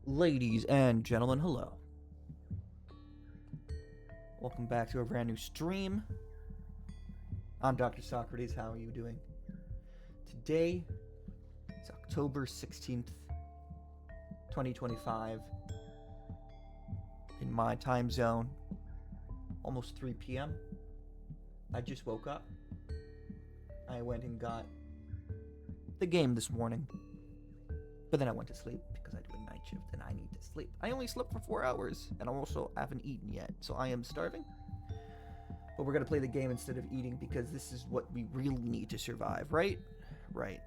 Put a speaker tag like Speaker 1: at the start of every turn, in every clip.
Speaker 1: Ladies and gentlemen, hello. Welcome back to a brand new stream. I'm Dr. Socrates. How are you doing? Today is October 16th, 2025. In my time zone, almost 3 p.m. I just woke up. I went and got the game this morning. But then I went to sleep because I do a night shift and I need to sleep. I only slept for 4 hours and I also haven't eaten yet, so I am starving. But we're going to play the game instead of eating because this is what we really need to survive, right? Right.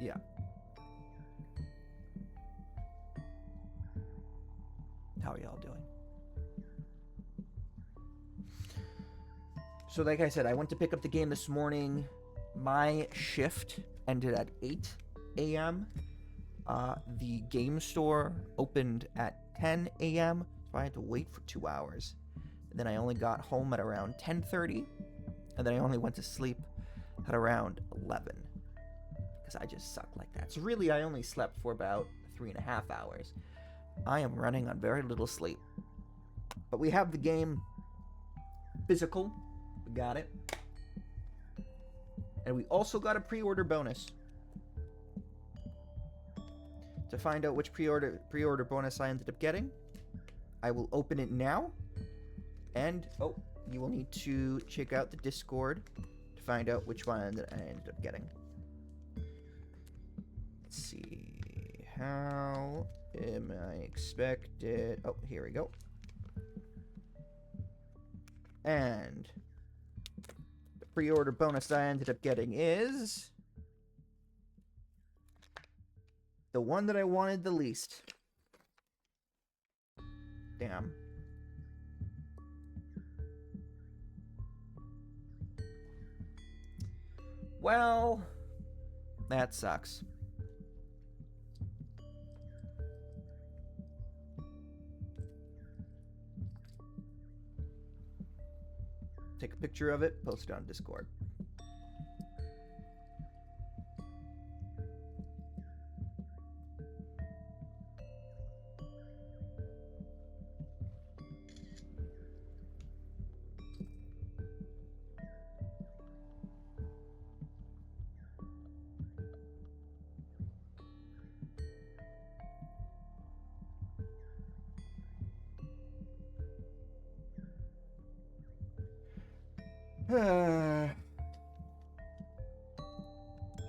Speaker 1: Yeah. How are y'all doing? So like I said, I went to pick up the game this morning. My shift ended at 8 a.m. The game store opened at 10 a.m., so I had to wait for 2 hours. And then I only got home at around 10:30, and then I only went to sleep at around 11 because I just suck like that. So really, I only slept for about 3.5 hours. I am running on very little sleep. But we have the game physical. We got it. And we also got a pre-order bonus. To find out which pre-order bonus I ended up getting, I will open it now. And, you will need to check out the Discord to find out which one that I ended up getting. Let's see. How am I expected? Oh, here we go. And the pre-order bonus I ended up getting is the one that I wanted the least. Damn. Well, that sucks. Take a picture of it, post it on Discord.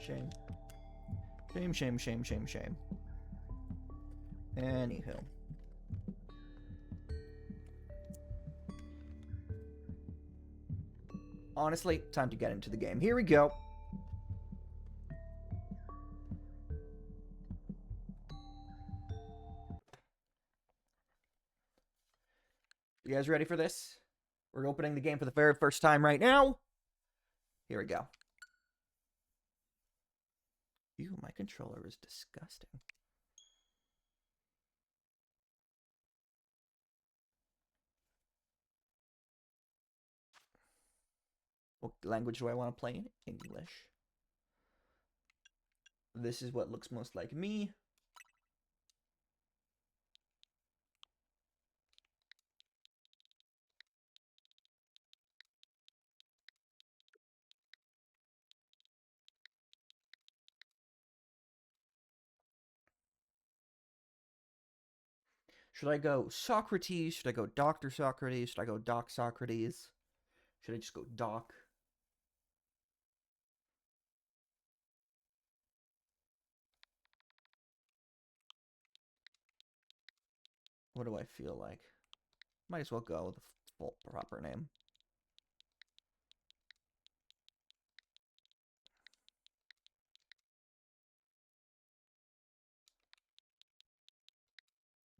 Speaker 1: Shame. Shame. Anywho. Honestly, time to get into the game. Here we go. You guys ready for this? We're opening the game for the very first time right now. Here we go. Ew, my controller is disgusting. What language do I want to play in? English. This is what looks most like me. Should I go Socrates? Should I go Dr. Socrates? Should I go Doc Socrates? Should I just go Doc? What do I feel like? Might as well go with the full proper name.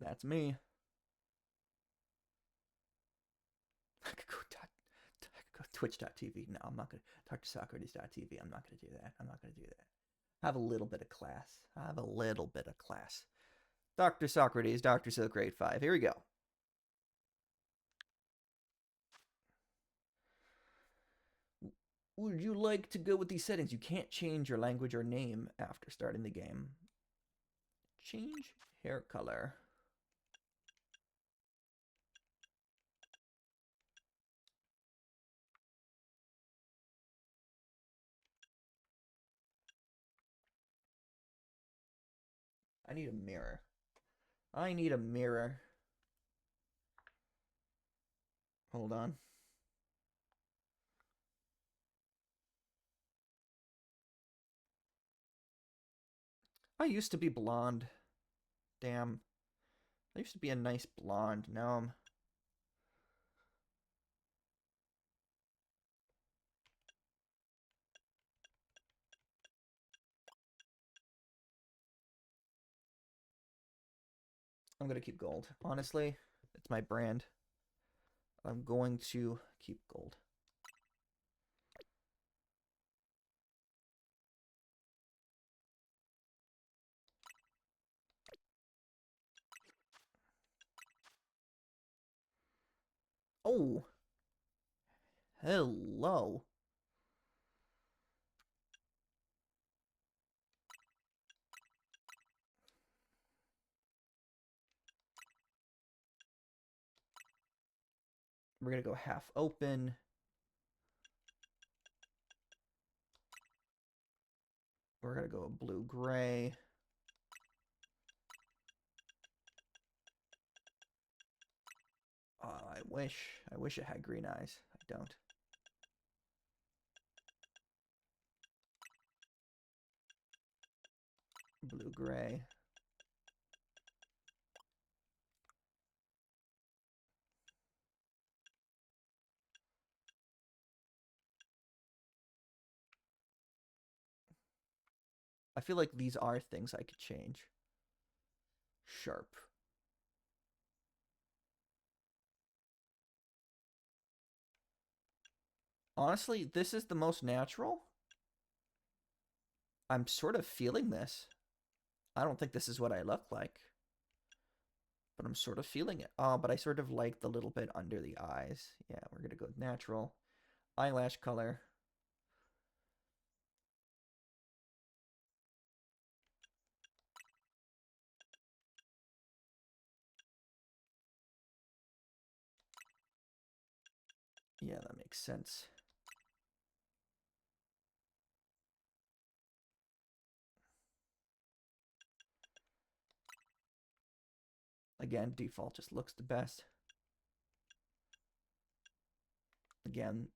Speaker 1: That's me. I could go Twitch.tv. No, I'm not going to. Talk to Socrates.tv. I'm not going to do that. I'm not going to do that. Have a little bit of class. Have a little bit of class. Dr. Socrates, Dr. Silk Grade 5. Here we go. Would you like to go with these settings? You can't change your language or name after starting the game. Change hair color. I need a mirror. I need a mirror. Hold on. I used to be blonde. Damn. I used to be a nice blonde. Now I'm gonna keep gold. Honestly, it's my brand. I'm going to keep gold. Oh, hello. We're gonna go half open. We're gonna go blue gray. I wish it had green eyes. I don't. Blue gray. I feel like these are things I could change. Sharp. Honestly, this is the most natural. I'm sort of feeling this. I don't think this is what I look like, but I'm sort of feeling it. Oh, but I sort of like the little bit under the eyes. Yeah, we're gonna go natural. Eyelash color. Yeah, that makes sense. Again, default just looks the best. Again,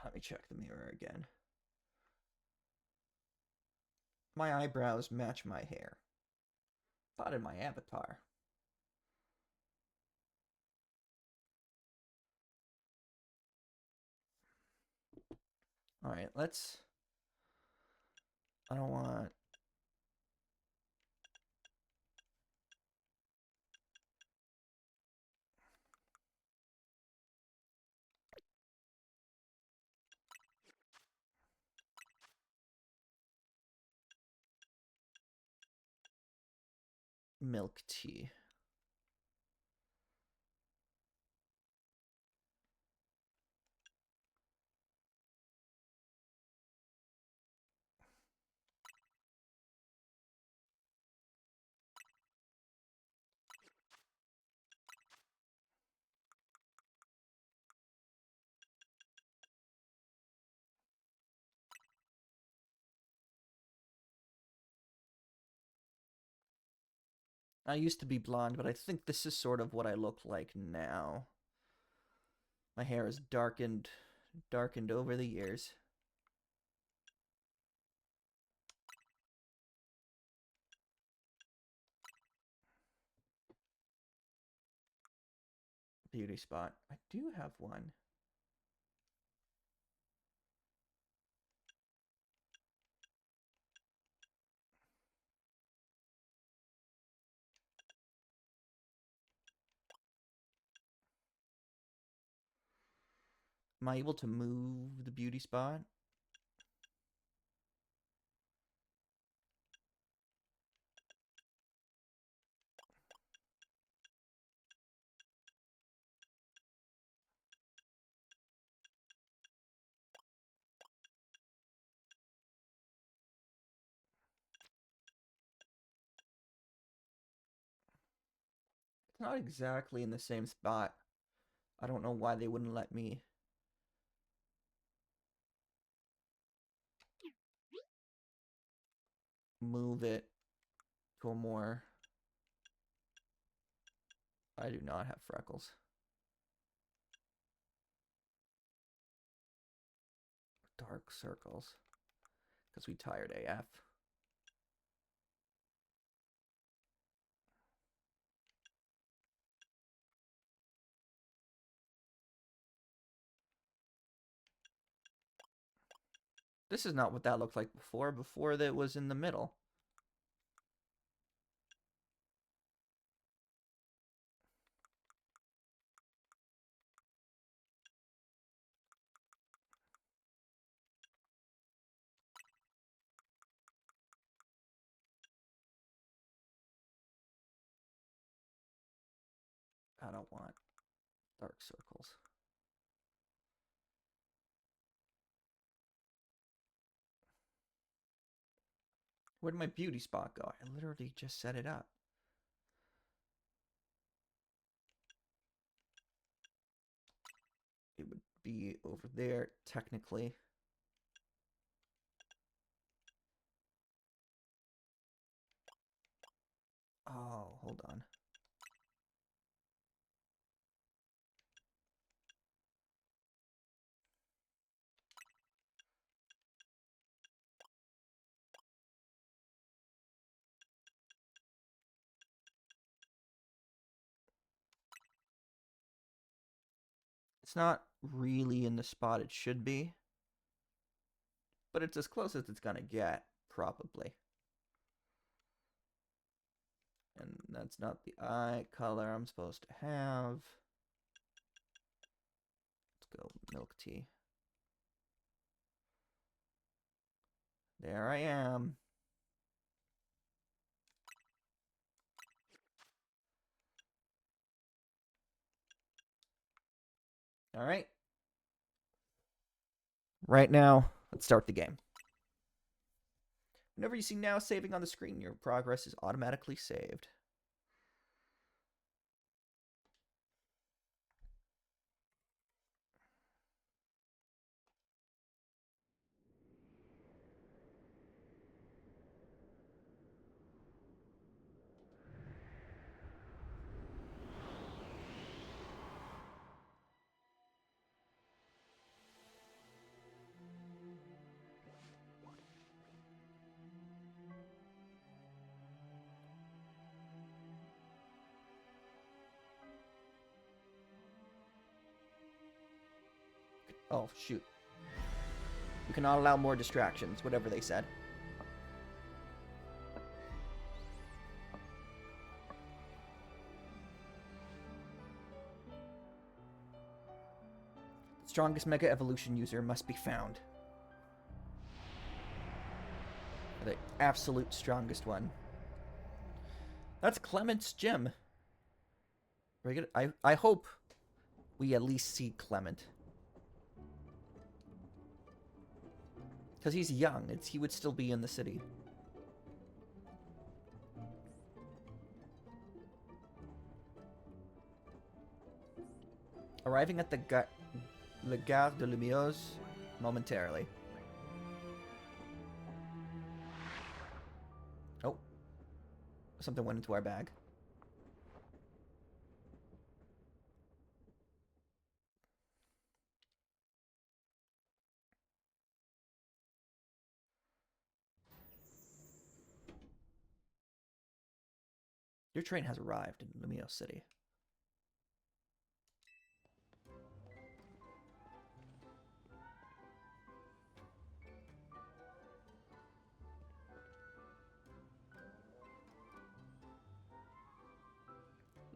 Speaker 1: let me check the mirror again. My eyebrows match my hair. Not in my avatar. All right, let's. I don't want. Milk tea. I used to be blonde, but I think this is sort of what I look like now. My hair is darkened over the years. Beauty spot. I do have one. Am I able to move the beauty spot? It's not exactly in the same spot. I don't know why they wouldn't let me move it to a more... I do not have freckles. Dark circles. Because we tired AF. This is not what that looked like before. Before that was in the middle. I don't want dark circles. Where did my beauty spot go? I literally just set it up. It would be over there, technically. Oh, hold on. It's not really in the spot it should be, but it's as close as it's gonna get, probably. And that's not the eye color I'm supposed to have. Let's go milk tea. There I am. All right. Right now, let's start the game. Whenever you see now saving on the screen, your progress is automatically saved. Oh, shoot. You cannot allow more distractions, whatever they said. The strongest Mega Evolution user must be found. The absolute strongest one. That's Clement's gym. I hope we at least see Clement. Because he's young. He would still be in the city. Arriving at the La Gare de Lumiose momentarily. Oh. Something went into our bag. Your train has arrived in Lumiose City.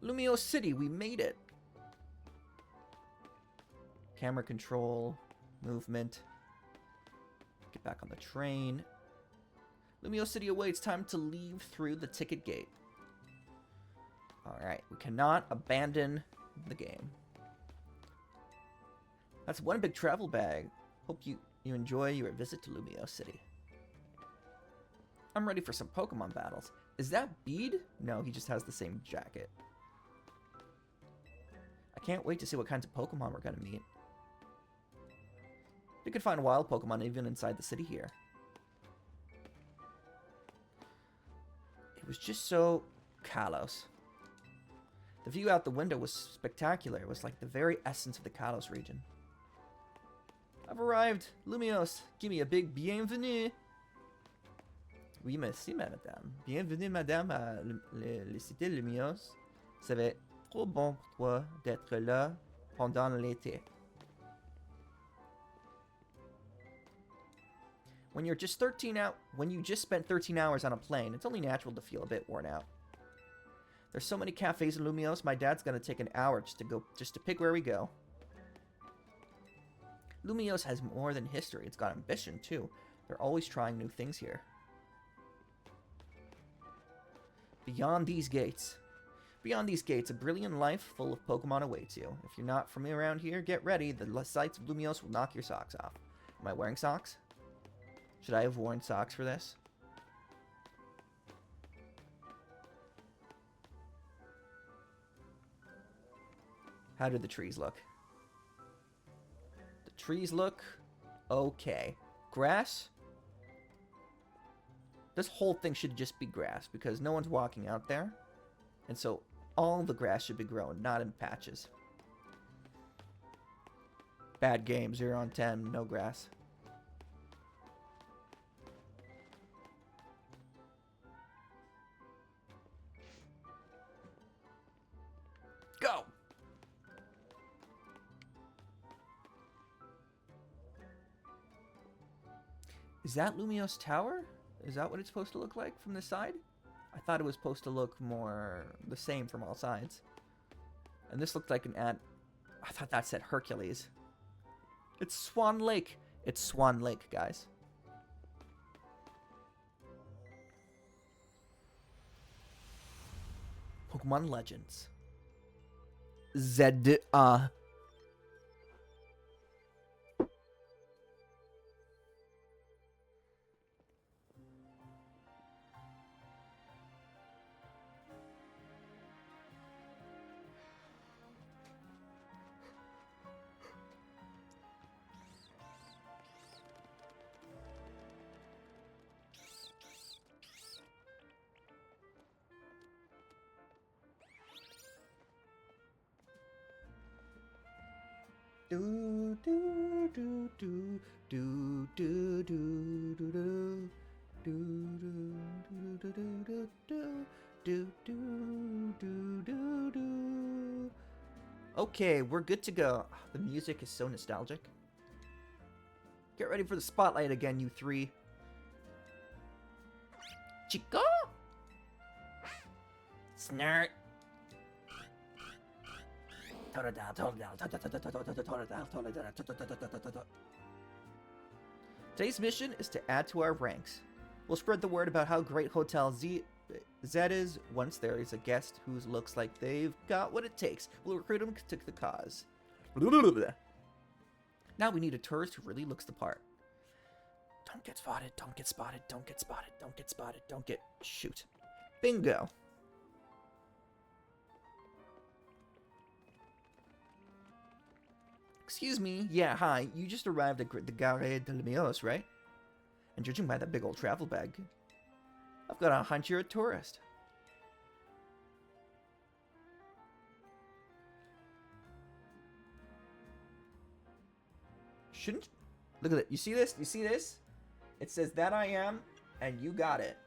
Speaker 1: Lumiose City, we made it. Camera control, movement. Get back on the train. Lumio City awaits. Time to leave through the ticket gate. Alright, we cannot abandon the game. That's one big travel bag. Hope you enjoy your visit to Lumio City. I'm ready for some Pokemon battles. Is that Bede? No, he just has the same jacket. I can't wait to see what kinds of Pokemon we're gonna meet. You can find wild Pokemon even inside the city here. It was just so Kalos. The view out the window was spectacular. It was like the very essence of the Kalos region. I've arrived. Lumios, give me a big bienvenue. Oui, merci, madame. Bienvenue, madame, à le cité Lumios. Ça va être trop bon pour toi d'être là pendant l'été. When you just spent 13 hours on a plane, it's only natural to feel a bit worn out. There's so many cafes in Lumios, my dad's gonna take an hour just to pick where we go. Lumios has more than history, it's got ambition too. They're always trying new things here. Beyond these gates, a brilliant life full of Pokemon awaits you. If you're not from around here, get ready. The sights of Lumios will knock your socks off. Am I wearing socks? Should I have worn socks for this? How did the trees look? The trees look okay. Grass? This whole thing should just be grass because no one's walking out there. And so all the grass should be grown, not in patches. Bad game, 0 on 10, no grass. Go! Is that Lumios Tower? Is that what it's supposed to look like from this side? I thought it was supposed to look more the same from all sides. And this looked like an ad. I thought that said Hercules. It's Swan Lake. It's Swan Lake, guys. Pokemon Legends. Z-A. Do do do do do do do do do do do do do do do do. Okay, we're good to go. The music is so nostalgic. Get ready for the spotlight again, you three. Chico? Snart. Today's mission is to add to our ranks. We'll spread the word about how great Hotel Z is. Once there is a guest who looks like they've got what it takes, we'll recruit them to the cause. Now we need a tourist who really looks the part. Don't get spotted, don't get spotted, don't get spotted, don't get spotted, don't get... Shoot. Bingo. Excuse me. Yeah, hi. You just arrived at the Gare de Lumios, right? And judging by that big old travel bag, I've got a hunch you're a tourist. Shouldn't... Look at it. You see this? You see this? It says, that I am, and you got it.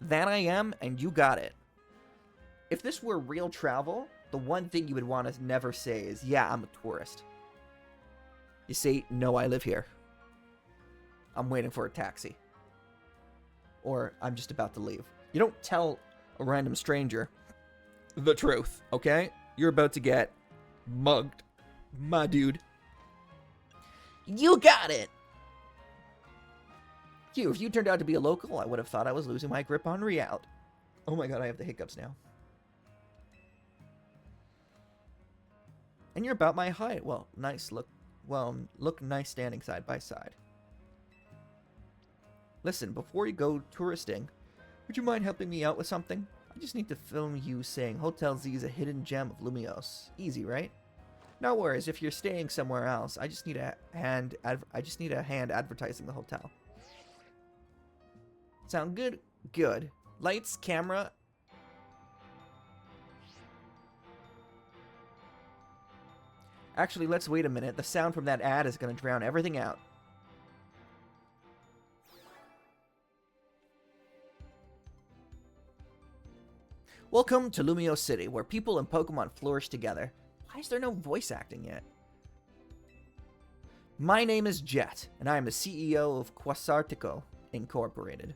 Speaker 1: That I am, and you got it. If this were real travel, the one thing you would want to never say is, yeah, I'm a tourist. You say, no, I live here. I'm waiting for a taxi. Or I'm just about to leave. You don't tell a random stranger the truth, okay? You're about to get mugged, my dude. You got it! Phew, if you turned out to be a local, I would have thought I was losing my grip on reality. Oh my god, I have the hiccups now. And you're about my height. Well, nice look. Well, look nice standing side by side. Listen, before you go touristing, would you mind helping me out with something? I just need to film you saying Hotel Z is a hidden gem of Lumios. Easy, right? No worries. If you're staying somewhere else, I just need a hand. Advertising the hotel. Sound good? Good. Lights, camera. Actually, let's wait a minute. The sound from that ad is going to drown everything out. Welcome to Lumio City, where people and Pokemon flourish together. Why is there no voice acting yet? My name is Jet, and I am the CEO of Quasartico Incorporated.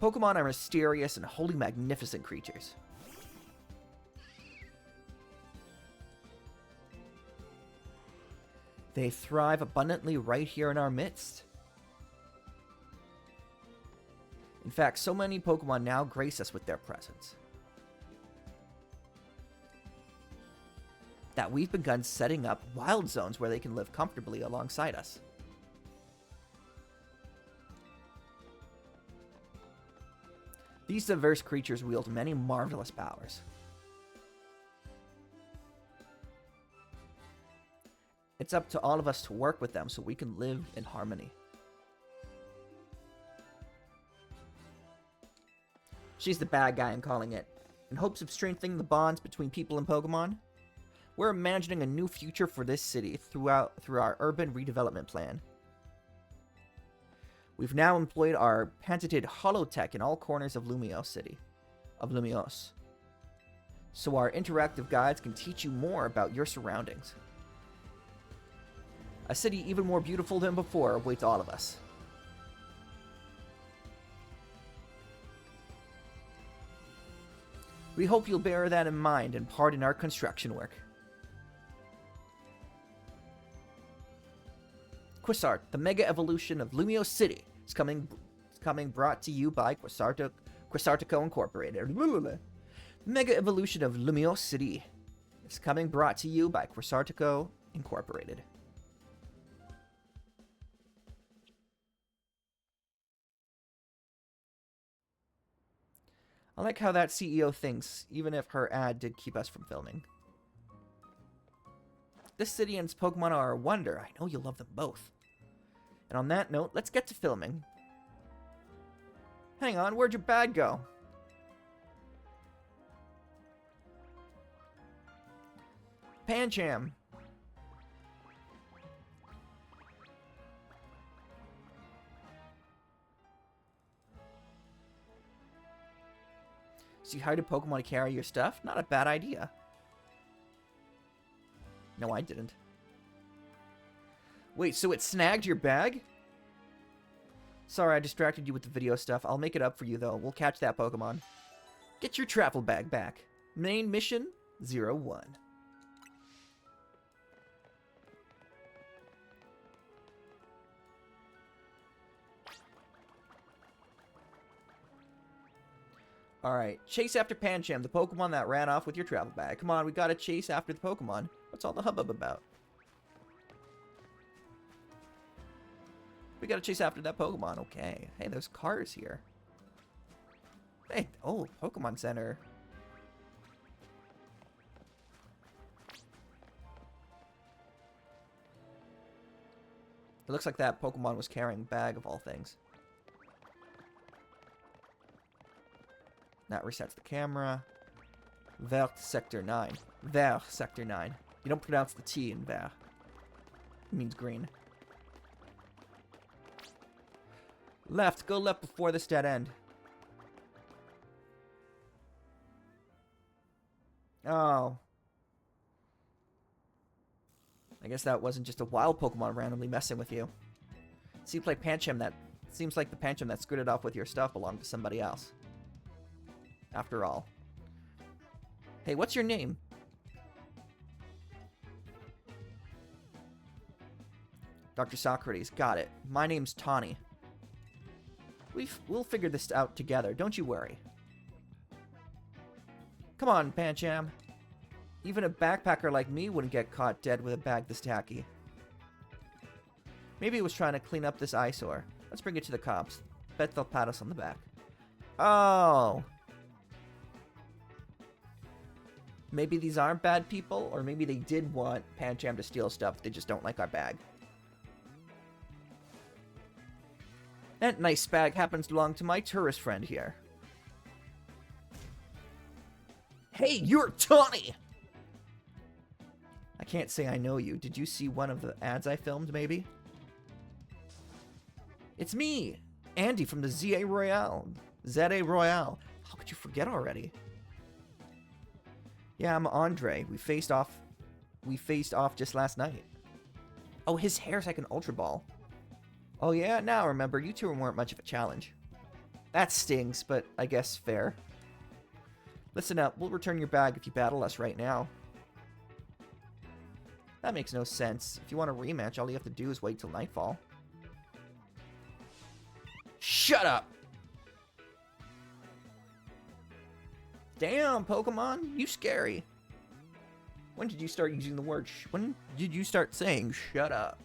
Speaker 1: Pokemon are mysterious and wholly magnificent creatures. They thrive abundantly right here in our midst. In fact, so many Pokemon now grace us with their presence that we've begun setting up wild zones where they can live comfortably alongside us. These diverse creatures wield many marvelous powers. It's up to all of us to work with them so we can live in harmony. She's the bad guy, I'm calling it. In hopes of strengthening the bonds between people and Pokemon, we're imagining a new future for this city through our urban redevelopment plan. We've now employed our patented holotech in all corners of Lumios. So our interactive guides can teach you more about your surroundings. A city even more beautiful than before awaits all of us. We hope you'll bear that in mind and pardon our construction work. Quasart, the mega evolution of Lumio City, is coming brought to you by Quasartico Incorporated. Mega evolution of Lumio City is coming brought to you by Quasartico Incorporated. I like how that CEO thinks, even if her ad did keep us from filming. This city and its Pokemon are a wonder. I know you'll love them both. And on that note, let's get to filming. Hang on, where'd your bag go? Pancham. So you hired a Pokemon to carry your stuff? Not a bad idea. No, I didn't. Wait, so it snagged your bag? Sorry, I distracted you with the video stuff. I'll make it up for you, though. We'll catch that Pokemon. Get your travel bag back. Main mission 01. Alright, chase after Pancham, the Pokemon that ran off with your travel bag. Come on, we gotta chase after the Pokemon. What's all the hubbub about? We gotta chase after that Pokemon, okay. Hey, there's cars here. Hey, oh, Pokemon Center. It looks like that Pokemon was carrying a bag of all things. That resets the camera. Vert Sector 9. Vert Sector 9. You don't pronounce the T in Vert. It means green. Left. Go left before this dead end. Oh. I guess that wasn't just a wild Pokemon randomly messing with you. Seems like the Pancham that screwed it off with your stuff belonged to somebody else. After all. Hey, what's your name? Dr. Socrates, got it. My name's Tawny. We'll figure this out together, don't you worry. Come on, Pancham. Even a backpacker like me wouldn't get caught dead with a bag this tacky. Maybe it was trying to clean up this eyesore. Let's bring it to the cops. Bet they'll pat us on the back. Oh. Maybe these aren't bad people, or maybe they did want Pancham to steal stuff. They just don't like our bag. That nice bag happens to belong to my tourist friend here. Hey, you're Tawny! I can't say I know you. Did you see one of the ads I filmed, maybe? It's me, Andy from the ZA Royale. ZA Royale. How could you forget already? Yeah, I'm Andre. We faced off just last night. Oh, his hair's like an Ultra Ball. Oh yeah, now remember, you two weren't much of a challenge. That stings, but I guess fair. Listen up, we'll return your bag if you battle us right now. That makes no sense. If you want a rematch, all you have to do is wait till nightfall. Shut up! Damn, Pokemon, you scary. When did you start using the word when did you start saying shut up?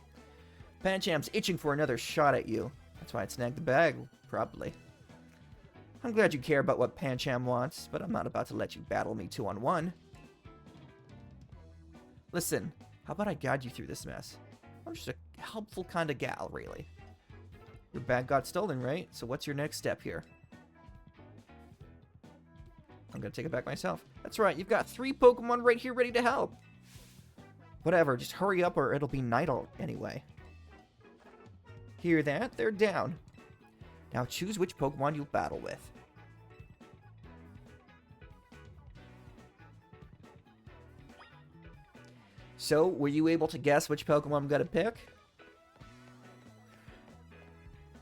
Speaker 1: Pancham's itching for another shot at you. That's why it snagged the bag, probably. I'm glad you care about what Pancham wants, but I'm not about to let you battle me 2-on-1. Listen, how about I guide you through this mess? I'm just a helpful kind of gal, really. Your bag got stolen, right? So what's your next step here? I'm gonna take it back myself. That's right, you've got 3 Pokemon right here ready to help. Whatever, just hurry up or it'll be night anyway. Hear that? They're down. Now choose which Pokemon you'll battle with. So, were you able to guess which Pokemon I'm gonna pick?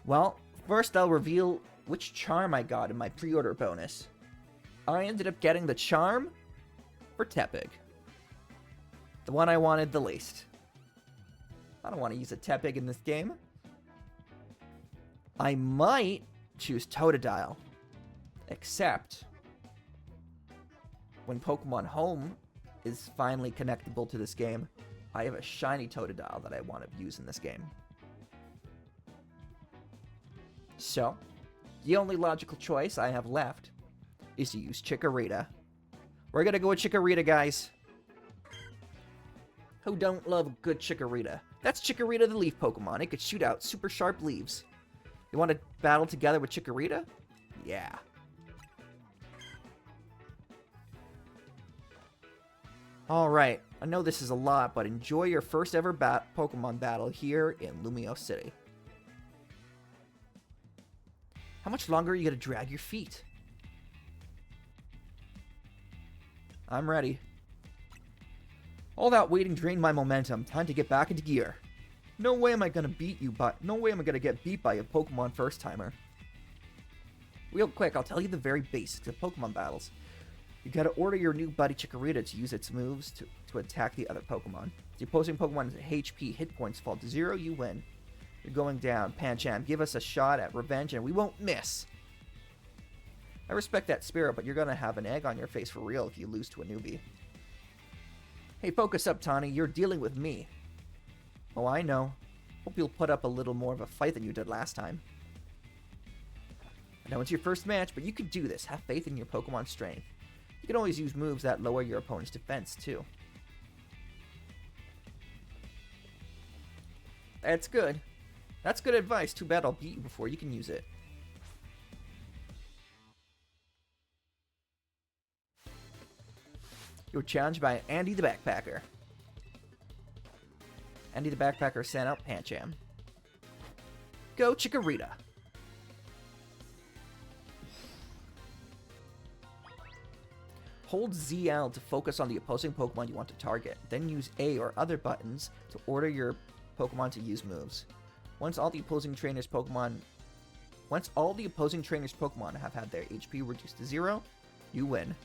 Speaker 1: Well, first I'll reveal which charm I got in my pre-order bonus. I ended up getting the charm for Tepig. The one I wanted the least. I don't want to use a Tepig in this game. I might choose Totodile. Except when Pokemon Home is finally connectable to this game, I have a shiny Totodile that I want to use in this game. So, the only logical choice I have left is to use Chikorita. We're gonna go with Chikorita, guys. Who don't love a good Chikorita? That's Chikorita the leaf Pokemon. It could shoot out super sharp leaves. You want to battle together with Chikorita? Yeah. Alright, I know this is a lot, but enjoy your first ever Pokemon battle here in Lumio City. How much longer are you going to drag your feet? I'm ready. All that waiting drained my momentum. Time to get back into gear. No way am I going to beat you, but no way am I going to get beat by a Pokemon first-timer. Real quick, I'll tell you the very basics of Pokemon battles. You gotta order your new buddy Chikorita to use its moves to attack the other Pokemon. If the opposing Pokemon's HP hit points fall to 0, you win. You're going down. Pancham, give us a shot at revenge and we won't miss. I respect that spirit, but you're gonna have an egg on your face for real if you lose to a newbie. Hey, focus up, Tawny. You're dealing with me. Oh, I know. Hope you'll put up a little more of a fight than you did last time. I know it's your first match, but you can do this. Have faith in your Pokemon's strength. You can always use moves that lower your opponent's defense, too. That's good. That's good advice. Too bad I'll beat you before you can use it. You're challenged by Andy the Backpacker. Andy the Backpacker sent out Pancham. Go Chikorita. Hold ZL to focus on the opposing Pokemon you want to target. Then use A or other buttons to order your Pokemon to use moves. Once all the opposing trainers' Pokemon have had their HP reduced to 0, you win.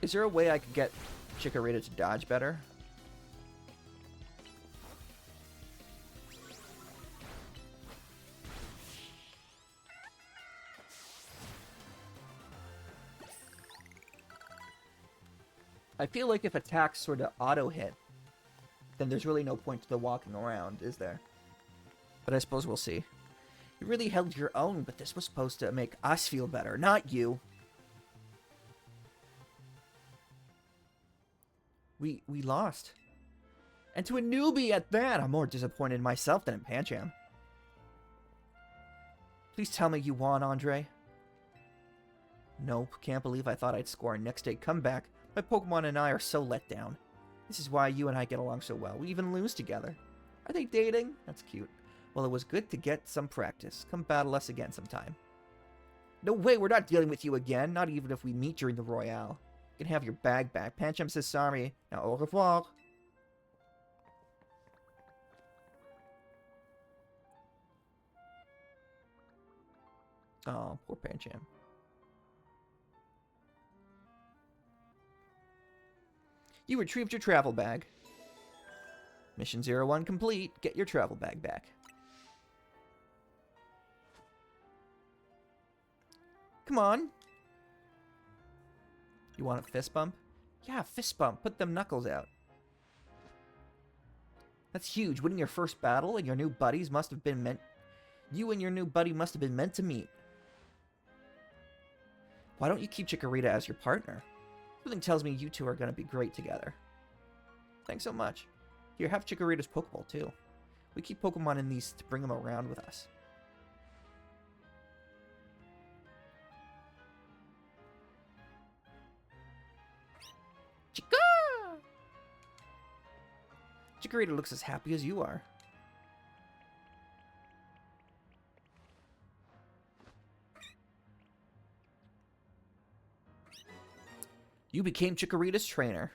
Speaker 1: Is there a way I could get Chikorita to dodge better? I feel like if attacks sort of auto-hit, then there's really no point to the walking around, is there? But I suppose we'll see. You really held your own, but this was supposed to make us feel better, not you. We lost. And to a newbie at that, I'm more disappointed in myself than in Pancham. Please tell me you won, Andre. Nope, can't believe I thought I'd score a next-day comeback. My Pokemon and I are so let down. This is why you and I get along so well. We even lose together. Are they dating? That's cute. Well, it was good to get some practice. Come battle us again sometime. No way, we're not dealing with you again. Not even if we meet during the Royale. You can have your bag back. Pancham says sorry. Now, au revoir. Oh, poor Pancham. You retrieved your travel bag. Mission 01 complete. Get your travel bag back. Come on. You want a fist bump? Yeah, fist bump. Put them knuckles out. That's huge. Winning your first battle and your new buddies must have been meant... You and your new buddy must have been meant to meet. Why don't you keep Chikorita as your partner? Something tells me you two are going to be great together. Thanks so much. Here, have Chikorita's Pokeball, too. We keep Pokemon in these to bring them around with us. Chica! Chikorita looks as happy as you are. You became Chikorita's trainer.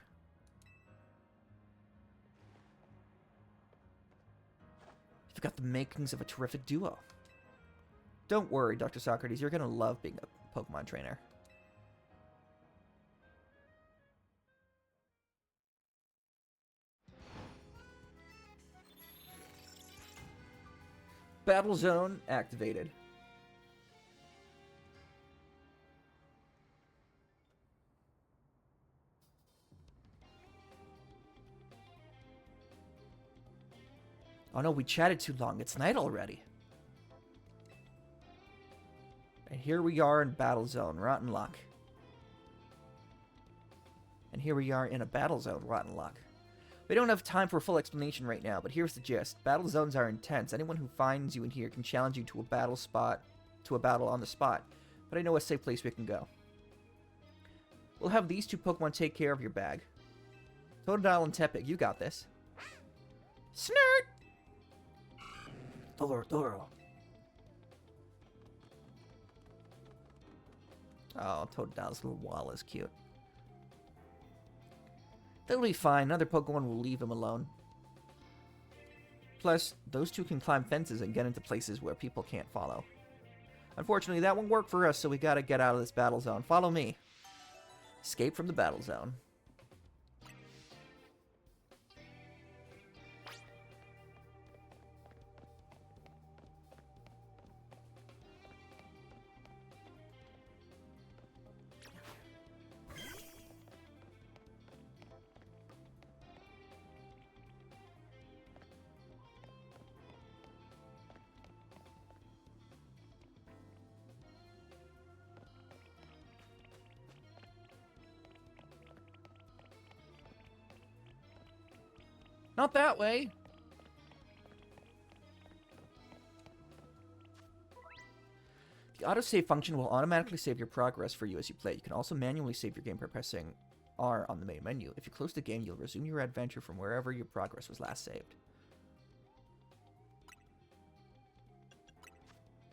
Speaker 1: You've got the makings of a terrific duo. Don't worry, Dr. Socrates. You're going to love being a Pokemon trainer. Battle Zone activated. Oh no, we chatted too long. It's night already. And here we are in Battle Zone, rotten luck. And here we are in a Battle Zone, rotten luck. We don't have time for a full explanation right now, but here's the gist. Battle zones are intense. Anyone who finds you in here can challenge you to a battle on the spot. But I know a safe place we can go. We'll have these two Pokemon take care of your bag. Totodile and Tepig, you got this. Snert! Toro. Oh, Totodile's little wall is cute. That'll be fine. Another Pokemon will leave him alone. Plus, those two can climb fences and get into places where people can't follow. Unfortunately, that won't work for us, so we gotta get out of this battle zone. Follow me. Escape from the battle zone. Not that way. The autosave function will automatically save your progress for you as you play. You can also manually save your game by pressing R on the main menu. If you close the game, you'll resume your adventure from wherever your progress was last saved.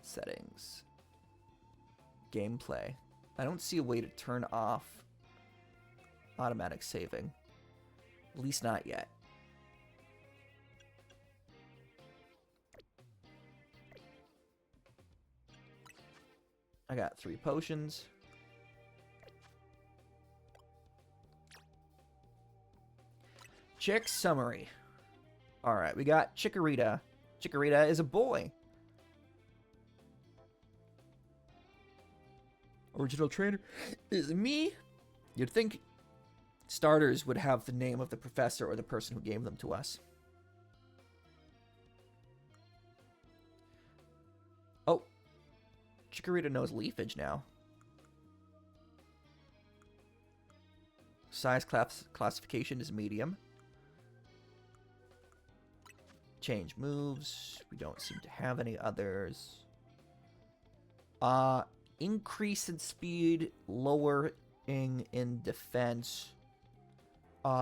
Speaker 1: Settings. Gameplay. I don't see a way to turn off automatic saving. At least not yet. I got 3 potions. Chick summary. All right, we got Chikorita. Chikorita is a boy. Original trainer is me. You'd think starters would have the name of the professor or the person who gave them to us. Oh, Chikorita knows leafage now. Size classification is medium. Change moves. We don't seem to have any others. Increase in speed, lowering in defense.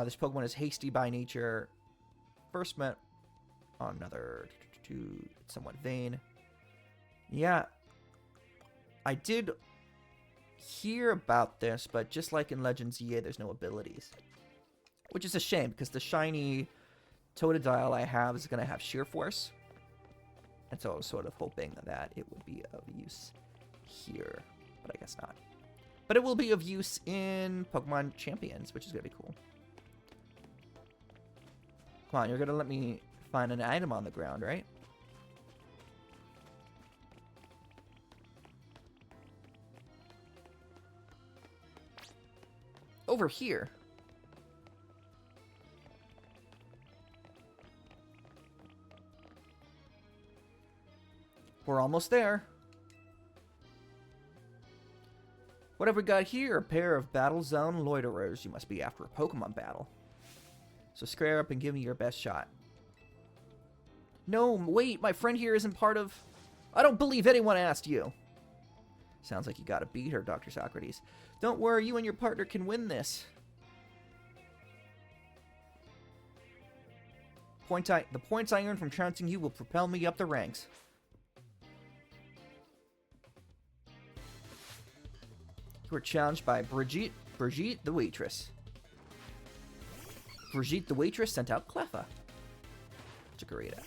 Speaker 1: This Pokemon is hasty by nature. First met on another somewhat vain. Yeah, I did hear about this, but just like in Legends EA, there's no abilities. Which is a shame, because the shiny Totodile I have is going to have Sheer Force. And so I was sort of hoping that it would be of use here, but I guess not. But it will be of use in Pokemon Champions, which is going to be cool. Come on, you're going to let me find an item on the ground, right? Over here. We're almost there. What have we got here? A pair of Battle Zone loiterers. You must be after a Pokemon battle. So square up and give me your best shot. No, wait, my friend here isn't part of... I don't believe anyone asked you. Sounds like you gotta beat her, Dr. Socrates. Don't worry, you and your partner can win this. The points I earn from trouncing you will propel me up the ranks. You were challenged by Brigitte the waitress. Brigitte the waitress sent out Cleffa. Chikorita.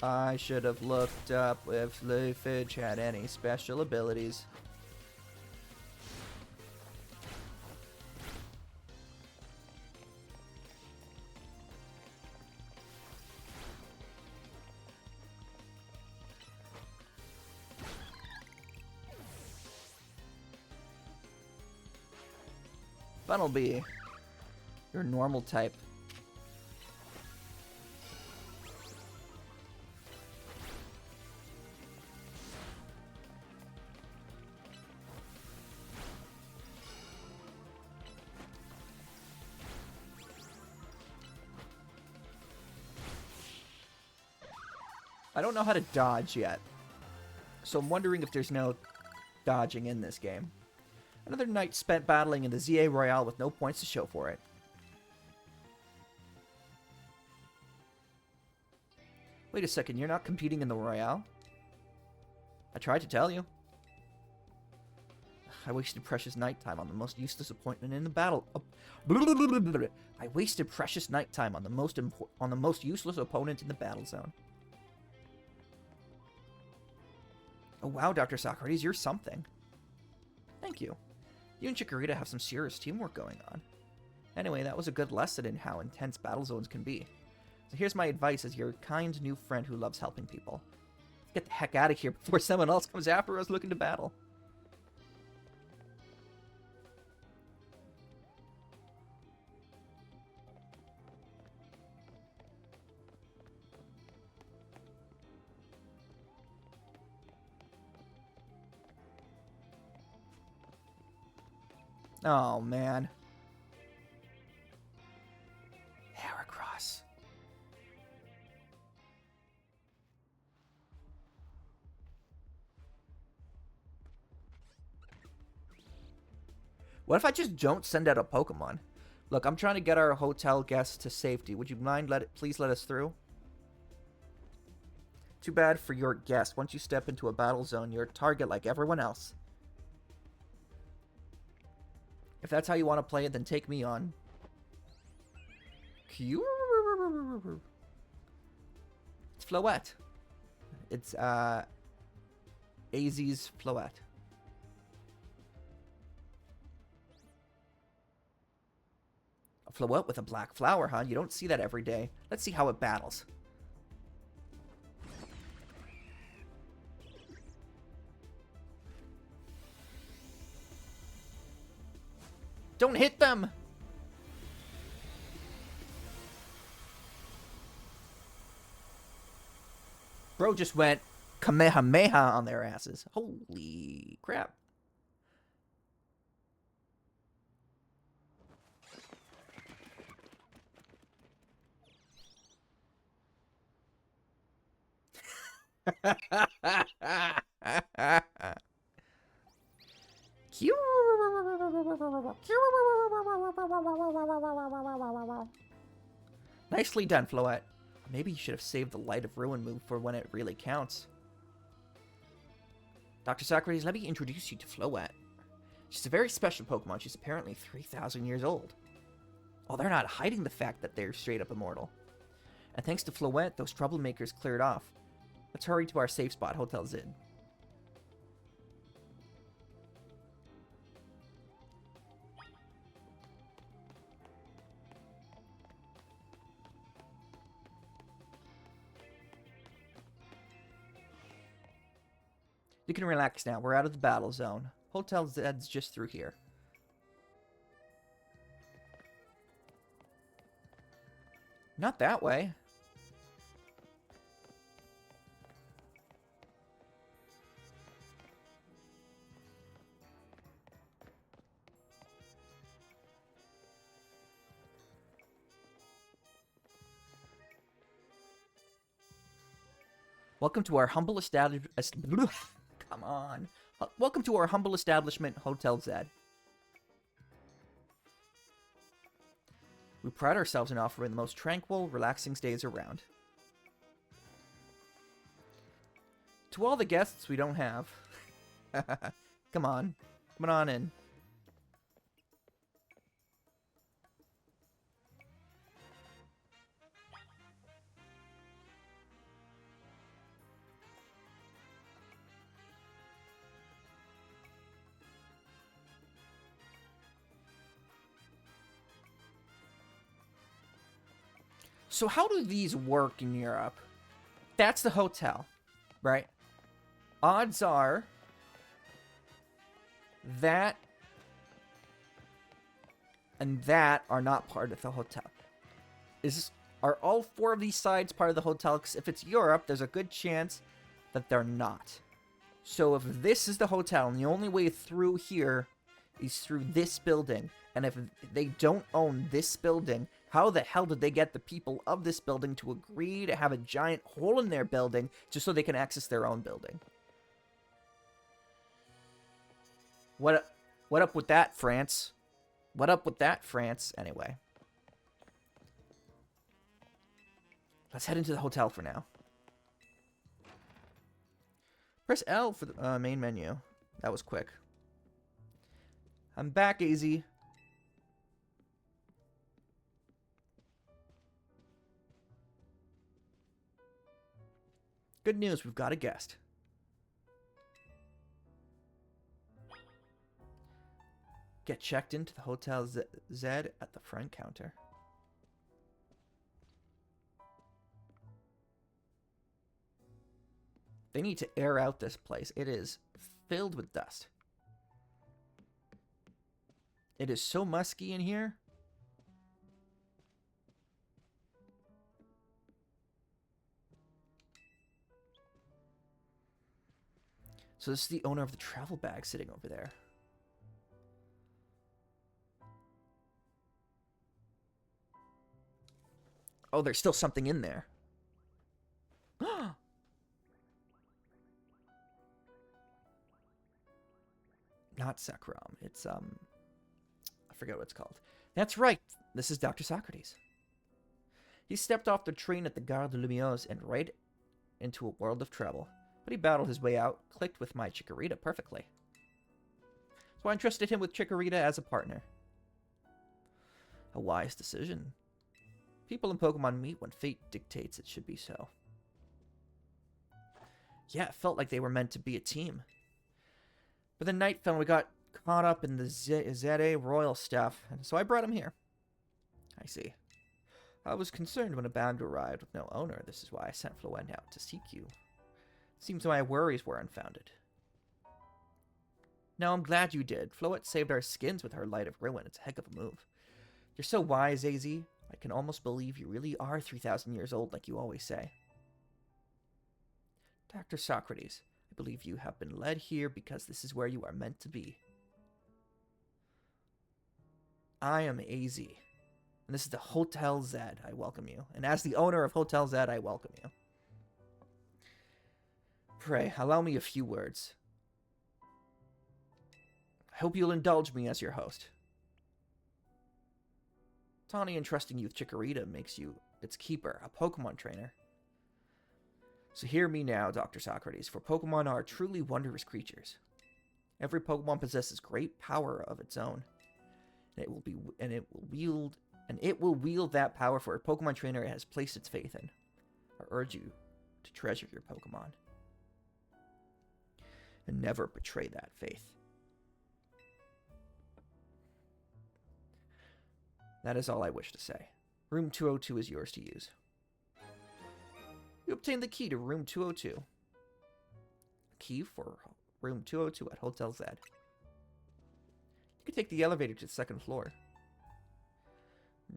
Speaker 1: I should have looked up if Leafage had any special abilities. Funnelby, your normal type. I don't know how to dodge yet, so I'm wondering if there's no dodging in this game. Another night spent battling in the ZA Royale with no points to show for it. Wait a second, you're not competing in the Royale? I tried to tell you. I wasted precious nighttime on the most useless appointment in the battle. I wasted precious nighttime on the most useless opponent in the battle zone. Oh wow, Dr. Socrates, you're something. Thank you. You and Chikorita have some serious teamwork going on. Anyway, that was a good lesson in how intense battle zones can be. So here's my advice as your kind new friend who loves helping people. Let's get the heck out of here before someone else comes after us looking to battle. Oh, man. Heracross. What if I just don't send out a Pokemon? Look, I'm trying to get our hotel guests to safety. Would you mind please let us through? Too bad for your guest. Once you step into a battle zone, you're a target like everyone else. If that's how you want to play it, then take me on. It's Floette. It's, AZ's Floette. A Floette with a black flower, huh? You don't see that every day. Let's see how it battles. Don't hit them! Bro just went Kamehameha on their asses. Holy crap. Nicely done, Floette. Maybe you should have saved the Light of Ruin move for when it really counts. Dr. Socrates, let me introduce you to Floette. She's a very special Pokemon. She's apparently 3,000 years old. Oh, they're not hiding the fact that they're straight up immortal. And thanks to Floette, those troublemakers cleared off. Let's hurry to our safe spot, Hotel Zid. You can relax now. We're out of the battle zone. Hotel Zed's just through here. Not that way. Welcome to our humble establishment. Come on. Welcome to our humble establishment, Hotel Zed. We pride ourselves in offering the most tranquil, relaxing stays around. To all the guests we don't have. Come on. Come on in. So how do these work in Europe? That's the hotel, right? Odds are that and that are not part of the hotel. Are all four of these sides part of the hotel? Because if it's Europe, there's a good chance that they're not. So if this is the hotel and the only way through here is through this building, and if they don't own this building, how the hell did they get the people of this building to agree to have a giant hole in their building just so they can access their own building? What up with that, France? What up with that, France? Anyway. Let's head into the hotel for now. Press L for the main menu. That was quick. I'm back, AZ. Good news, we've got a guest. Get checked into the Hotel Zed at the front counter. They need to air out this place. It is filled with dust. It is so musky in here. So this is the owner of the travel bag sitting over there. Oh, there's still something in there. Not Sakram. It's, I forget what it's called. That's right. This is Dr. Socrates. He stepped off the train at the Gare de Lumiose and right into a world of trouble. But he battled his way out, clicked with my Chikorita perfectly. So I entrusted him with Chikorita as a partner. A wise decision. People in Pokemon meet when fate dictates it should be so. Yeah, it felt like they were meant to be a team. But then night fell and we got caught up in the ZA royal stuff, and so I brought him here. I see. I was concerned when a band arrived with no owner. This is why I sent Floen out to seek you. It seems my worries were unfounded. No, I'm glad you did. Floet saved our skins with her Light of Ruin. It's a heck of a move. You're so wise, AZ. I can almost believe you really are 3,000 years old like you always say. Dr. Socrates, I believe you have been led here because this is where you are meant to be. I am AZ, and this is the Hotel Z. I welcome you. And as the owner of Hotel Z, I welcome you. Pray, allow me a few words. I hope you'll indulge me as your host. Tawny entrusting you with Chikorita makes you its keeper, a Pokemon trainer. So hear me now, Dr. Socrates, for Pokemon are truly wondrous creatures. Every Pokemon possesses great power of its own. And it will wield that power for a Pokemon trainer it has placed its faith in. I urge you to treasure your Pokemon. And never betray that faith. That is all I wish to say. Room 202 is yours to use. You obtained the key to room 202. A key for room 202 at Hotel Z. You can take the elevator to the second floor.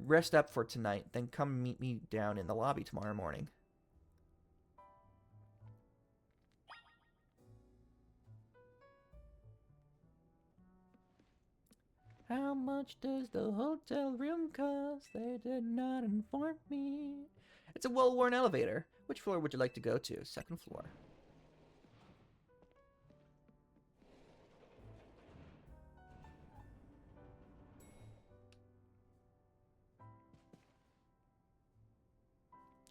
Speaker 1: Rest up for tonight, then come meet me down in the lobby tomorrow morning. How much does the hotel room cost? They did not inform me. It's a well-worn elevator. Which floor would you like to go to? Second floor.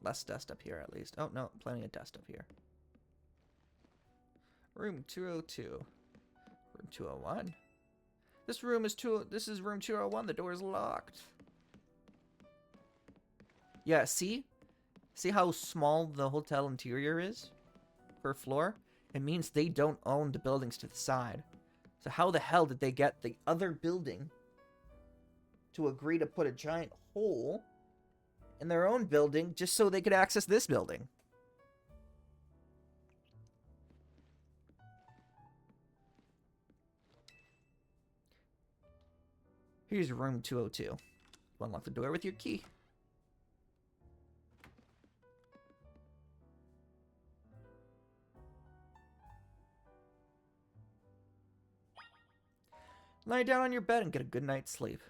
Speaker 1: Less dust up here, at least. Oh, no. Plenty of dust up here. Room 202. Room 201. This is room 201. The door is locked. Yeah, see? See how small the hotel interior is per floor? It means they don't own the buildings to the side. So how the hell did they get the other building to agree to put a giant hole in their own building just so they could access this building? Here's room 202. Unlock the door with your key. Lie down on your bed and get a good night's sleep.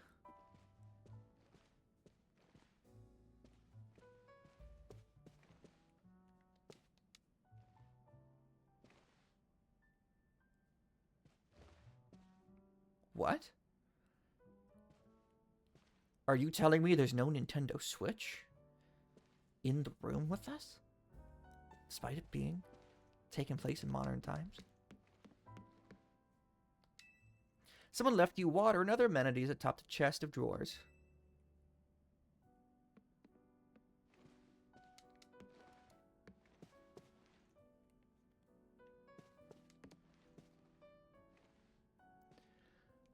Speaker 1: What? Are you telling me there's no Nintendo Switch in the room with us? Despite it being taking place in modern times? Someone left you water and other amenities atop the chest of drawers.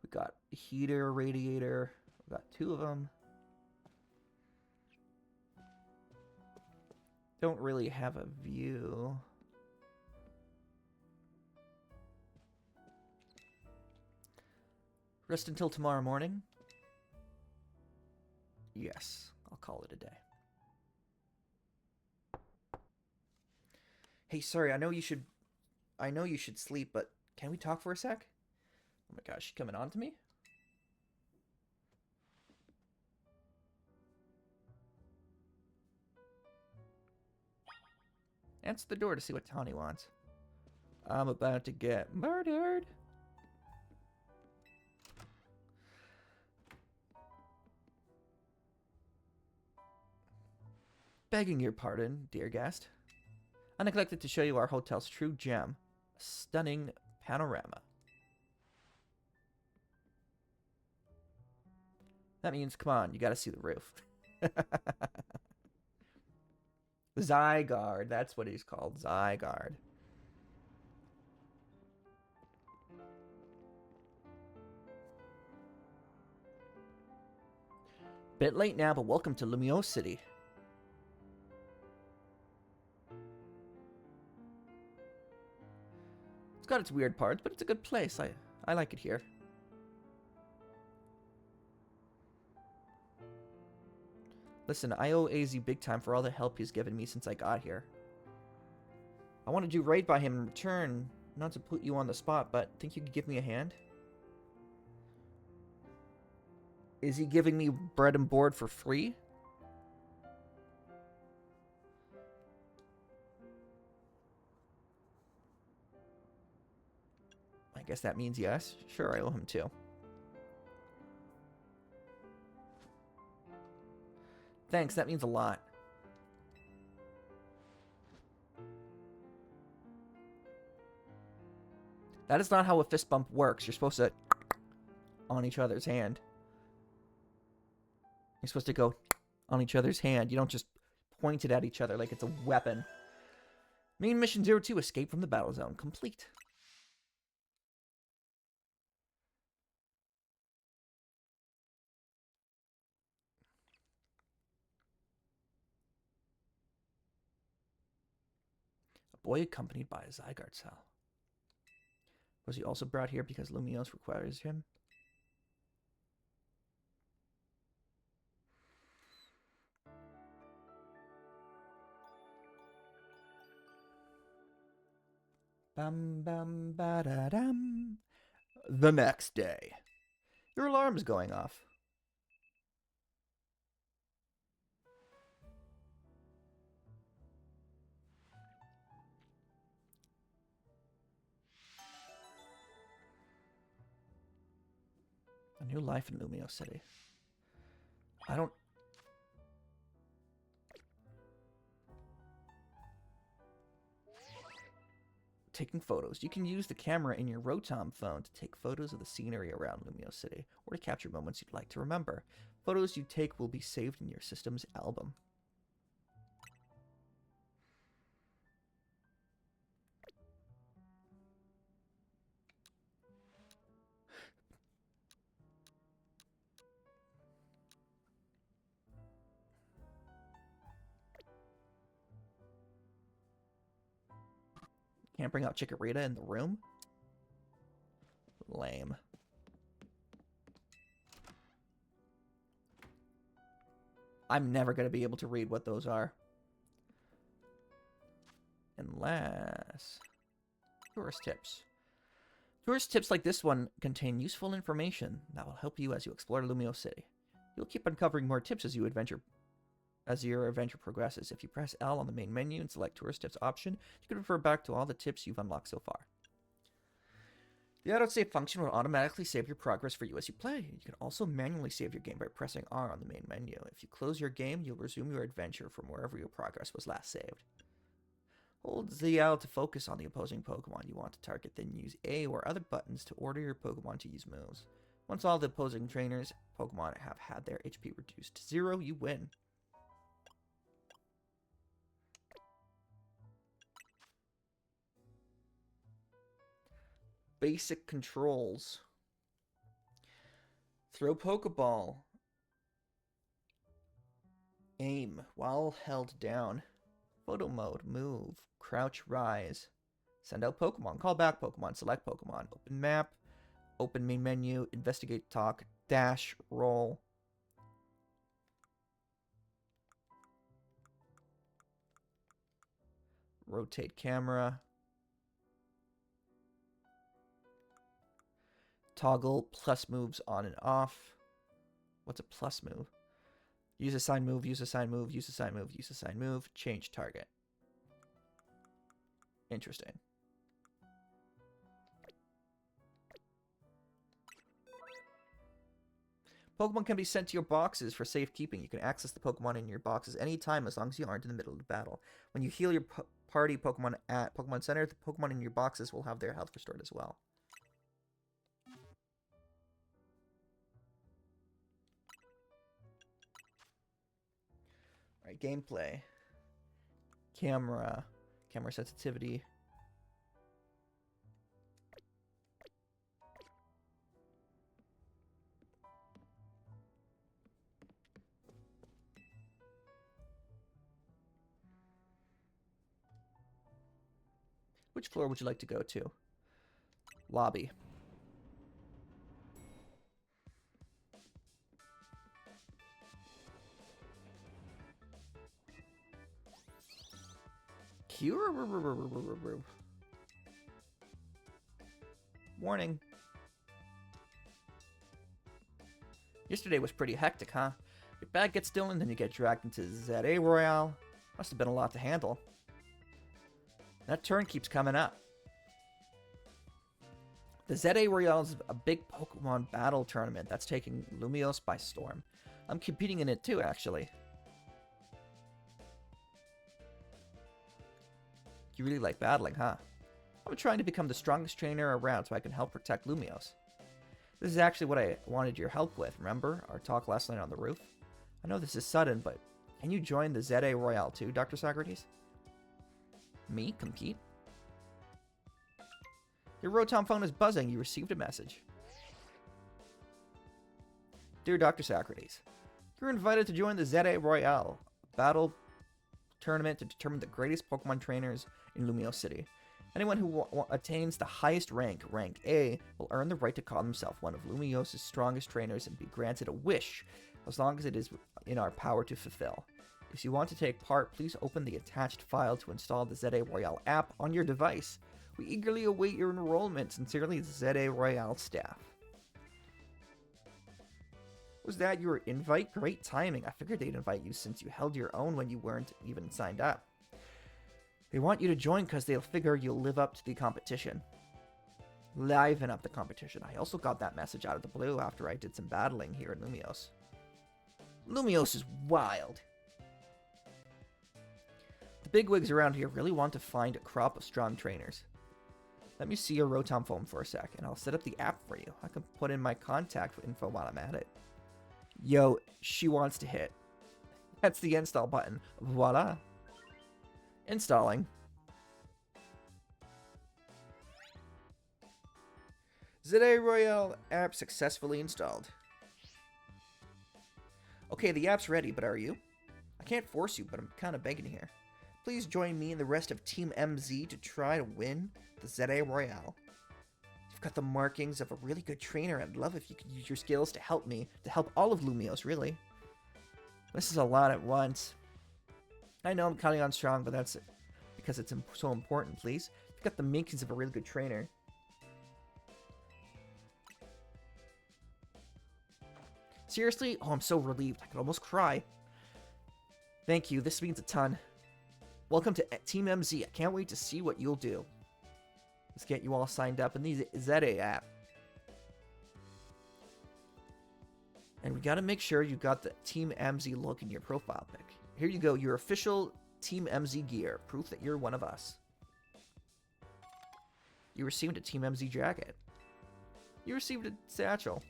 Speaker 1: We got a heater, radiator. We got two of them. Don't really have a view. Rest until tomorrow morning? Yes, I'll call it a day. Hey, sorry, I know you should sleep, but can we talk for a sec? Oh my gosh, she coming on to me? Answer the door to see what Tawny wants. I'm about to get murdered. Begging your pardon, dear guest. I neglected to show you our hotel's true gem. A stunning panorama. That means, come on, you gotta see the roof. Zygarde, that's what he's called, Zygarde. Bit late now, but welcome to Lumio City. It's got its weird parts, but it's a good place. I like it here. Listen, I owe AZ big time for all the help he's given me since I got here. I want to do right by him in return, not to put you on the spot, but think you could give me a hand? Is he giving me bread and board for free? I guess that means yes. Sure, I owe him too. Thanks, that means a lot. That is not how a fist bump works. You're supposed to on each other's hand. You're supposed to go on each other's hand. You don't just point it at each other like it's a weapon. Main mission 02, escape from the battle zone, complete. A boy accompanied by a Zygarde cell. Was he also brought here because Lumiose requires him? Bam bam ba da dam. The next day. Your alarm is going off. A new life in Lumio City. I don't... Taking photos. You can use the camera in your Rotom phone to take photos of the scenery around Lumio City, or to capture moments you'd like to remember. Photos you take will be saved in your system's album. Can't bring out Chikorita in the room? Lame. I'm never going to be able to read what those are. Unless... Tourist tips. Tourist tips like this one contain useful information that will help you as you explore Lumio City. You'll keep uncovering more tips as your adventure progresses. If you press L on the main menu and select Tourist Tips option, you can refer back to all the tips you've unlocked so far. The autosave function will automatically save your progress for you as you play. You can also manually save your game by pressing R on the main menu. If you close your game, you'll resume your adventure from wherever your progress was last saved. Hold ZL to focus on the opposing Pokemon you want to target, then use A or other buttons to order your Pokemon to use moves. Once all the opposing trainers' Pokemon have had their HP reduced to 0, you win. Basic controls. Throw Pokeball. Aim while held down. Photo mode. Move. Crouch. Rise. Send out Pokemon. Call back Pokemon. Select Pokemon. Open map. Open main menu. Investigate. Talk. Dash. Roll. Rotate camera. Toggle plus moves on and off. What's a plus move? Use a sign move, use a sign move, use a sign move, use a sign move, change target. Interesting. Pokemon can be sent to your boxes for safekeeping. You can access the Pokemon in your boxes anytime as long as you aren't in the middle of the battle. When you heal your party Pokemon at Pokemon Center, the Pokemon in your boxes will have their health restored as well. Alright, gameplay. Camera sensitivity. Which floor would you like to go to? Lobby. Warning. Yesterday was pretty hectic, huh? Your bag gets stolen, then you get dragged into ZA Royale. Must have been a lot to handle. That turn keeps coming up. The ZA Royale is a big Pokemon battle tournament that's taking Lumiose by storm. I'm competing in it too, actually. You really like battling, huh? I'm trying to become the strongest trainer around so I can help protect Lumiose. This is actually what I wanted your help with, remember? Our talk last night on the roof? I know this is sudden, but can you join the ZA Royale too, Dr. Socrates? Me? Compete? Your Rotom phone is buzzing. You received a message. Dear Dr. Socrates, you're invited to join the ZA Royale, a battle tournament to determine the greatest Pokemon trainers in Lumiose City. Anyone who attains the highest rank, rank A, will earn the right to call himself one of Lumiose's strongest trainers and be granted a wish, as long as it is in our power to fulfill. If you want to take part, please open the attached file to install the ZA Royale app on your device. We eagerly await your enrollment. Sincerely, the ZA Royale staff. Was that your invite? Great timing. I figured they'd invite you since you held your own when you weren't even signed up. They want you to join because they'll figure you'll live up to the competition. Liven up the competition. I also got that message out of the blue after I did some battling here in Lumiose. Lumiose is wild. The bigwigs around here really want to find a crop of strong trainers. Let me see your Rotom phone for a sec, and I'll set up the app for you. I can put in my contact info while I'm at it. Yo, she wants to hit. That's the install button. Voila. Installing. ZA Royale app successfully installed. Okay, the app's ready, but are you? I can't force you, but I'm kind of begging here. Please join me and the rest of Team MZ to try to win the ZA Royale. You've got the markings of a really good trainer. I'd love if you could use your skills to help me, to help all of Lumiose, really. This is a lot at once. I know I'm counting on strong, but that's because it's so important, please. You've got the makings of a really good trainer. Seriously? Oh, I'm so relieved. I could almost cry. Thank you. This means a ton. Welcome to Team MZ. I can't wait to see what you'll do. Let's get you all signed up in the ZA app. And we gotta make sure you got the Team MZ look in your profile pic. Here you go, your official Team MZ gear. Proof that you're one of us. You received a Team MZ jacket. You received a satchel.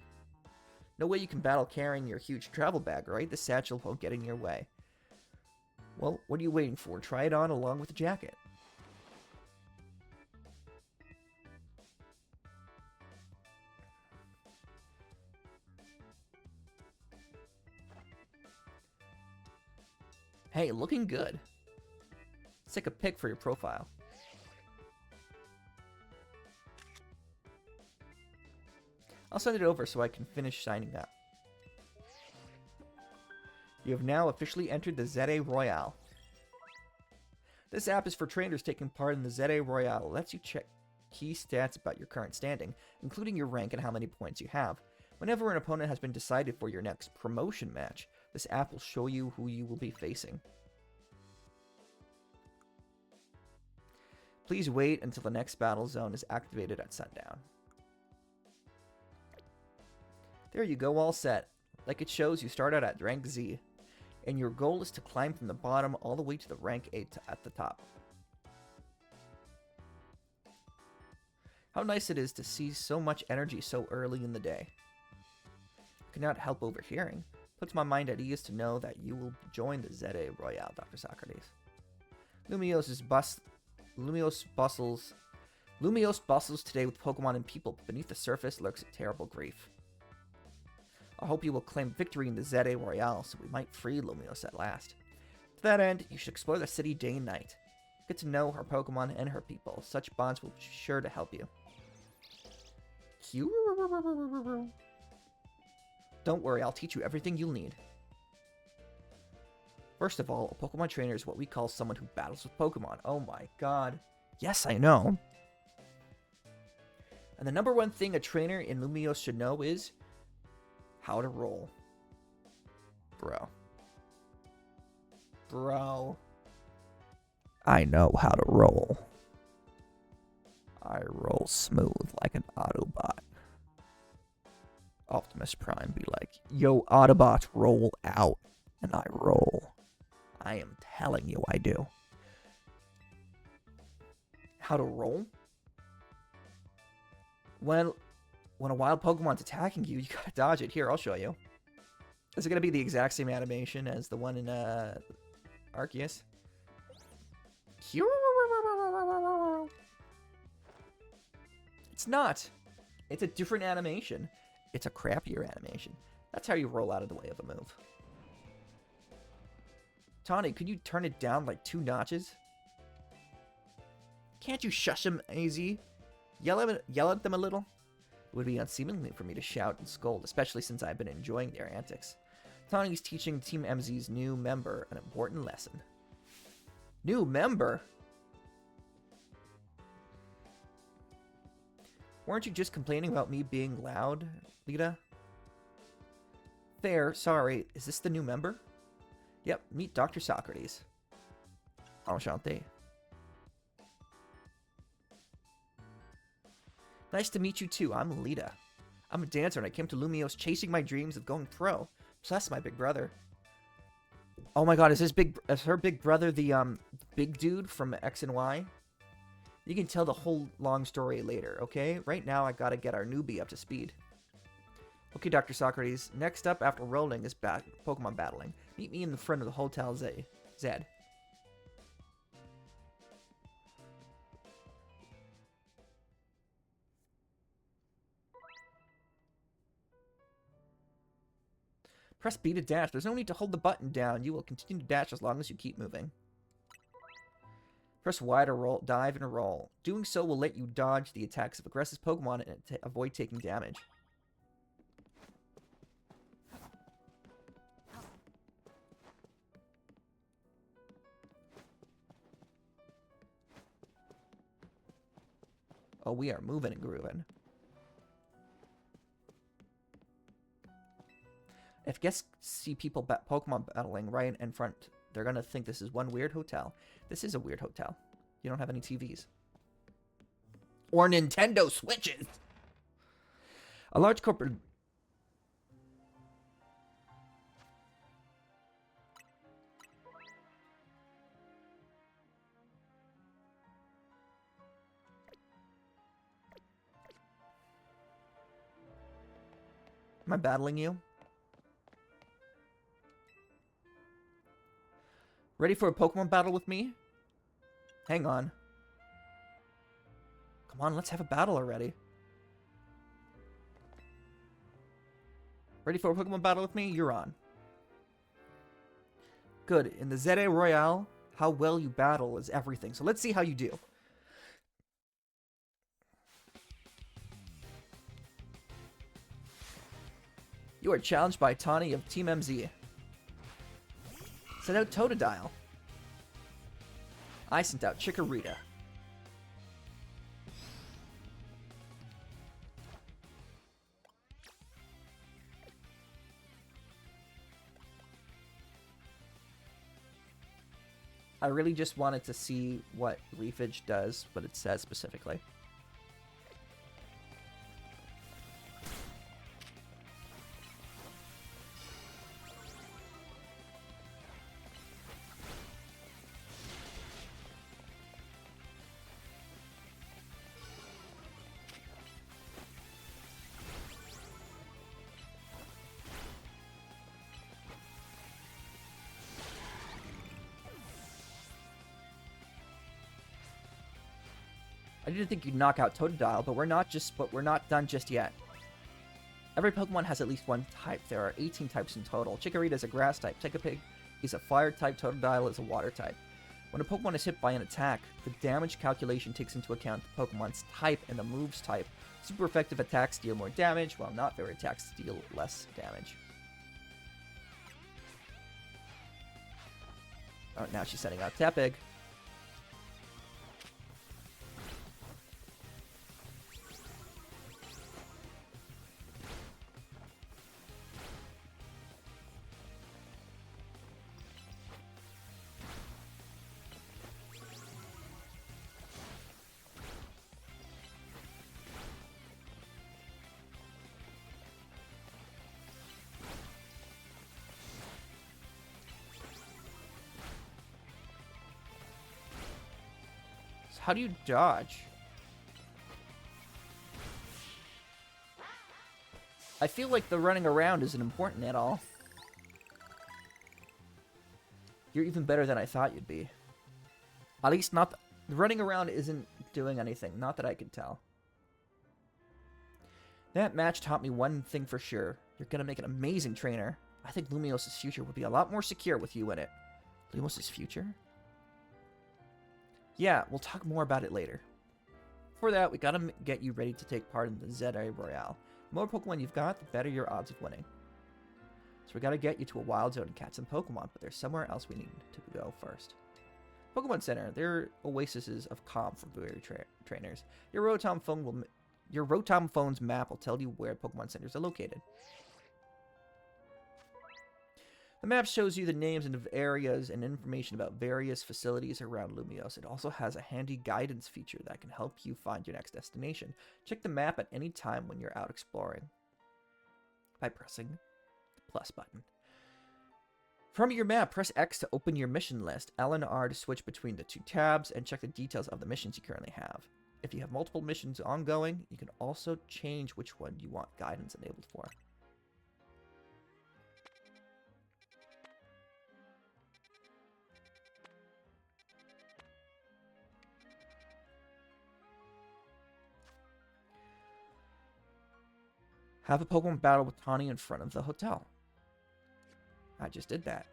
Speaker 1: No way you can battle carrying your huge travel bag, right? The satchel won't get in your way. Well, what are you waiting for? Try it on along with the jacket. Hey, looking good. Let's take a pic for your profile. I'll send it over so I can finish signing up. You have now officially entered the ZA Royale. This app is for trainers taking part in the ZA Royale. It lets you check key stats about your current standing, including your rank and how many points you have. Whenever an opponent has been decided for your next promotion match, this app will show you who you will be facing. Please wait until the next battle zone is activated at sundown. There you go, all set. Like it shows, you start out at rank Z, and your goal is to climb from the bottom all the way to the rank 8 at the top. How nice it is to see so much energy so early in the day. I cannot help overhearing. Puts my mind at ease to know that you will join the ZA Royale, Dr. Socrates. Lumiose bustles today with Pokemon and people, but beneath the surface lurks a terrible grief. I hope you will claim victory in the ZA Royale so we might free Lumiose at last. To that end, you should explore the city day and night. Get to know her Pokemon and her people. Such bonds will be sure to help you. Don't worry, I'll teach you everything you'll need. First of all, a Pokemon trainer is what we call someone who battles with Pokemon. Oh my god. Yes, I know. And the number one thing a trainer in Lumiose should know is how to roll. Bro. I know how to roll. I roll smooth like an Autobot. Optimus Prime be like, yo, Autobots, roll out. And I roll. I am telling you I do. How to roll? When a wild Pokemon's attacking you, you gotta dodge it. Here, I'll show you. Is it gonna be the exact same animation as the one in Arceus? It's not. It's a different animation. It's a crappier animation. That's how you roll out of the way of a move. Tawny, could you turn it down like 2 notches? Can't you shush him, AZ? Yell at them a little? It would be unseemly for me to shout and scold, especially since I've been enjoying their antics. Tawny's teaching Team MZ's new member an important lesson. New member? Weren't you just complaining about me being loud, Lita? Fair, sorry. Is this the new member? Yep, meet Dr. Socrates. Enchanté. Nice to meet you too. I'm Lita. I'm a dancer and I came to Lumiose chasing my dreams of going pro. Plus my big brother. Oh my god, is her big brother the big dude from X and Y? You can tell the whole long story later, okay? Right now I gotta get our newbie up to speed. Okay, Dr. Socrates. Next up after rolling is Pokemon battling. Meet me in the front of the Hotel Zed. Press B to dash. There's no need to hold the button down. You will continue to dash as long as you keep moving. Press Y to roll, dive, and roll. Doing so will let you dodge the attacks of aggressive Pokemon and avoid taking damage. Oh, we are moving and grooving. If guests see people Pokemon battling right in front, they're going to think this is one weird hotel. This is a weird hotel. You don't have any TVs. Or Nintendo Switches! A large corporate... Am I battling you? Ready for a Pokemon battle with me? Hang on. Come on, let's have a battle already. Ready for a Pokemon battle with me? You're on. Good. In the Zede Royale, how well you battle is everything. So let's see how you do. You are challenged by Tawny of Team MZ. Send out Totodile. I sent out Chikorita. I really just wanted to see what Leafage does, what it says specifically. I didn't think you'd knock out Totodile, but we're not done just yet. Every Pokemon has at least one type. There are 18 types in total. Chikorita is a grass type. Togepi is a fire type. Totodile is a water type. When a Pokemon is hit by an attack, the damage calculation takes into account the Pokemon's type and the move's type. Super effective attacks deal more damage, while not very attacks deal less damage. Oh, now she's sending out Tepig. How do you dodge? I feel like the running around isn't important at all. You're even better than I thought you'd be. At least not... The running around isn't doing anything. Not that I can tell. That match taught me one thing for sure. You're gonna make an amazing trainer. I think Lumios's future would be a lot more secure with you in it. Lumios's future? Yeah, we'll talk more about it later. For that, we gotta get you ready to take part in the Zeta Royale. The more Pokemon you've got, the better your odds of winning. So we gotta get you to a wild zone and catch some Pokemon, but there's somewhere else we need to go first. Pokemon Center, they're oases of calm for very trainers. Your Rotom phone's map will tell you where Pokemon Centers are located. The map shows you the names of areas and information about various facilities around Lumiose. It also has a handy guidance feature that can help you find your next destination. Check the map at any time when you're out exploring by pressing the plus button. From your map, press X to open your mission list, L and R to switch between the two tabs, and check the details of the missions you currently have. If you have multiple missions ongoing, you can also change which one you want guidance enabled for. Have a Pokemon battle with Tawny in front of the hotel. I just did that.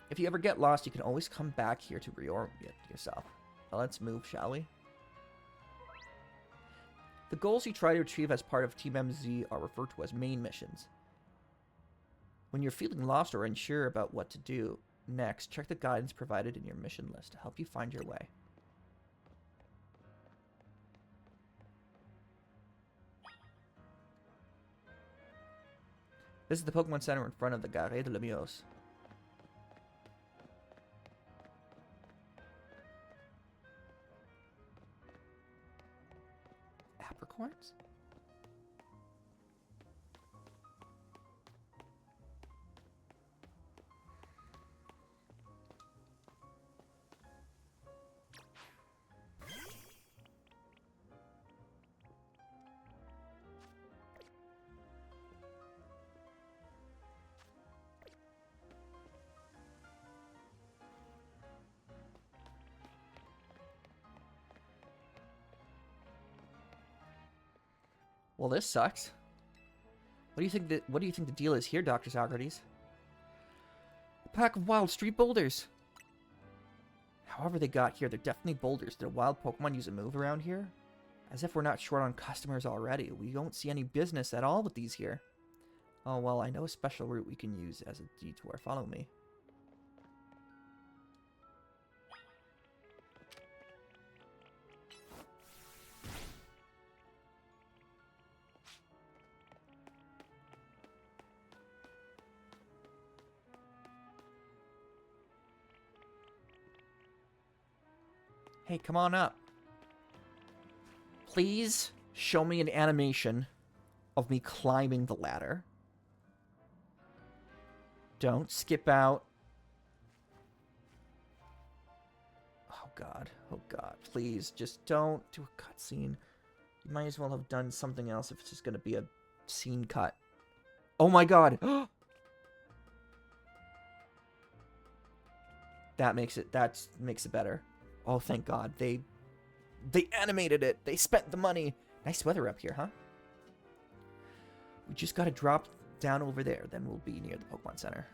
Speaker 1: If you ever get lost, you can always come back here to reorient yourself. Now let's move, shall we? The goals you try to achieve as part of Team MZ are referred to as main missions. When you're feeling lost or unsure about what to do next, check the guidance provided in your mission list to help you find your way. This is the Pokemon Center in front of the Gare de Lumiose. Apricorns? Well, this sucks. What do you think the deal is here, Dr. Socrates? A pack of wild street boulders. However they got here, they're definitely boulders. Did a wild Pokemon use a move around here? As if we're not short on customers already. We don't see any business at all with these here. Oh, well, I know a special route we can use as a detour. Follow me. Hey, come on up. Please show me an animation of me climbing the ladder. Don't skip out. Oh, God. Oh, God. Please, just don't do a cutscene. You might as well have done something else if it's just going to be a scene cut. Oh, my God. That makes it better. Oh, thank God. They animated it. They spent the money. Nice weather up here, huh? We just gotta drop down over there. Then we'll be near the Pokemon Center.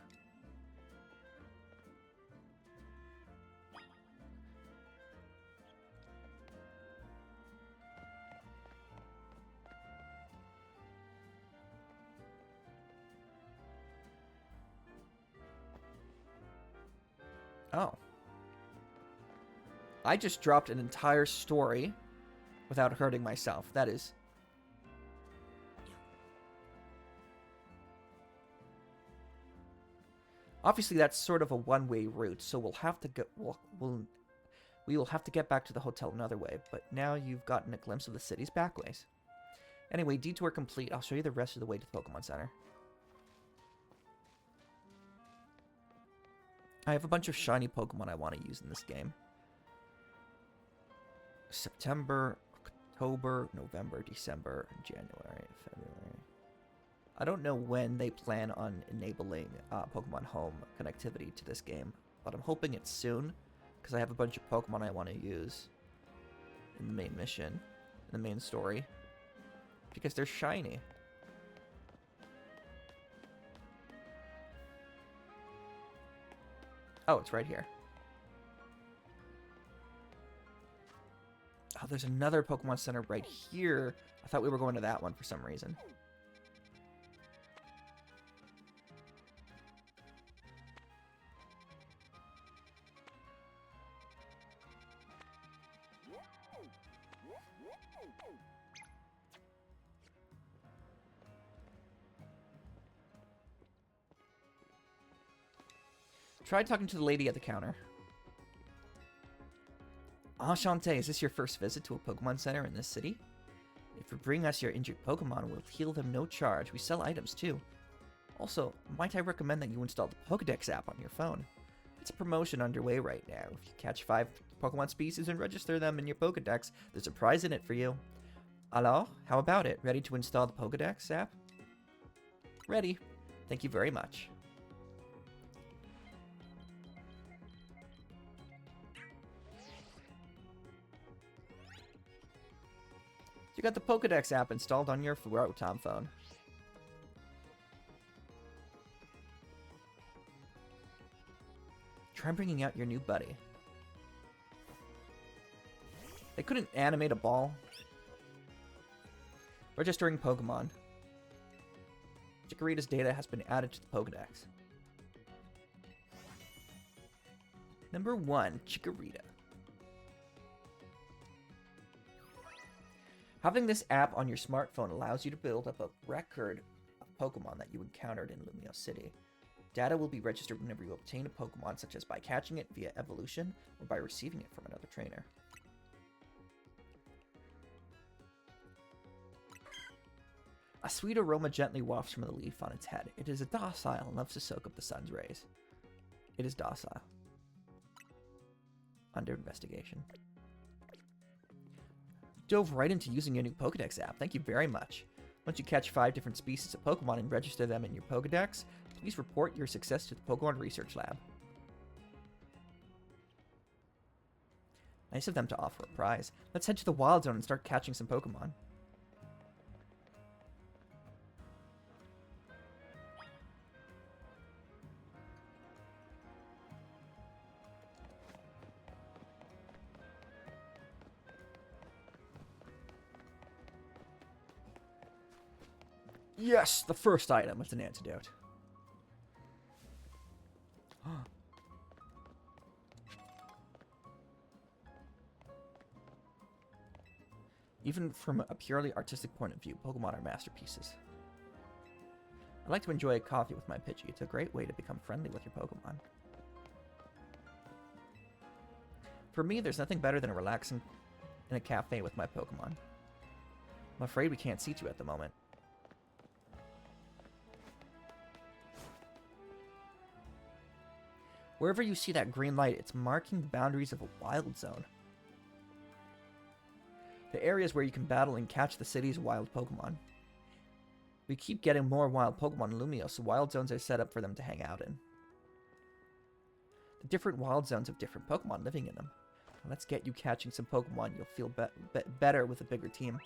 Speaker 1: Oh. I just dropped an entire story without hurting myself. That is... Obviously, that's sort of a one-way route, so we'll have to go... We will have to get back to the hotel another way, but now you've gotten a glimpse of the city's backways. Anyway, detour complete. I'll show you the rest of the way to the Pokemon Center. I have a bunch of shiny Pokemon I want to use in this game. September, October, November, December, January, February. I don't know when they plan on enabling Pokemon Home connectivity to this game, but I'm hoping it's soon, because I have a bunch of Pokemon I want to use in the main mission, in the main story, because they're shiny. Oh, it's right here. Oh, there's another Pokemon Center right here. I thought we were going to that one for some reason. Try talking to the lady at the counter. Enchanté, is this your first visit to a Pokemon Center in this city? If you bring us your injured Pokemon, we'll heal them no charge. We sell items too. Also, might I recommend that you install the Pokedex app on your phone? It's a promotion underway right now. If you catch 5 Pokemon species and register them in your Pokedex, there's a prize in it for you. Alors, how about it? Ready to install the Pokedex app? Ready. Thank you very much. You got the Pokedex app installed on your Rotom phone. Try bringing out your new buddy. They couldn't animate a ball. Registering Pokemon. Chikorita's data has been added to the Pokedex. Number 1, Chikorita. Having this app on your smartphone allows you to build up a record of Pokemon that you encountered in Lumio City. Data will be registered whenever you obtain a Pokemon, such as by catching it via evolution or by receiving it from another trainer. A sweet aroma gently wafts from the leaf on its head. It is a docile and loves to soak up the sun's rays. It is docile. Under investigation. Dove right into using your new Pokedex app. Thank you very much. Once you catch 5 different species of Pokemon and register them in your Pokedex, please report your success to the Pokemon Research Lab. Nice of them to offer a prize. Let's head to the Wild Zone and start catching some Pokemon. Yes, the first item is an antidote. Even from a purely artistic point of view, Pokemon are masterpieces. I like to enjoy a coffee with my Pidgey. It's a great way to become friendly with your Pokemon. For me, there's nothing better than relaxing in a cafe with my Pokemon. I'm afraid we can't seat you at the moment. Wherever you see that green light, it's marking the boundaries of a wild zone. The areas where you can battle and catch the city's wild Pokemon. We keep getting more wild Pokemon in Lumio, so wild zones are set up for them to hang out in. The different wild zones have different Pokemon living in them. Let's get you catching some Pokemon. You'll feel better with a bigger team.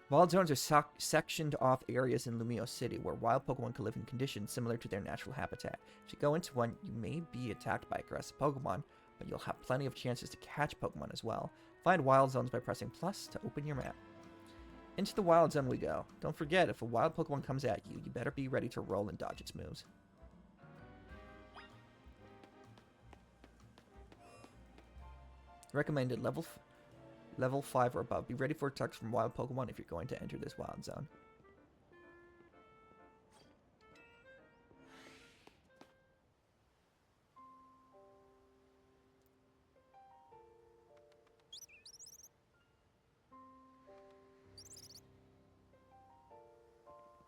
Speaker 1: Wild zones are sectioned off areas in Lumio City where wild Pokemon can live in conditions similar to their natural habitat. If you go into one, you may be attacked by aggressive Pokemon, but you'll have plenty of chances to catch Pokemon as well. Find wild zones by pressing plus to open your map. Into the wild zone we go. Don't forget, if a wild Pokemon comes at you, you better be ready to roll and dodge its moves. Recommended level 5 or above. Be ready for attacks from wild Pokemon if you're going to enter this wild zone.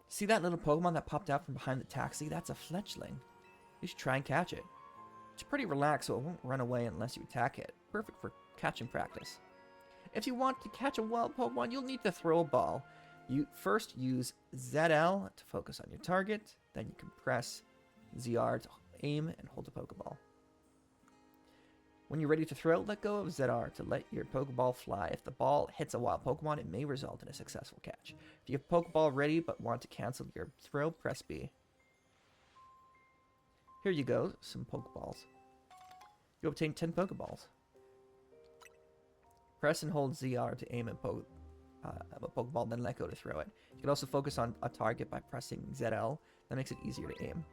Speaker 1: See that little Pokemon that popped out from behind the taxi? That's a fletchling. You should try and catch it. It's pretty relaxed, so it won't run away unless you attack it. Perfect for catching practice. If you want to catch a wild Pokemon, you'll need to throw a ball. You first use ZL to focus on your target, then you can press ZR to aim and hold the Pokeball. When you're ready to throw, let go of ZR to let your Pokeball fly. If the ball hits a wild Pokemon, it may result in a successful catch. If you have Pokeball ready but want to cancel your throw, press B. Here you go, some Pokeballs. You obtain 10 Pokeballs. Press and hold ZR to aim at a Pokeball, then let go to throw it. You can also focus on a target by pressing ZL. That makes it easier to aim.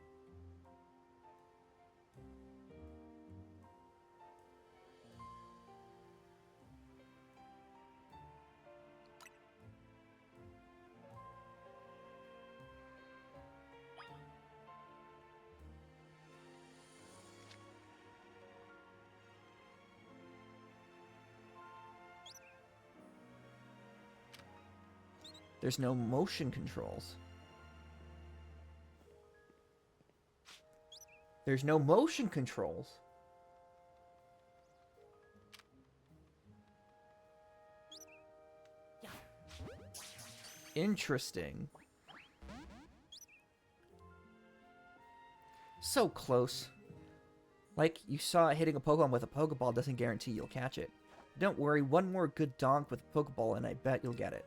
Speaker 1: There's no motion controls. There's no motion controls. Interesting. So close. Like you saw, hitting a Pokemon with a Pokeball doesn't guarantee you'll catch it. Don't worry, one more good donk with a Pokeball and I bet you'll get it.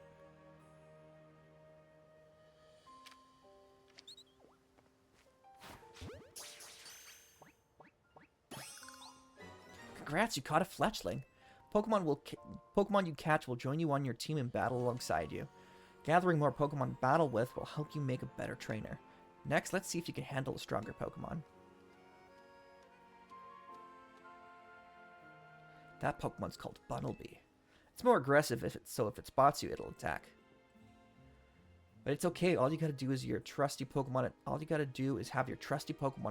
Speaker 1: Congrats, you caught a fletchling. Pokemon you catch will join you on your team in battle alongside you. Gathering more Pokemon to battle with will help you make a better trainer. Next, let's see if you can handle a stronger Pokemon. That Pokemon's called Bunnelby. It's more aggressive if it spots you, it'll attack. But it's okay, all you gotta do is have your trusty Pokemon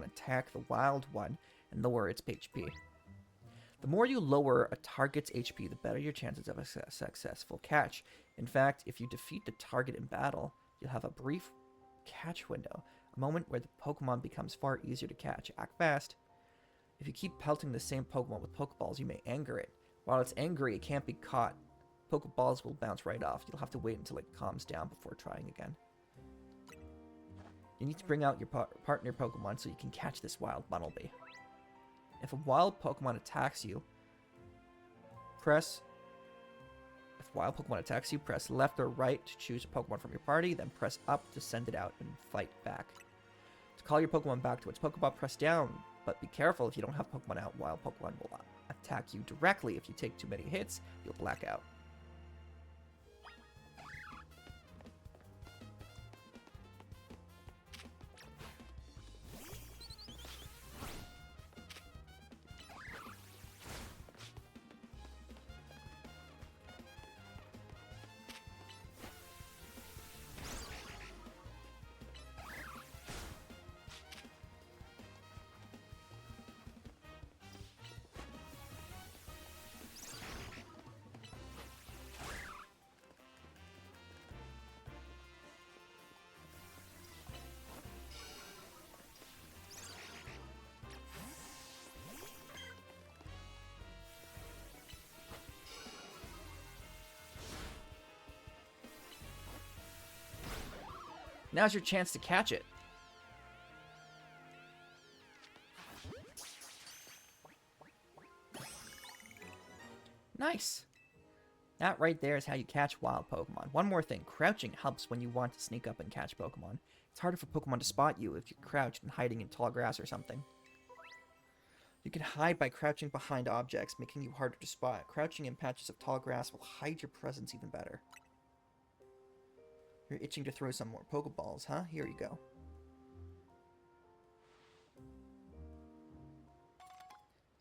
Speaker 1: attack the wild one and lower its HP. The more you lower a target's HP, the better your chances of a successful catch. In fact, if you defeat the target in battle, you'll have a brief catch window, a moment where the Pokemon becomes far easier to catch. Act fast. If you keep pelting the same Pokemon with Pokeballs, you may anger it. While it's angry, it can't be caught. Pokeballs will bounce right off. You'll have to wait until it calms down before trying again. You need to bring out your partner Pokemon so you can catch this wild Bunnelby. If a wild Pokemon attacks you, press left or right to choose a Pokemon from your party, then press up to send it out and fight back. To call your Pokemon back to its Pokeball, press down, but be careful if you don't have Pokemon out. Wild Pokemon will attack you directly. If you take too many hits, you'll black out. Now's your chance to catch it. Nice. That right there is how you catch wild Pokemon. One more thing, crouching helps when you want to sneak up and catch Pokemon. It's harder for Pokemon to spot you if you're crouched and hiding in tall grass or something. You can hide by crouching behind objects, making you harder to spot. Crouching in patches of tall grass will hide your presence even better. You're itching to throw some more Pokeballs, huh? Here you go.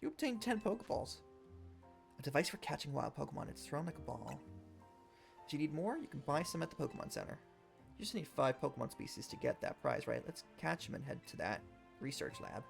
Speaker 1: You obtained 10 Pokeballs. A device for catching wild Pokemon. It's thrown like a ball. Do you need more? You can buy some at the Pokemon Center. You just need 5 Pokemon species to get that prize, right? Let's catch them and head to that research lab.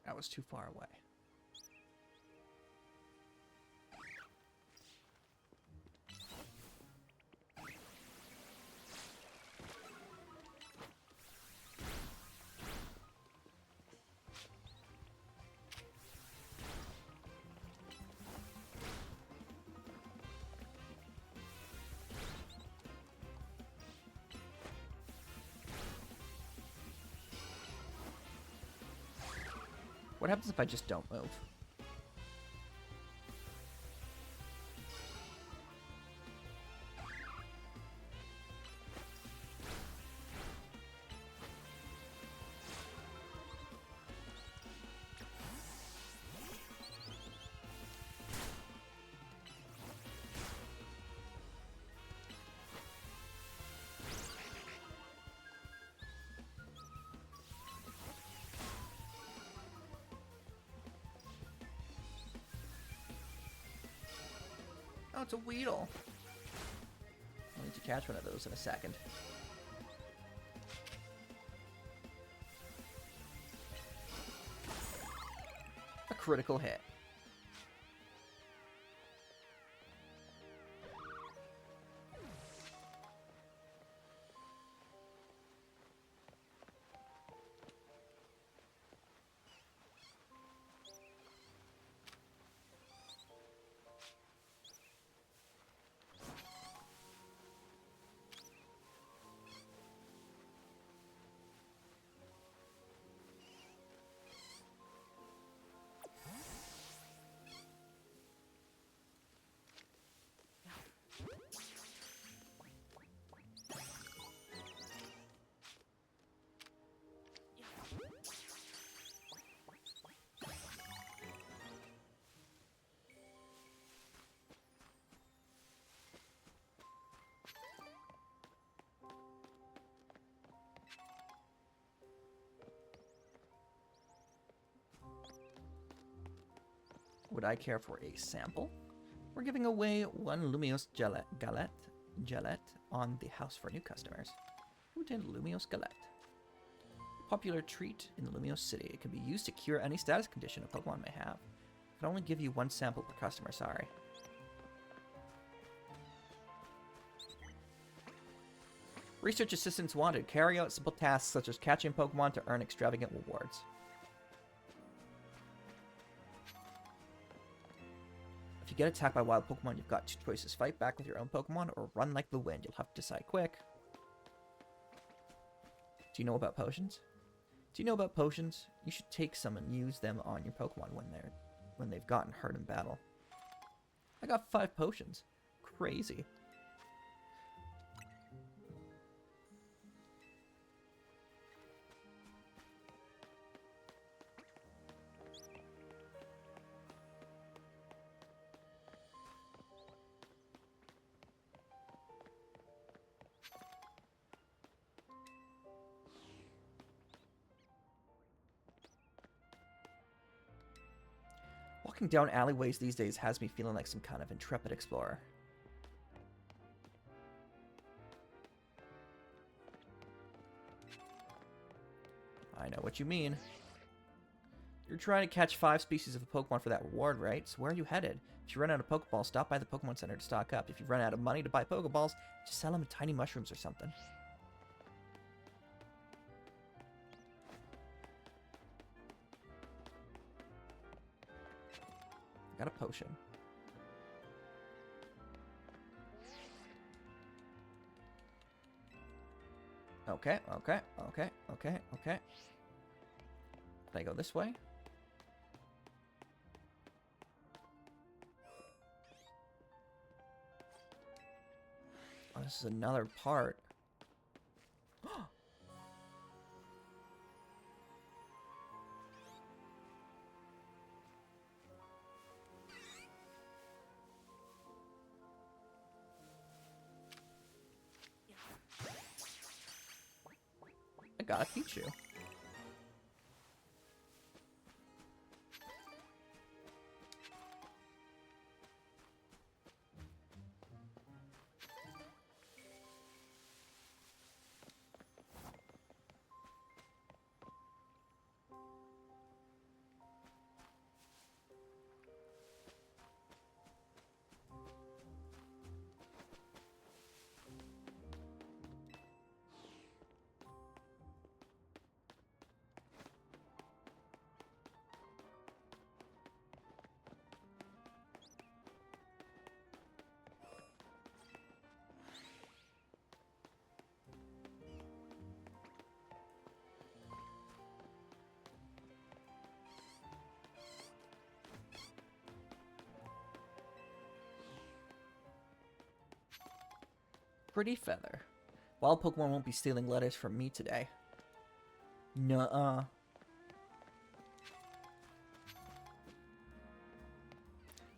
Speaker 1: That was too far away. What happens if I just don't move? Oh, it's a Weedle. I'll need to catch one of those in a second. A critical hit. Would I care for a sample? We're giving away 1 Lumiose Galette on the house for new customers. Who did Lumiose Galette? Popular treat in the Lumiose City. It can be used to cure any status condition a Pokemon may have. I can only give you 1 sample per customer, sorry. Research assistants wanted. Carry out simple tasks such as catching Pokemon to earn extravagant rewards. If you get attacked by wild Pokemon, you've got 2 choices. Fight back with your own Pokemon or run like the wind. You'll have to decide quick. Do you know about potions? Do you know about potions? You should take some and use them on your Pokemon when they've gotten hurt in battle. I got 5 potions. Crazy. Walking down alleyways these days has me feeling like some kind of intrepid explorer. I know what you mean. You're trying to catch 5 species of a Pokemon for that reward, right? So where are you headed? If you run out of Pokeballs, stop by the Pokemon Center to stock up. If you run out of money to buy Pokeballs, just sell them in tiny mushrooms or something. I got a potion. Okay. Did I go this way? Oh, this is another part. I got a Pichu. Pretty feather. Wild Pokemon won't be stealing letters from me today. Nuh-uh.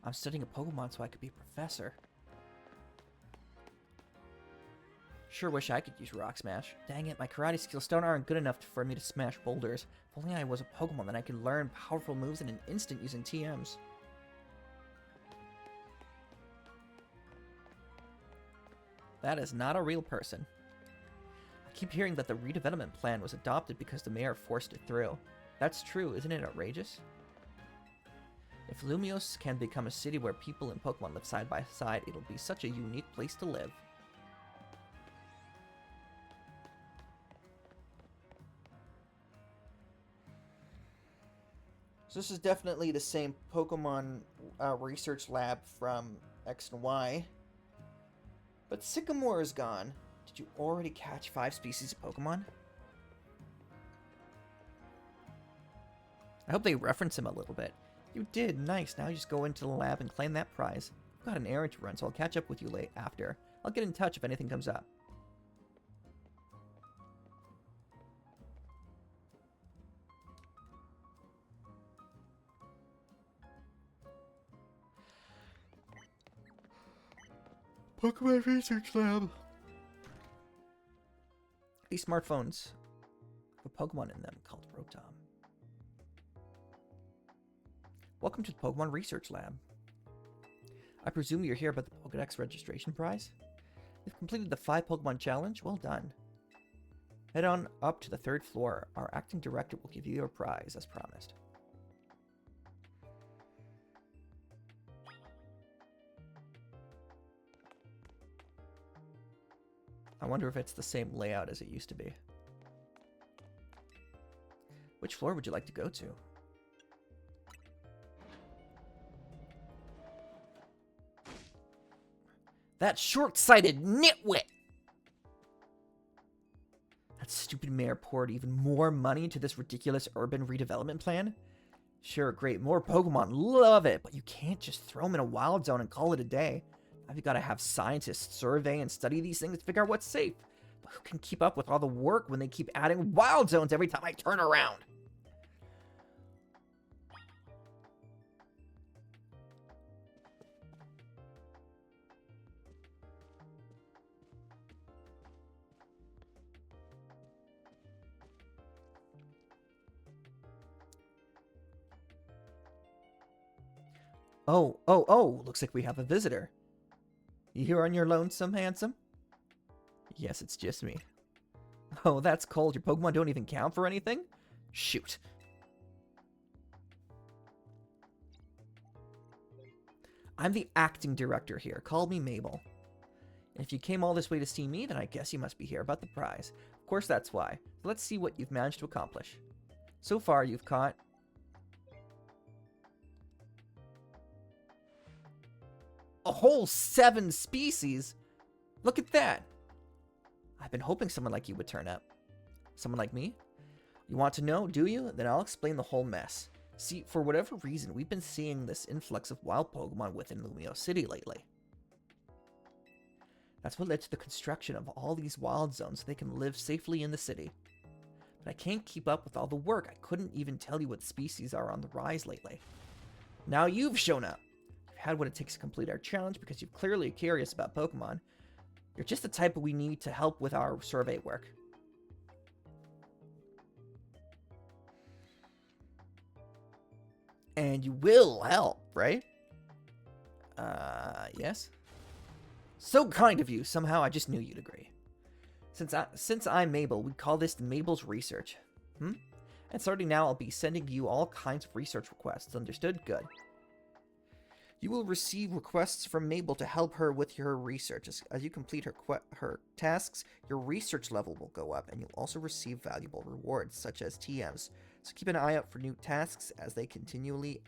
Speaker 1: I'm studying a Pokemon so I could be a professor. Sure wish I could use Rock Smash. Dang it, my karate skills still aren't good enough for me to smash boulders. If only I was a Pokemon, then I could learn powerful moves in an instant using TMs. That is not a real person. I keep hearing that the redevelopment plan was adopted because the mayor forced it through. That's true, isn't it outrageous? If Lumios can become a city where people and Pokemon live side by side, it'll be such a unique place to live. So this is definitely the same Pokemon research lab from X and Y. But Sycamore is gone. Did you already catch 5 species of Pokemon? I hope they reference him a little bit. You did. Nice. Now you just go into the lab and claim that prize. I've got an errand to run, so I'll catch up with you late after. I'll get in touch if anything comes up. Pokemon Research Lab. These smartphones have a Pokemon in them called Rotom. Welcome to the Pokemon Research Lab. I presume you're here about the Pokedex registration prize? You've completed the 5 Pokemon challenge? Well done. Head on up to the 3rd floor. Our acting director will give you your prize, as promised. I wonder if it's the same layout as it used to be. Which floor would you like to go to? That short-sighted nitwit! That stupid mayor poured even more money into this ridiculous urban redevelopment plan? Sure, great, more Pokemon, love it, but you can't just throw them in a wild zone and call it a day. Now you've got to have scientists survey and study these things to figure out what's safe. But who can keep up with all the work when they keep adding wild zones every time I turn around? Oh, looks like we have a visitor. You here on your lonesome, handsome? Yes, it's just me. Oh, that's cold. Your Pokemon don't even count for anything? Shoot. I'm the acting director here. Call me Mabel. And if you came all this way to see me, then I guess you must be here about the prize. Of course, that's why. Let's see what you've managed to accomplish. So far, you've caught a whole 7 species. Look at that. I've been hoping someone like you would turn up. Someone like me? You want to know, do you? Then I'll explain the whole mess. See, for whatever reason, we've been seeing this influx of wild Pokemon within Lumio City lately. That's what led to the construction of all these wild zones so they can live safely in the city. But I can't keep up with all the work. I couldn't even tell you what species are on the rise lately. Now you've shown up. You've had what it takes to complete our challenge because you're clearly curious about Pokemon. You're just the type we need to help with our survey work. And you will help, right? Yes? So kind of you. Somehow I just knew you'd agree. Since I'm Mabel, we call this Mabel's Research. And starting now, I'll be sending you all kinds of research requests. Understood? Good. You will receive requests from Mabel to help her with her research. As you complete her tasks, your research level will go up, and you'll also receive valuable rewards, such as TMs. So keep an eye out for new tasks as they are continually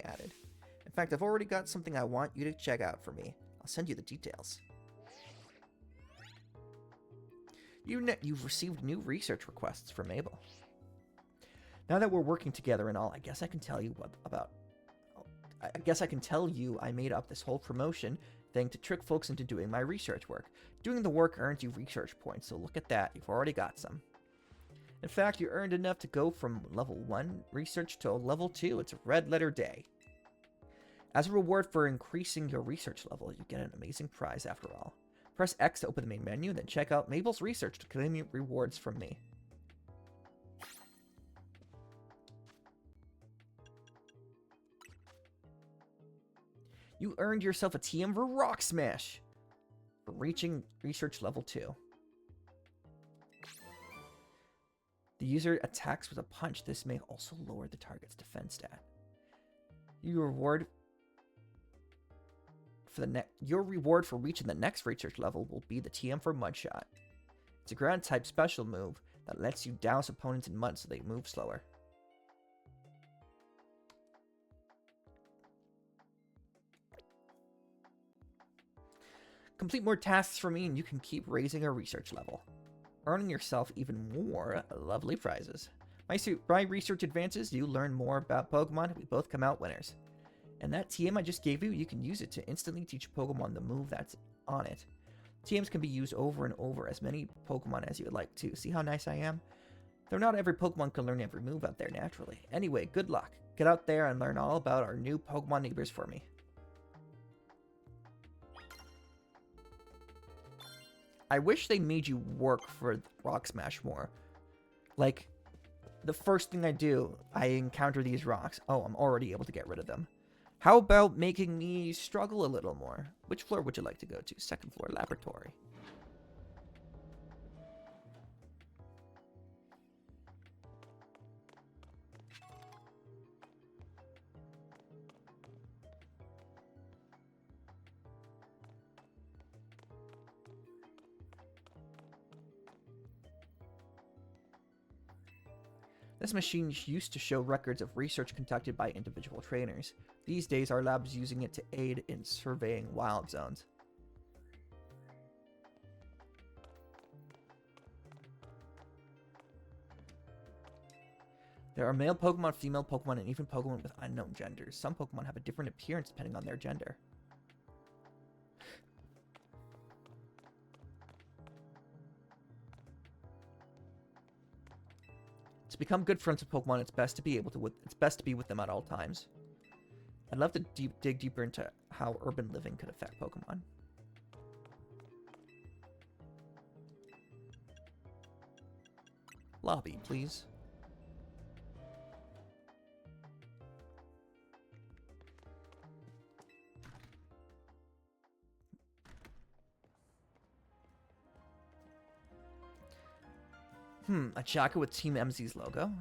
Speaker 1: added. In fact, I've already got something I want you to check out for me. I'll send you the details. You've received new research requests from Mabel. Now that we're working together and all, I guess I can tell you I made up this whole promotion thing to trick folks into doing my research work. Doing the work earns you research points, so look at that. You've already got some. In fact, you earned enough to go from level 1 research to level 2. It's a red letter day. As a reward for increasing your research level, you get an amazing prize after all. Press X to open the main menu, then check out Mabel's Research to claim your rewards from me. You earned yourself a TM for Rock Smash for reaching research level 2. The user attacks with a punch. This may also lower the target's defense stat. Your reward for reaching the next research level will be the TM for Mudshot. It's a ground type special move that lets you douse opponents in mud so they move slower. Complete more tasks for me and you can keep raising our research level, earning yourself even more lovely prizes. My research advances, you learn more about Pokemon, we both come out winners. And that TM I just gave you, you can use it to instantly teach Pokemon the move that's on it. TMs can be used over and over as many Pokemon as you would like to. See how nice I am? Though not every Pokemon can learn every move out there naturally. Anyway, good luck. Get out there and learn all about our new Pokemon neighbors for me. I wish they made you work for Rock Smash more. Like, the first thing I do, I encounter these rocks. Oh, I'm already able to get rid of them. How about making me struggle a little more? Which floor would you like to go to? Second floor, laboratory. This machine used to show records of research conducted by individual trainers. These days, our lab is using it to aid in surveying wild zones. There are male Pokemon, female Pokemon, and even Pokemon with unknown genders. Some Pokemon have a different appearance depending on their gender. To become good friends with Pokemon, it's best to be with them at all times. I'd love to dig deeper into how urban living could affect Pokemon. Lobby, please. A jacket with Team MZ's logo.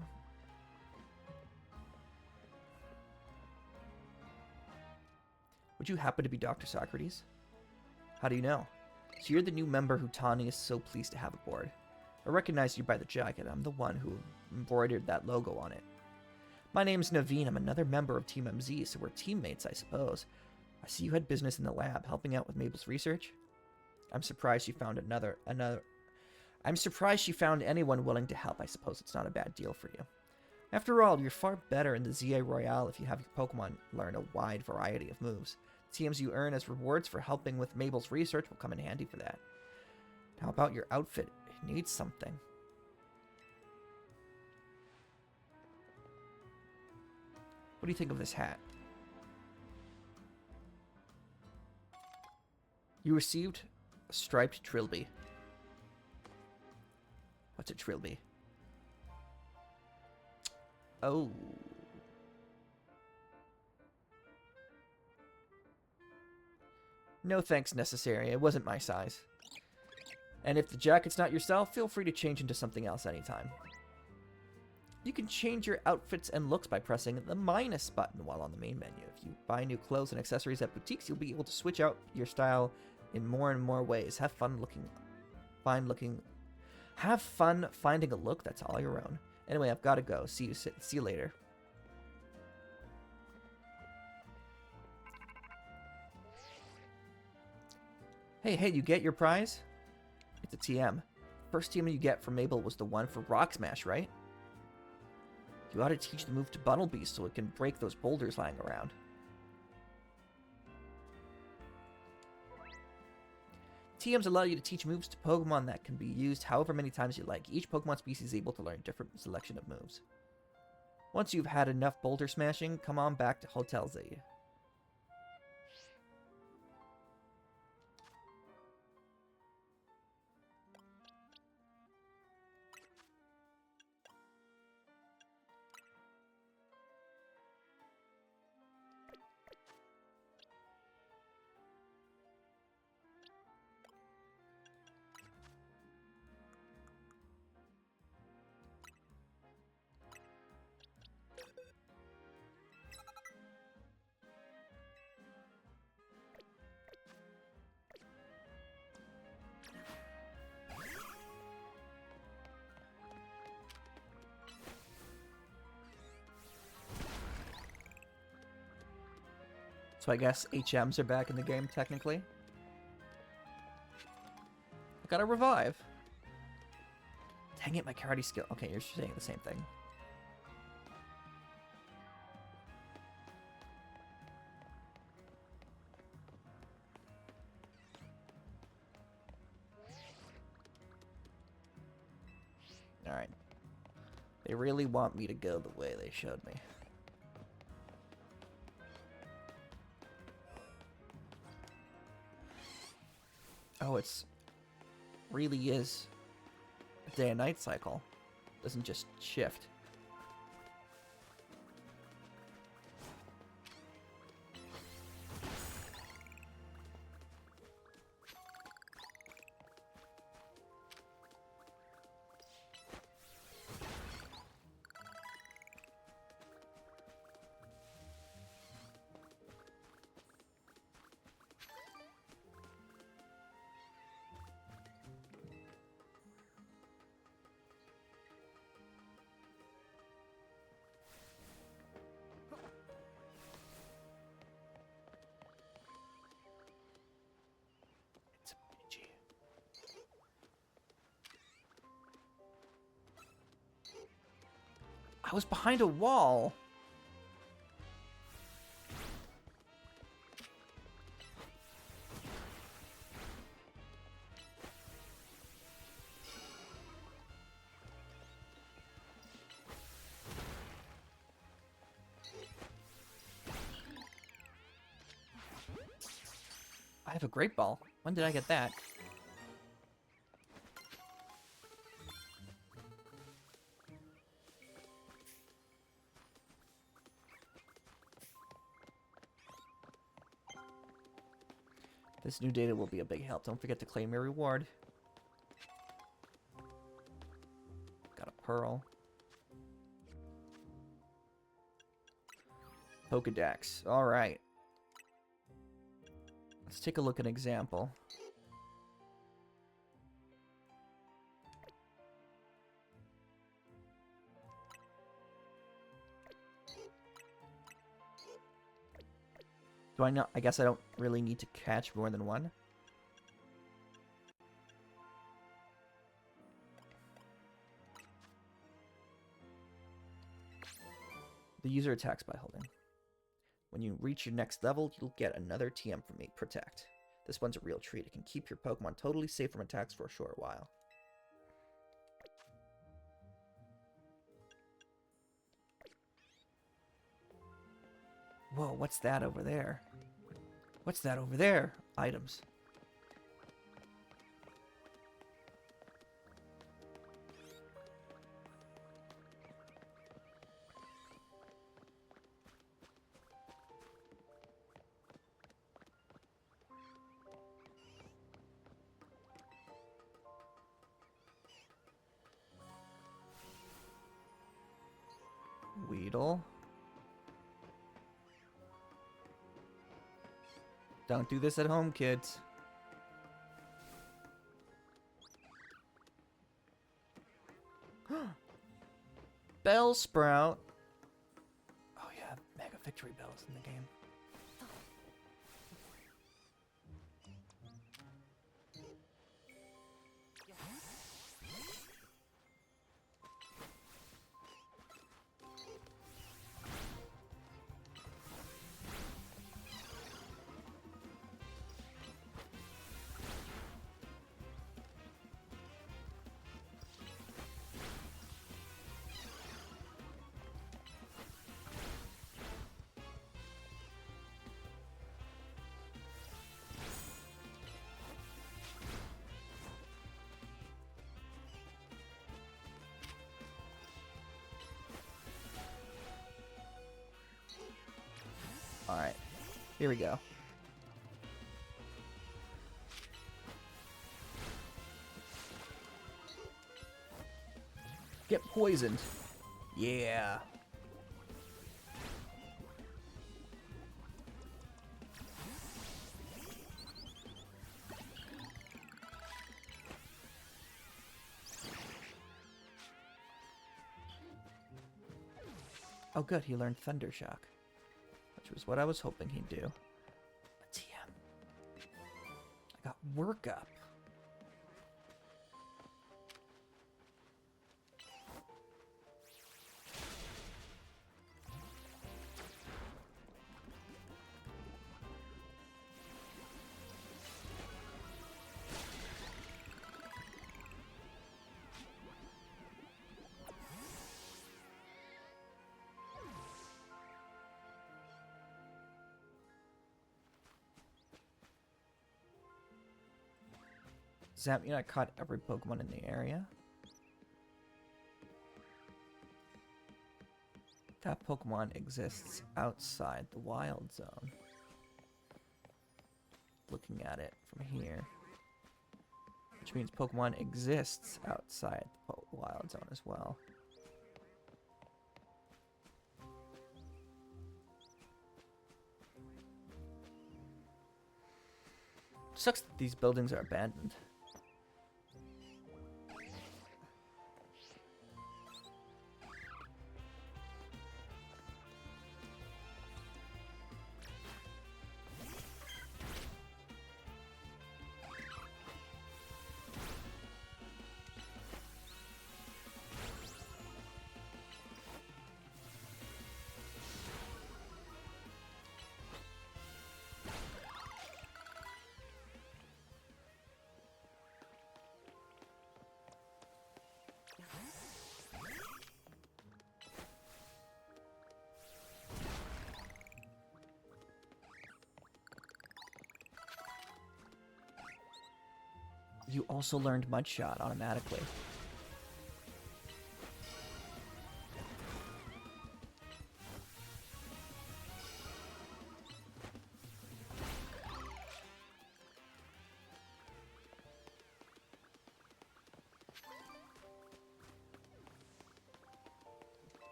Speaker 1: Would you happen to be Dr. Socrates? How do you know? So you're the new member who Tani is so pleased to have aboard. I recognize you by the jacket. I'm the one who embroidered that logo on it. My name's Naveen. I'm another member of Team MZ, so we're teammates, I suppose. I see you had business in the lab, helping out with Mabel's research. I'm surprised you found I'm surprised she found anyone willing to help. I suppose it's not a bad deal for you. After all, you're far better in the ZA Royale if you have your Pokemon learn a wide variety of moves. TMs you earn as rewards for helping with Mabel's research will come in handy for that. How about your outfit? It needs something. What do you think of this hat? You received a striped trilby. What's a trilby? Oh. No thanks necessary. It wasn't my size. And if the jacket's not yourself, feel free to change into something else anytime. You can change your outfits and looks by pressing the minus button while on the main menu. If you buy new clothes and accessories at boutiques, you'll be able to switch out your style in more and more ways. Have fun finding a look that's all your own. Anyway, I've got to go. See you later. Hey, you get your prize? It's a TM. First TM you get from Mabel was the one for Rock Smash, right? You ought to teach the move to Bunnelby so it can break those boulders lying around. TMs allow you to teach moves to Pokemon that can be used however many times you like. Each Pokemon species is able to learn a different selection of moves. Once you've had enough boulder smashing, come on back to Hotel Z. So I guess HMs are back in the game, technically. I gotta revive. Dang it, my karate skill. Okay, you're saying the same thing. Alright. They really want me to go the way they showed me. Oh, really is a day and night cycle. Doesn't just shift. I was behind a wall. I have a great ball. When did I get that? This new data will be a big help. Don't forget to claim your reward. pearl. Pokedex. All right. Let's take a look at an example. Do I know? I guess I don't really need to catch more than one. The user attacks by holding. When you reach your next level, you'll get another TM from me, Protect. This one's a real treat. It can keep your Pokemon totally safe from attacks for a short while. Whoa, what's that over there? What's that over there? Items. Weedle. Don't do this at home, kids. Bellsprout. Oh yeah, Mega Victory Bell is in the game. Alright, here we go. Get poisoned. Yeah. Oh good, he learned Thunder Shock. Which was what I was hoping he'd do. A TM. I got Work Up. Does that mean I caught every Pokemon in the area? That Pokemon exists outside the wild zone. Looking at it from here. Which means Pokemon exists outside the wild zone as well. Sucks that these buildings are abandoned. You also learned Mud Shot automatically.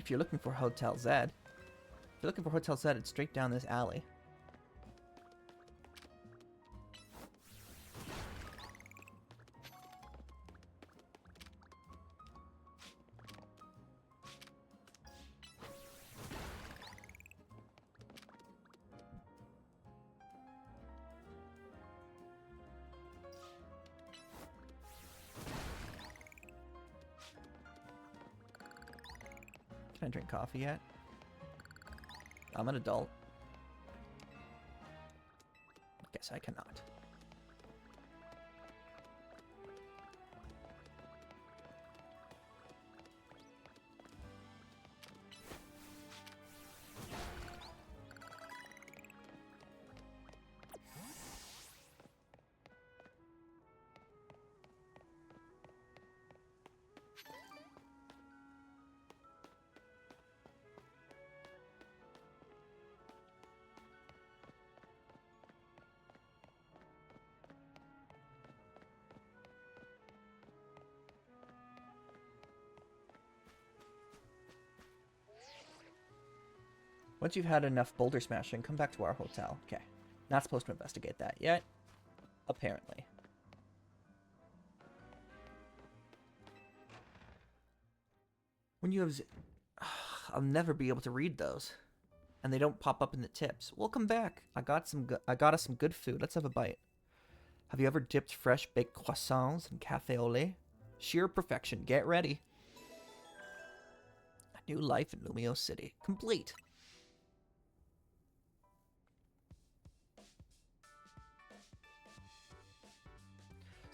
Speaker 1: If you're looking for Hotel Z, it's straight down this alley. Can I drink coffee yet? I'm an adult. I guess I cannot. Once you've had enough boulder smashing, come back to our hotel. Okay. Not supposed to investigate that yet. Apparently. When you have... I'll never be able to read those. And they don't pop up in the tips. Welcome back. I got us some good food. Let's have a bite. Have you ever dipped fresh baked croissants in cafe au lait? Sheer perfection. Get ready. A new life in Lumio City. Complete.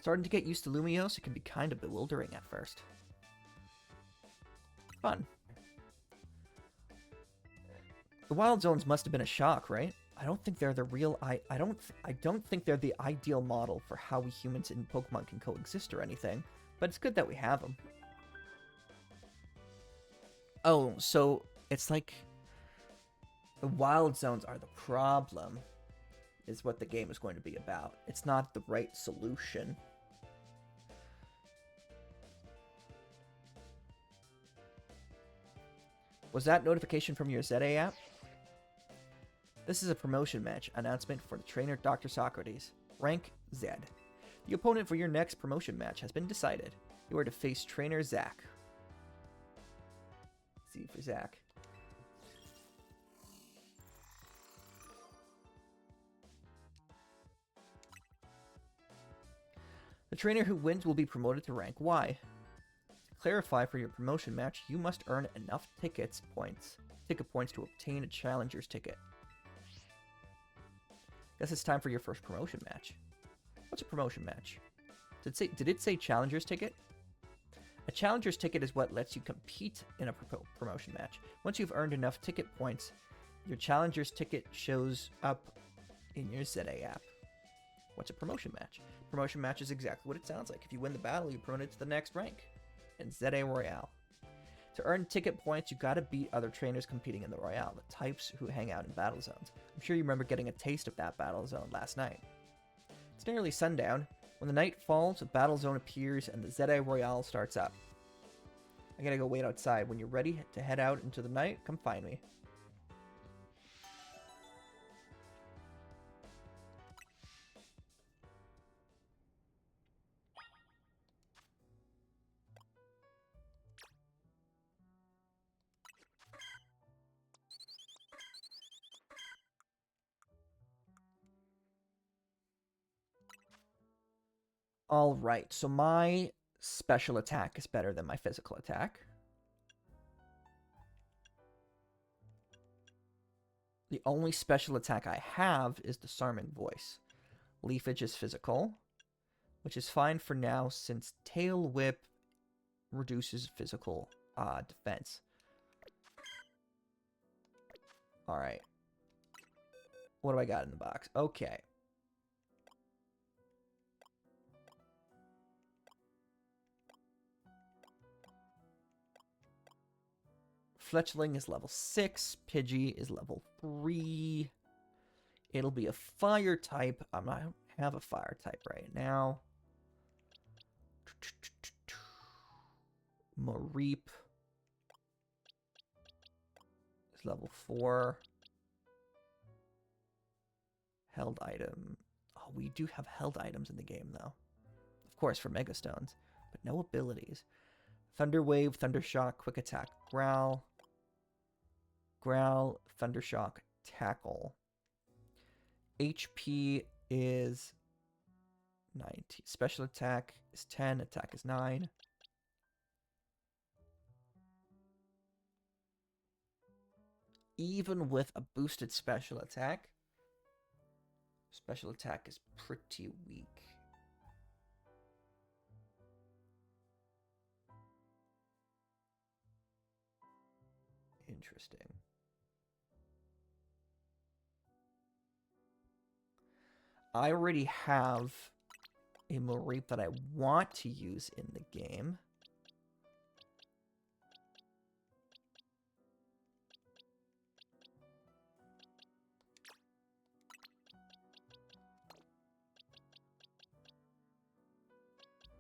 Speaker 1: Starting to get used to Lumiose, it can be kind of bewildering at first. Fun. The wild zones must have been a shock, right? I don't think they're the real I don't think they're the ideal model for how we humans in Pokemon can coexist or anything, but it's good that we have them. Oh, so it's like the wild zones are the problem, is what the game is going to be about. It's not the right solution. Was that notification from your ZA app? This is a promotion match announcement for the trainer Dr. Socrates. Rank Z. The opponent for your next promotion match has been decided. You are to face trainer Zach. Z for Zach. The trainer who wins will be promoted to rank Y. To clarify, for your promotion match, you must earn enough ticket points to obtain a challenger's ticket. Guess it's time for your first promotion match. What's a promotion match? Did it say challenger's ticket? A challenger's ticket is what lets you compete in a promotion match. Once you've earned enough ticket points, your challenger's ticket shows up in your ZA app. What's a promotion match? Promotion match is exactly what it sounds like. If you win the battle, you're promoted to the next rank in ZA Royale. To earn ticket points, you gotta beat other trainers competing in the Royale, the types who hang out in battle zones. I'm sure you remember getting a taste of that battle zone last night. It's nearly sundown. When the night falls, a battle zone appears and the ZA Royale starts up. I gotta go wait outside. When you're ready to head out into the night, come find me. All right, so my special attack is better than my physical attack. The only special attack I have is Disarming Voice. Leafage is physical, which is fine for now since Tail Whip reduces physical defense. All right. What do I got in the box? Okay. Fletchling is level 6. Pidgey is level 3. It'll be a fire type. I don't have a fire type right now. Mareep. It's level 4. Held item. Oh, we do have held items in the game, though. Of course, for Mega Stones. But no abilities. Thunder Wave, Thunder Shock, Quick Attack, Growl. Growl, Thunder Shock, Tackle. HP is 90. Special attack is 10. Attack is 9. Even with a boosted special attack is pretty weak. Interesting. I already have a Mareep that I want to use in the game.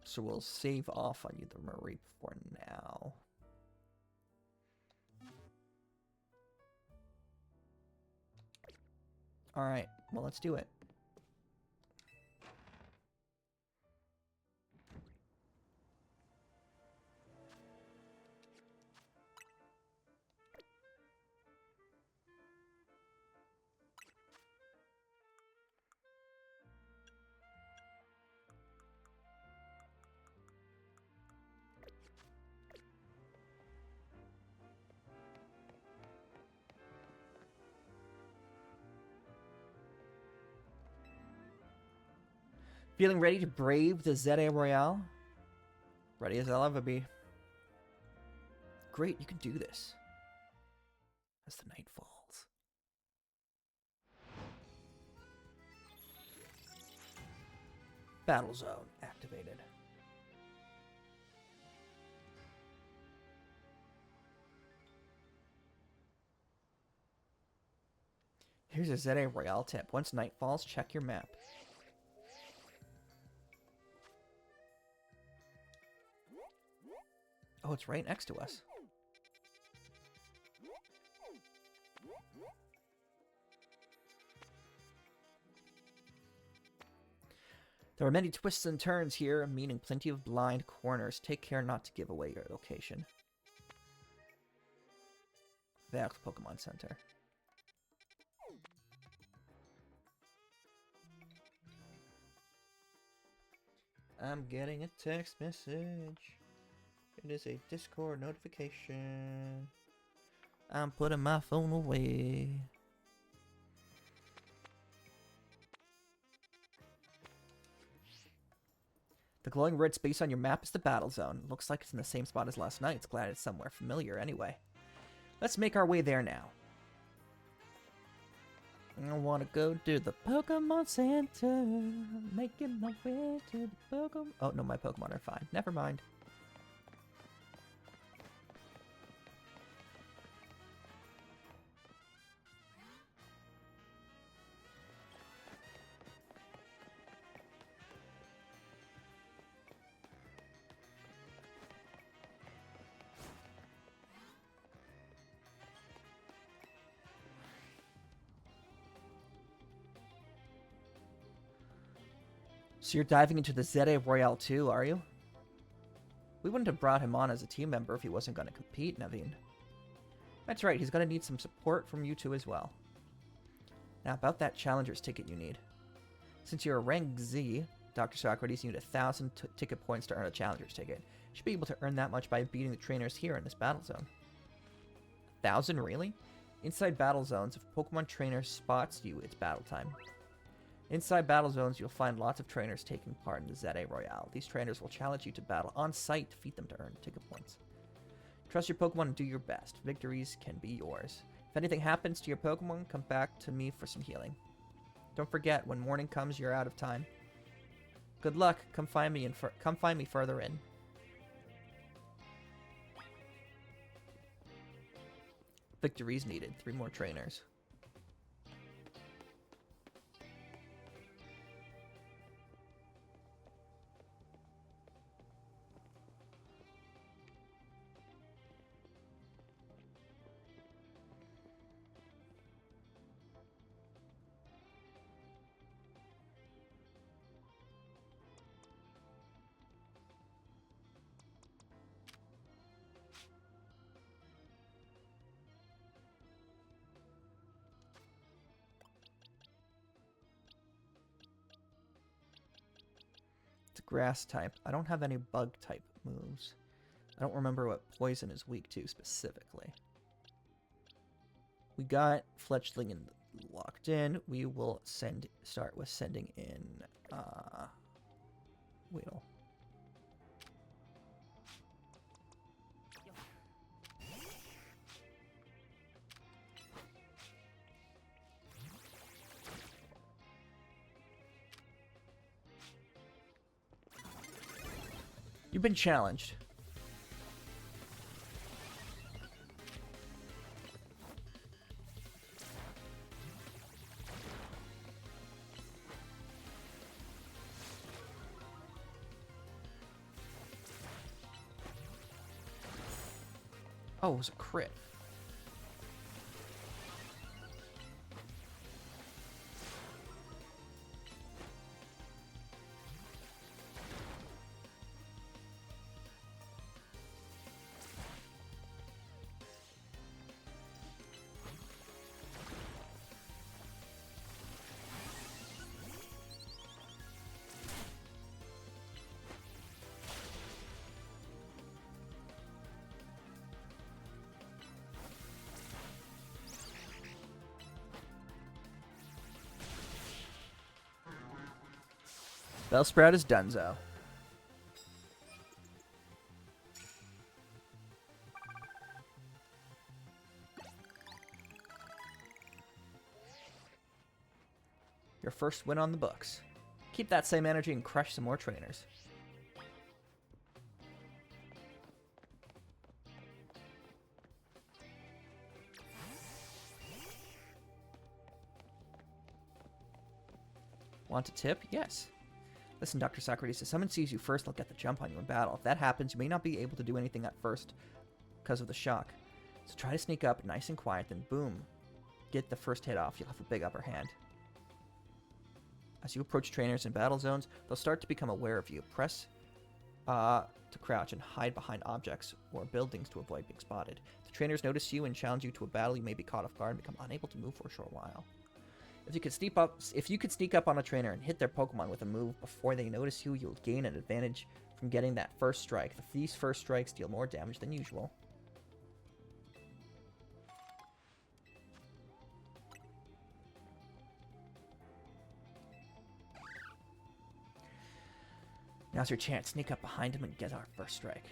Speaker 1: So we'll save off on you the Mareep for now. Alright, well, let's do it. Feeling ready to brave the ZA Royale? Ready as I'll ever be. Great, you can do this. As the night falls. Battle zone activated. Here's a ZA Royale tip. Once night falls, check your map. Oh, it's right next to us. There are many twists and turns here, meaning plenty of blind corners. Take care not to give away your location. There's the Pokemon Center. I'm getting a text message. It is a Discord notification. I'm putting my phone away. The glowing red space on your map is the battle zone. Looks like it's in the same spot as last night. It's glad it's somewhere familiar anyway. Let's make our way there now. I want to go to the Pokemon Center. Making my way to the Pokemon... Oh, no, my Pokemon are fine. Never mind. So you're diving into the ZA Royale too, are you? We wouldn't have brought him on as a team member if he wasn't going to compete, Naveen. That's right, he's going to need some support from you two as well. Now about that Challenger's ticket you need. Since you're a rank Z, Dr. Socrates, you need 1,000 ticket points to earn a Challenger's ticket. You should be able to earn that much by beating the trainers here in this battle zone. 1,000, really? Inside battle zones, if a Pokemon trainer spots you, it's battle time. Inside battle zones, you'll find lots of trainers taking part in the ZA Royale. These trainers will challenge you to battle on site to defeat them to earn ticket points. Trust your Pokemon and do your best. Victories can be yours. If anything happens to your Pokemon, come back to me for some healing. Don't forget, when morning comes, you're out of time. Good luck. Come find me further in. Victories needed. 3 more trainers. grass type. I don't have any bug type moves. I don't remember what poison is weak to specifically. We got fletchling and locked in. We will start with sending in Weedle. You've been challenged. Oh, it was a crit. Bellsprout is donezo. Your first win on the books. Keep that same energy and crush some more trainers. Want a tip? Yes. Listen, Dr. Socrates, if someone sees you first, they'll get the jump on you in battle. If that happens, you may not be able to do anything at first because of the shock. So try to sneak up nice and quiet, then boom. Get the first hit off. You'll have a big upper hand. As you approach trainers in battle zones, they'll start to become aware of you. Press to crouch and hide behind objects or buildings to avoid being spotted. If the trainers notice you and challenge you to a battle, you may be caught off guard and become unable to move for a short while. If you could sneak up on a trainer and hit their Pokemon with a move before they notice you, you'll gain an advantage from getting that first strike. These first strikes deal more damage than usual. Now's your chance. Sneak up behind him and get our first strike.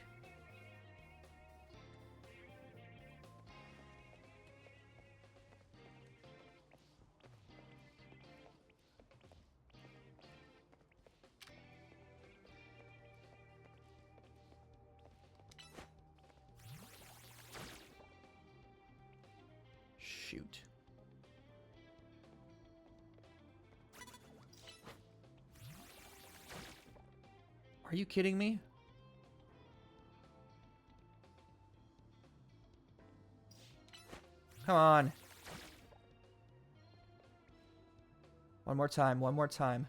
Speaker 1: Shoot. Are you kidding me? Come on. One more time, one more time.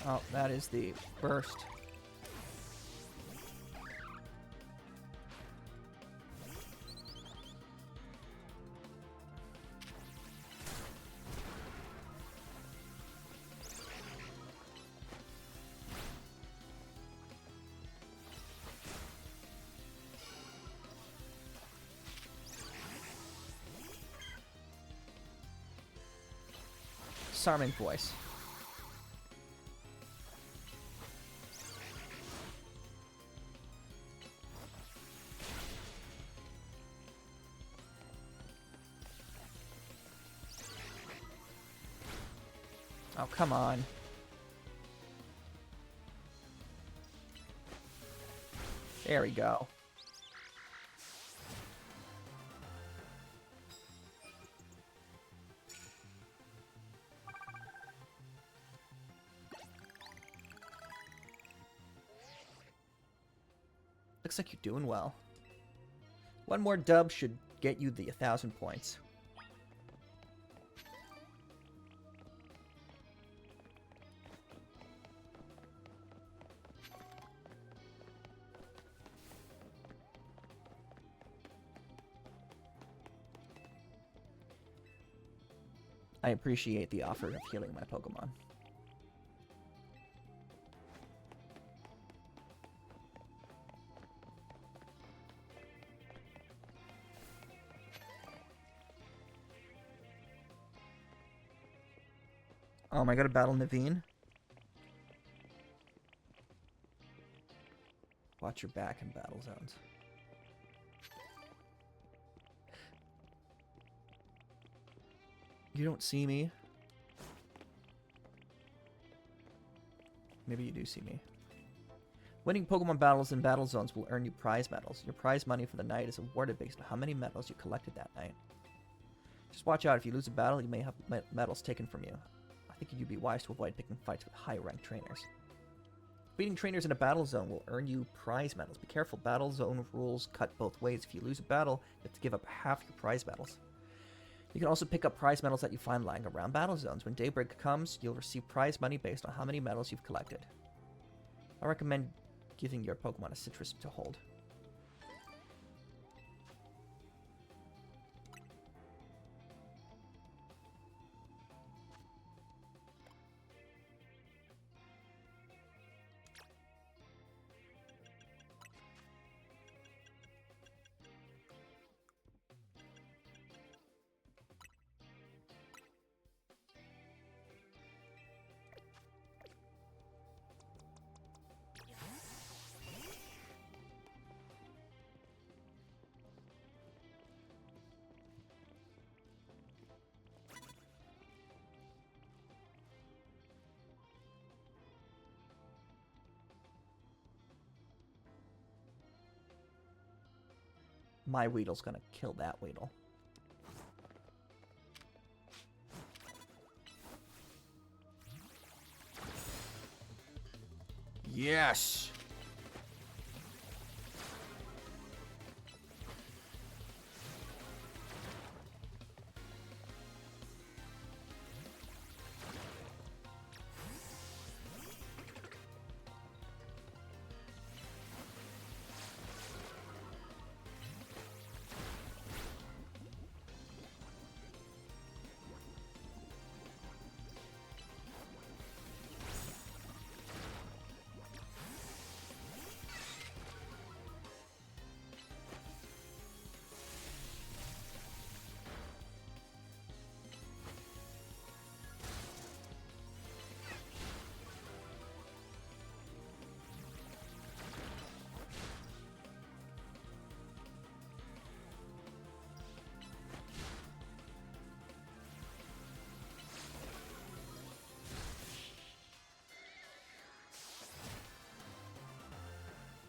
Speaker 1: Oh, that is the burst. Disarming voice. Oh, come on. There we go. Looks like you're doing well. One more dub should get you the 1,000 points. I appreciate the offer of healing my Pokemon. Oh, am I gonna battle Naveen? Watch your back in battle zones. You don't see me? Maybe you do see me. Winning Pokemon battles in battle zones will earn you prize medals. Your prize money for the night is awarded based on how many medals you collected that night. Just watch out. If you lose a battle, you may have medals taken from you. I think you'd be wise to avoid picking fights with high-ranked trainers. Beating trainers in a battle zone will earn you prize medals. Be careful. Battle zone rules cut both ways. If you lose a battle, you have to give up half your prize medals. You can also pick up prize medals that you find lying around battle zones. When daybreak comes, you'll receive prize money based on how many medals you've collected. I recommend giving your Pokemon a citrus to hold. My Weedle's gonna kill that Weedle. Yes!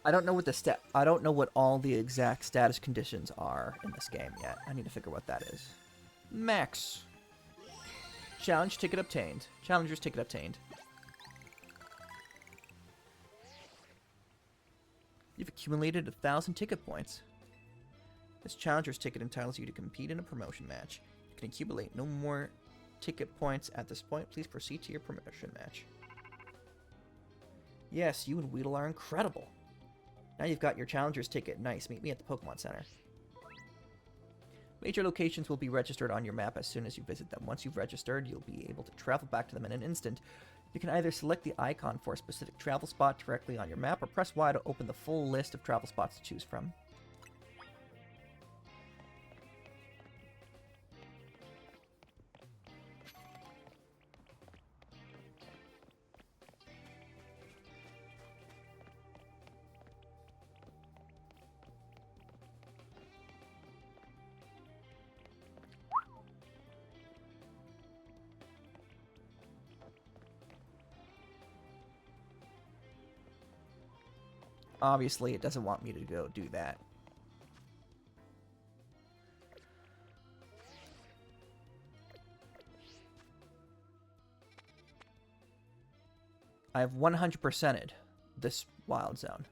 Speaker 1: I don't know what I don't know what all the exact status conditions are in this game yet. I need to figure what that is. Max. Challenge ticket obtained. Challenger's ticket obtained. You've accumulated 1,000 ticket points. This challenger's ticket entitles you to compete in a promotion match. You can accumulate no more ticket points at this point. Please proceed to your promotion match. Yes, you and Weedle are incredible. Now you've got your challenger's ticket. Nice. Meet me at the Pokemon Center. Major locations will be registered on your map as soon as you visit them. Once you've registered, you'll be able to travel back to them in an instant. You can either select the icon for a specific travel spot directly on your map, or press Y to open the full list of travel spots to choose from. Obviously, it doesn't want me to go do that. I have 100%ed this wild zone.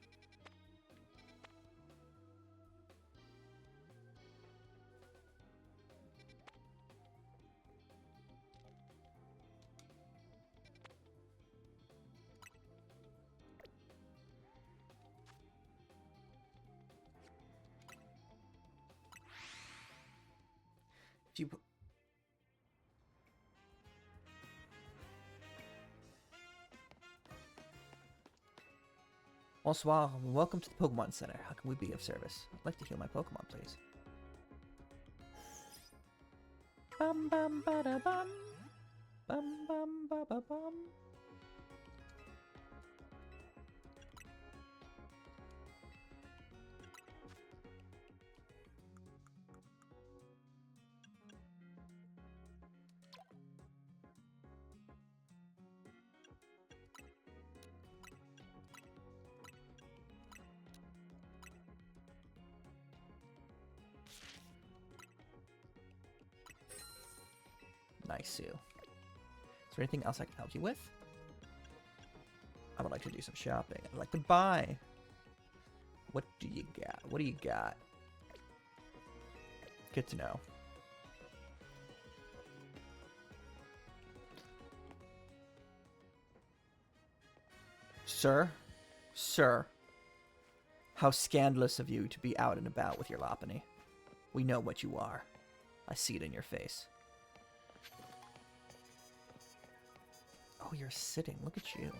Speaker 1: If you... Bonsoir, welcome to the Pokemon Center. How can we be of service? I'd like to heal my Pokemon, please. Bum bum ba da bum. Bum bum ba ba bum. Nice, Sue. Is there anything else I can help you with? I would like to do some shopping. I'd like to buy. What do you got? What do you got? Good to know. Sir? Sir. How scandalous of you to be out and about with your Lopunny. We know what you are. I see it in your face. Oh, you're sitting. Look at you.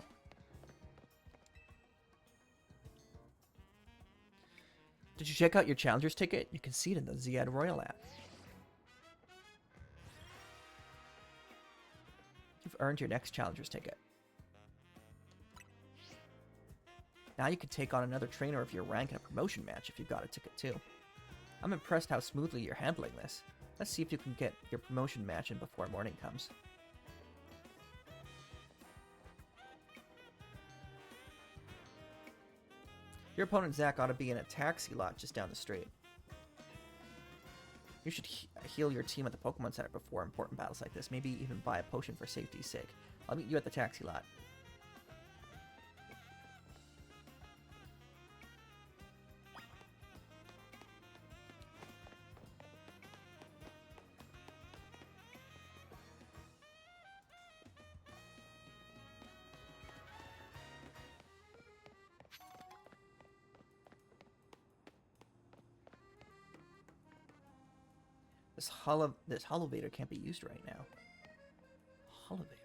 Speaker 1: Did you check out your Challenger's ticket? You can see it in the Ziad Royal app. You've earned your next Challenger's ticket. Now you can take on another trainer of your rank in a promotion match if you've got a ticket too. I'm impressed how smoothly you're handling this. Let's see if you can get your promotion match in before morning comes. Your opponent Zach ought to be in a taxi lot just down the street. You should heal your team at the Pokemon Center before important battles like this. Maybe even buy a potion for safety's sake. I'll meet you at the taxi lot. This Holovator can't be used right now. Holovator.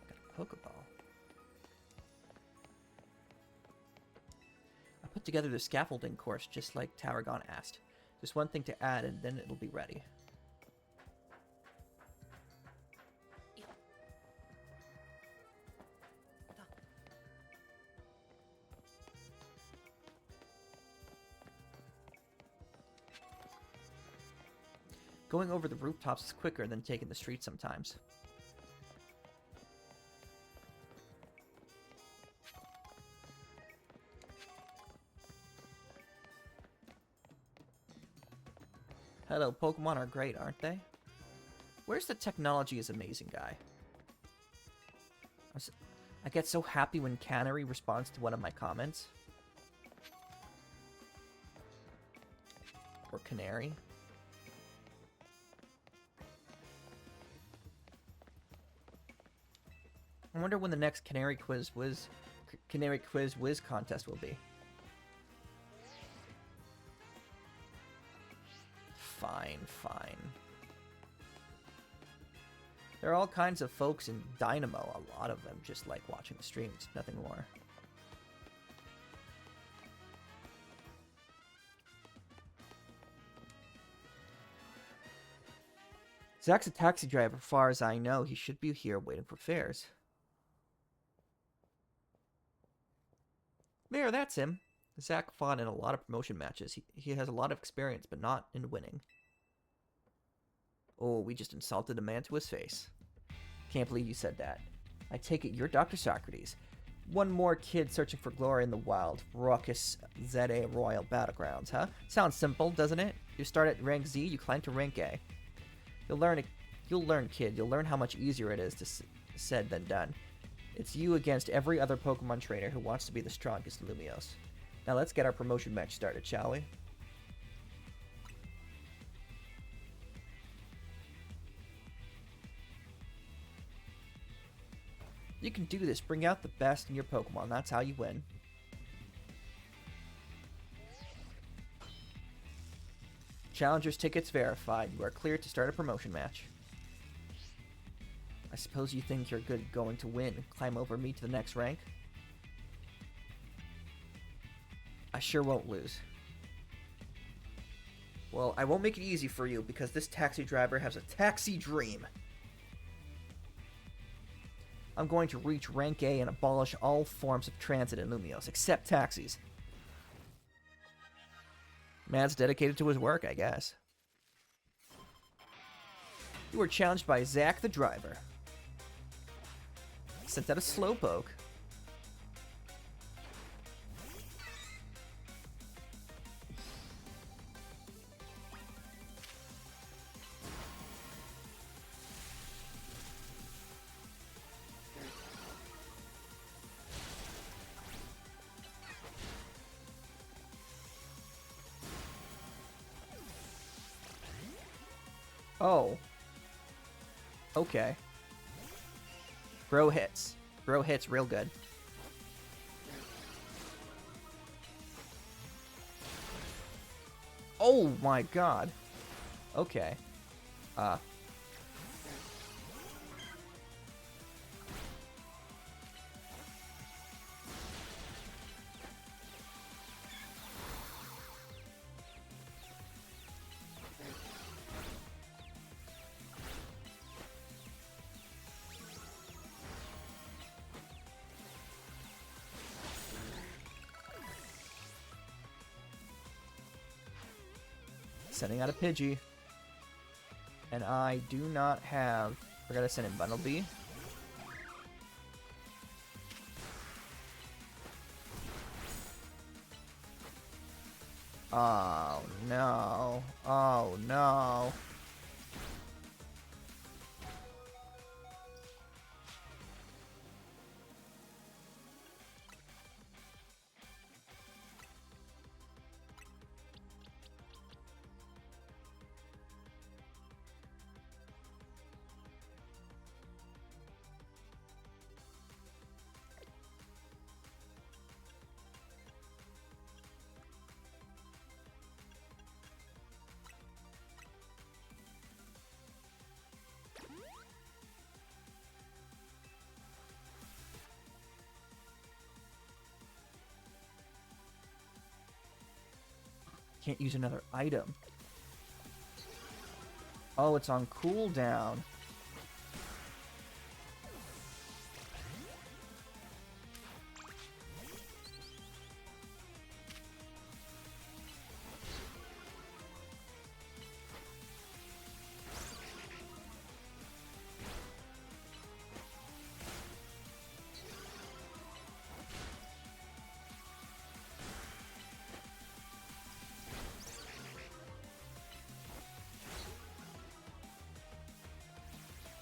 Speaker 1: Got a Pokeball. I put together the scaffolding course just like Tarragon asked. Just one thing to add and then it'll be ready. Going over the rooftops is quicker than taking the streets sometimes. Hello, Pokemon are great, aren't they? Where's the technology is amazing guy? I get so happy when Canary responds to one of my comments. Or Canary. I wonder when the next Canary Quiz Whiz contest will be. Fine, fine. There are all kinds of folks in Dynamo. A lot of them just like watching the streams, nothing more. Zach's a taxi driver, as far as I know. He should be here waiting for fares. There, that's him. Zach fought in a lot of promotion matches. He has a lot of experience, but not in winning. Oh, we just insulted a man to his face. Can't believe you said that. I take it you're Dr. Socrates. One more kid searching for glory in the wild, raucous ZA Royal Battlegrounds, huh? Sounds simple, doesn't it? You start at rank Z, you climb to rank A. You'll learn, kid. You'll learn how much easier it is said than done. It's you against every other Pokemon trainer who wants to be the strongest Lumiose. Now let's get our promotion match started, shall we? You can do this. Bring out the best in your Pokemon. That's how you win. Challengers tickets verified. You are cleared to start a promotion match. I suppose you think you're going to win and climb over me to the next rank? I sure won't lose. Well, I won't make it easy for you because this taxi driver has a taxi dream. I'm going to reach rank A and abolish all forms of transit in Lumiose, except taxis. Man's dedicated to his work, I guess. You were challenged by Zach the driver. Sent out a Slowpoke. Oh. Okay. Bro hits. Bro hits real good. Oh my god. Okay. Sending out a Pidgey. And I do not have... Forgot to send in Bundle B. Oh no. Oh no. Can't use another item. Oh, it's on cooldown.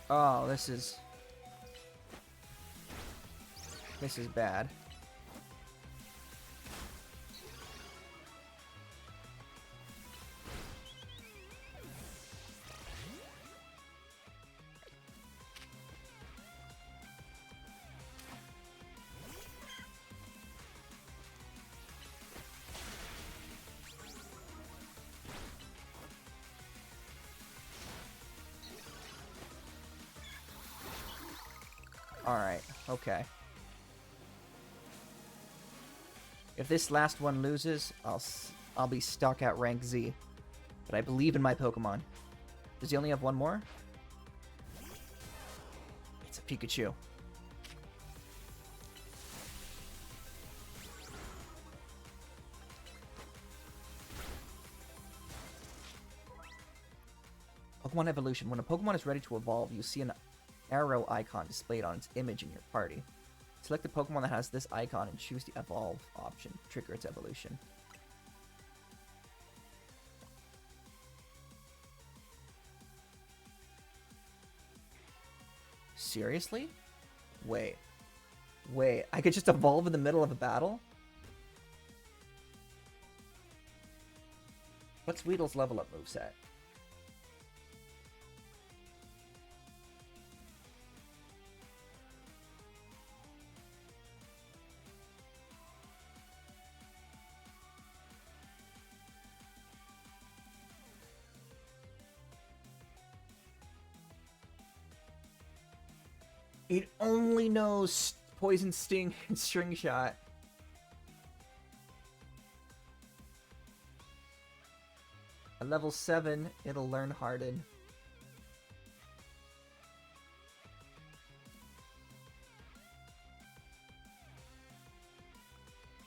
Speaker 1: Oh, this is bad. Alright, okay. If this last one loses, I'll be stuck at rank Z. But I believe in my Pokemon. Does he only have one more? It's a Pikachu. Pokemon evolution. When a Pokemon is ready to evolve, you see an arrow icon displayed on its image in your party. Select the Pokemon that has this icon and choose the Evolve option to trigger its evolution. Seriously? Wait. I could just evolve in the middle of a battle? What's Weedle's level up moveset? It only knows Poison Sting and String Shot. At level 7, it'll learn Harden.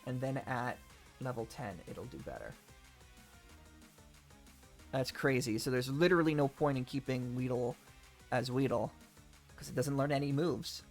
Speaker 1: And then at level 10, it'll do better. That's crazy. So there's literally no point in keeping Weedle as Weedle, because it doesn't learn any moves.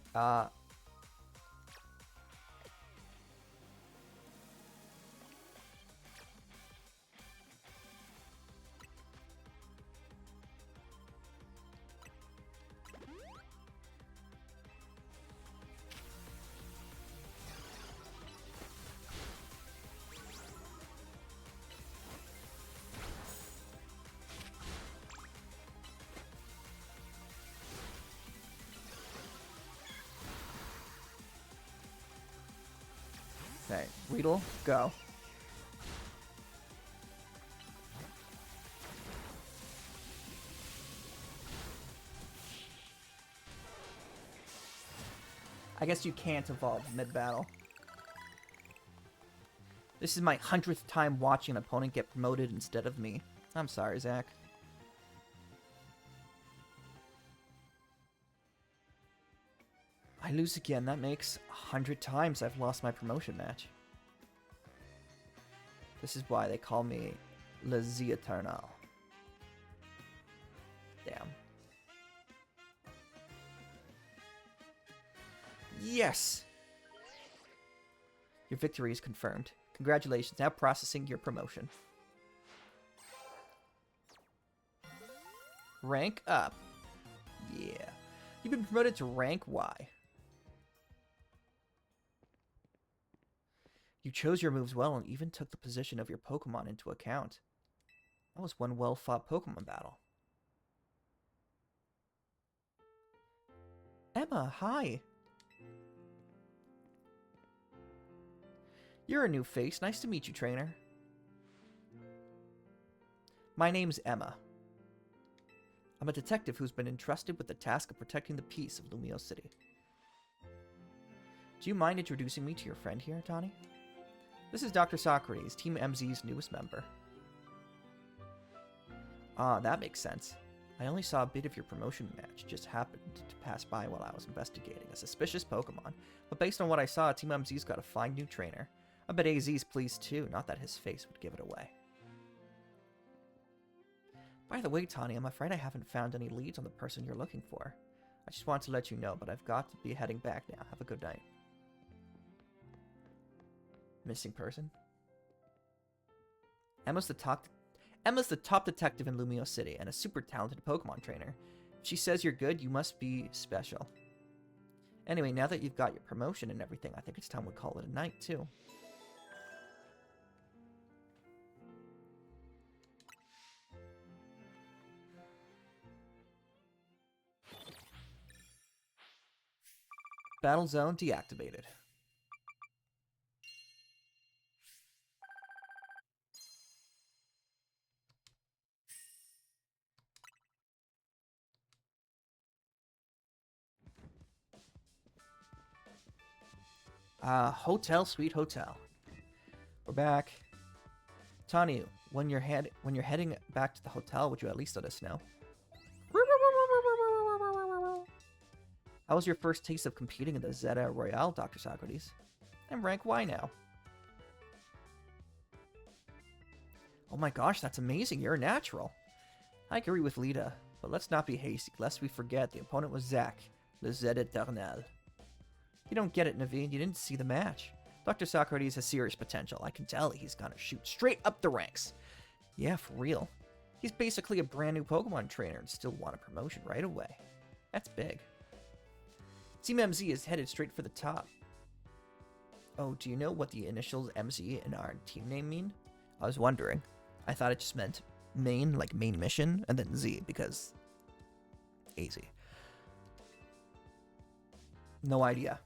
Speaker 1: Okay, Weedle, go. I guess you can't evolve mid-battle. This is my 100th time watching an opponent get promoted instead of me. I'm sorry, Zach. I lose again. That makes 100 times I've lost my promotion match. This is why they call me Le Z Eternal. Damn. Yes! Your victory is confirmed. Congratulations. Now processing your promotion. Rank up. Yeah. You've been promoted to rank Y. You chose your moves well and even took the position of your Pokemon into account. That was one well-fought Pokemon battle. Emma, hi! You're a new face. Nice to meet you, trainer. My name's Emma. I'm a detective who's been entrusted with the task of protecting the peace of Lumio City. Do you mind introducing me to your friend here, Tani? This is Dr. Socrates, Team MZ's newest member. Ah, that makes sense. I only saw a bit of your promotion match, just happened to pass by while I was investigating a suspicious Pokemon. But based on what I saw, Team MZ's got a fine new trainer. I bet AZ's pleased too, not that his face would give it away. By the way, Tani, I'm afraid I haven't found any leads on the person you're looking for. I just want to let you know, but I've got to be heading back now. Have a good night. Missing person? Emma's the top detective in Lumio City and a super talented Pokemon trainer. If she says you're good, you must be special. Anyway, now that you've got your promotion and everything, I think it's time we call it a night, too. Battle zone deactivated. Hotel, sweet hotel. We're back. Tani, when you're heading back to the hotel, would you at least let us know? How was your first taste of competing in the Zeta Royale, Dr. Socrates? I'm rank Y now. Oh my gosh, that's amazing. You're a natural. I agree with Lita, but let's not be hasty, lest we forget the opponent was Zack, Le Z Eternel. You don't get it, Naveen. You didn't see the match. Dr. Socrates has serious potential. I can tell he's gonna shoot straight up the ranks. Yeah, for real. He's basically a brand new Pokemon trainer and still want a promotion right away. That's big. Team MZ is headed straight for the top. Oh, do you know what the initials MZ in our team name mean? I was wondering. I thought it just meant main, like main mission, and then Z, because easy. No idea.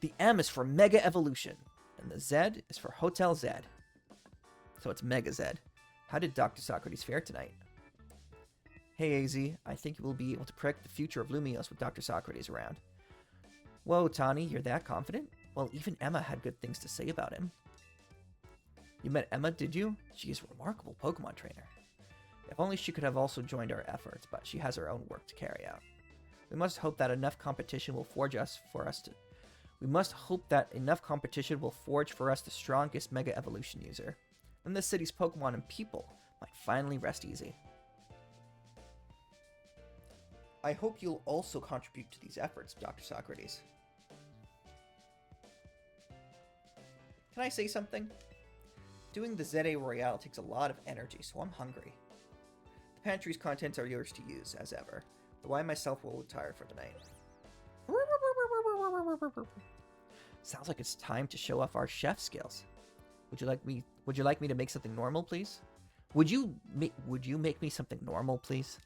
Speaker 1: The M is for Mega Evolution, and the Z is for Hotel Z. So it's Mega Z. How did Dr. Socrates fare tonight? Hey, AZ, I think you will be able to predict the future of Lumiose with Dr. Socrates around. Whoa, Tani, you're that confident? Well, even Emma had good things to say about him. You met Emma, did you? She is a remarkable Pokemon trainer. If only she could have also joined our efforts, but she has her own work to carry out. We must hope that enough competition will forge for us the strongest Mega Evolution user. And this city's Pokemon and people might finally rest easy. I hope you'll also contribute to these efforts, Dr. Socrates. Can I say something? Doing the ZA Royale takes a lot of energy, so I'm hungry. The pantry's contents are yours to use, as ever, though I myself will retire for the night. Sounds like it's time to show off our chef skills. Would you like me to make something normal, please? Would you make me something normal, please?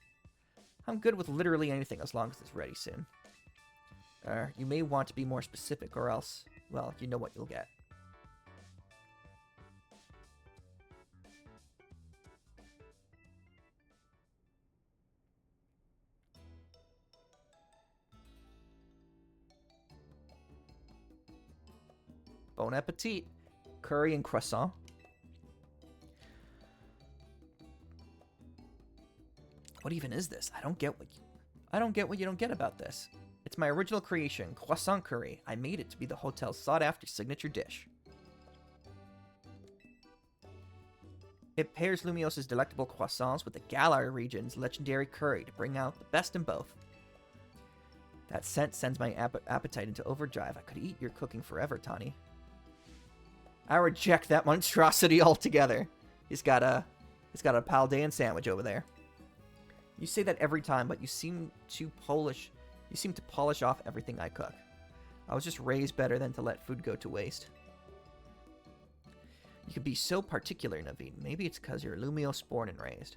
Speaker 1: I'm good with literally anything as long as it's ready soon. You may want to be more specific or else, well, you know what you'll get. Bon appetit. Curry and croissant. What even is this? I don't get what you don't get about this. It's my original creation, croissant curry. I made it to be the hotel's sought-after signature dish. It pairs Lumiose's delectable croissants with the Galar region's legendary curry to bring out the best in both. That scent sends my appetite into overdrive. I could eat your cooking forever, Tani. I reject that monstrosity altogether. He's got a Paldean sandwich over there. You say that every time, but you seem to polish off everything I cook. I was just raised better than to let food go to waste. You could be so particular, Naveen. Maybe it's because you're Lumiose born and raised.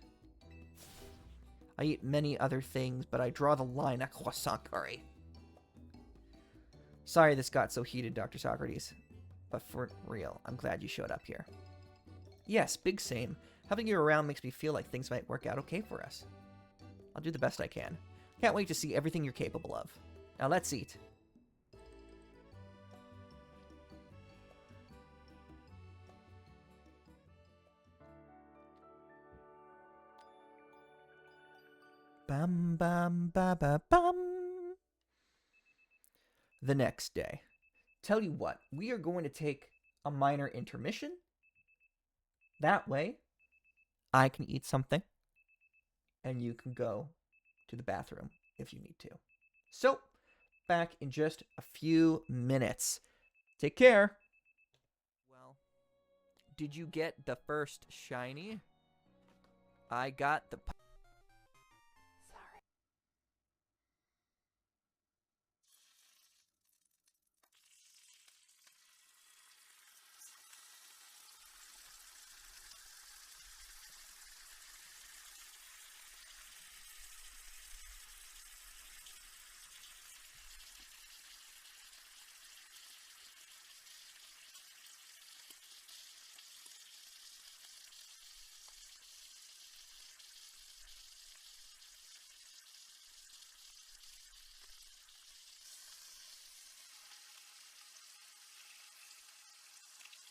Speaker 1: I eat many other things, but I draw the line at croissant curry. Sorry this got so heated, Dr. Socrates. But for real, I'm glad you showed up here. Yes, big same. Having you around makes me feel like things might work out okay for us. I'll do the best I can. Can't wait to see everything you're capable of. Now let's eat. Bam bam ba ba bum. The next day. Tell you what, we are going to take a minor intermission. That way, I can eat something, and you can go to the bathroom if you need to. So, back in just a few minutes. Take care. Well, did you get the first shiny? I got the... Sorry.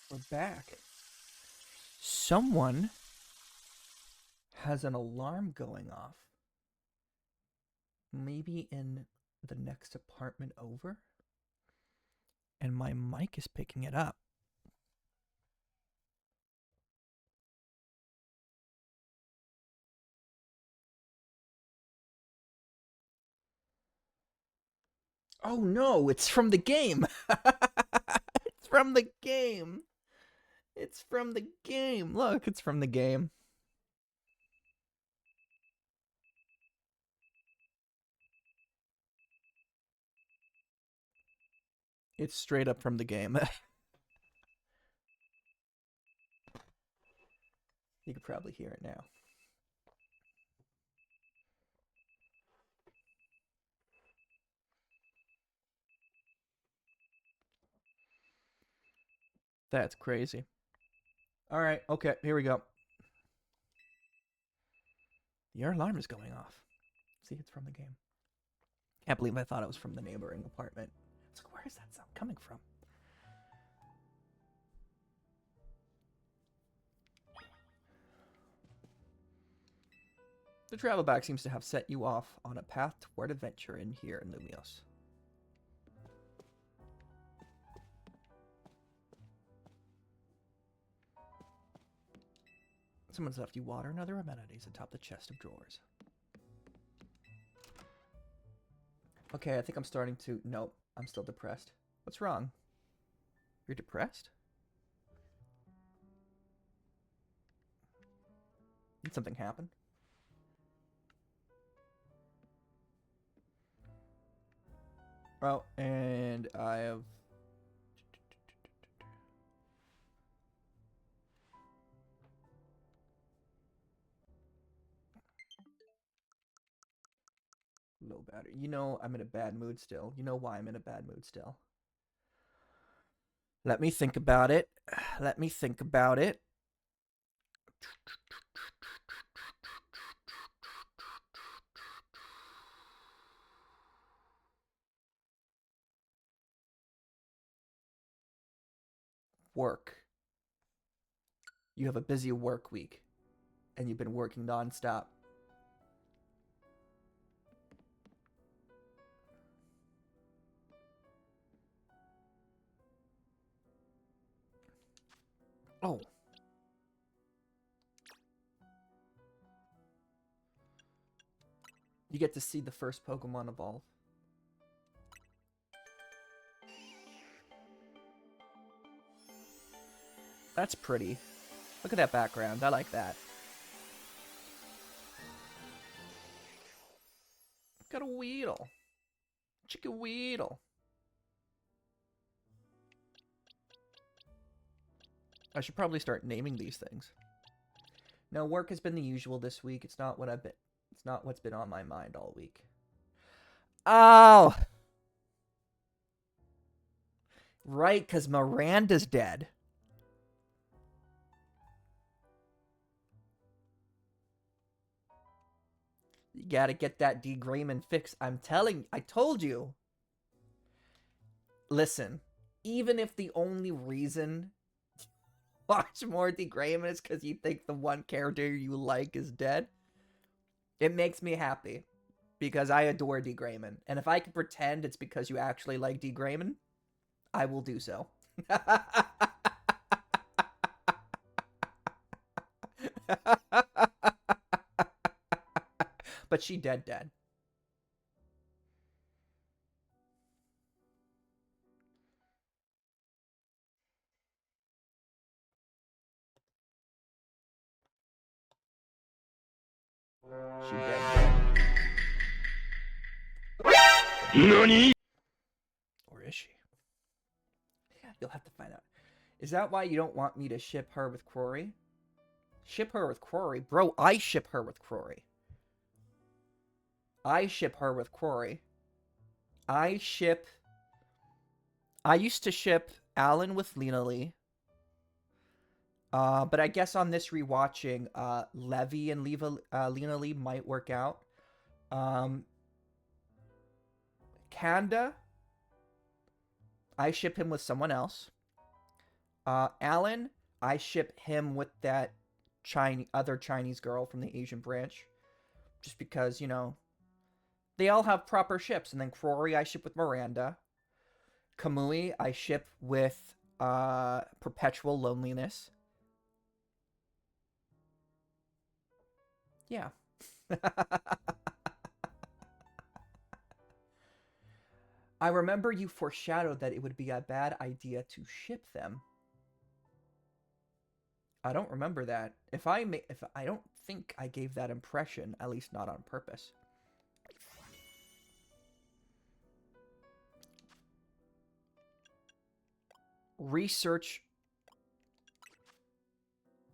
Speaker 1: We're back. Someone has an alarm going off. Maybe in the next apartment over? And my mic is picking it up. Oh no, it's from the game. It's from the game. It's from the game. Look, it's from the game. It's straight up from the game. You could probably hear it now. That's crazy. All right, okay, here we go. Your alarm is going off. See, it's from the game. Can't believe I thought it was from the neighboring apartment. It's like, where is that sound coming from? The travel bag seems to have set you off on a path toward adventure in here in Lumios. Someone's left you water and other amenities atop the chest of drawers. Okay, I think I'm starting to... Nope, I'm still depressed. What's wrong? You're depressed? Did something happen? Oh, and I have... Low battery. You know I'm in a bad mood still. You know why I'm in a bad mood still. Let me think about it. Let me think about it. Work. You have a busy work week, and you've been working nonstop. Oh. You get to see the first Pokemon evolve. That's pretty. Look at that background. I like that. Got a Weedle. Chicken Weedle. I should probably start naming these things. No, work has been the usual this week. It's not what I've been. It's not what's been on my mind all week. Oh! Right, because Miranda's dead. You gotta get that D. Grayman fix. I'm telling... I told you. Listen, even if the only reason watch more D. Grayman is because you think the one character you like is dead, it makes me happy. Because I adore D. Grayman. And if I can pretend it's because you actually like D. Grayman, I will do so. But she dead. She dead.
Speaker 2: NANI?!
Speaker 1: Or is she? You'll have to find out. Is that why you don't want me to ship her with Crory? Ship her with Crory? Bro, I ship her with Crory. I ship her with Crory. I used to ship Alan with Lena Lee. But I guess on this rewatching, Levi and Lena Lee might work out. Kanda, I ship him with someone else. Alan, I ship him with that other Chinese girl from the Asian branch. Just because, you know, they all have proper ships. And then Crory, I ship with Miranda. Kamui, I ship with Perpetual Loneliness. Yeah. I remember you foreshadowed that it would be a bad idea to ship them. I don't remember that. If I don't think I gave that impression, at least not on purpose. Research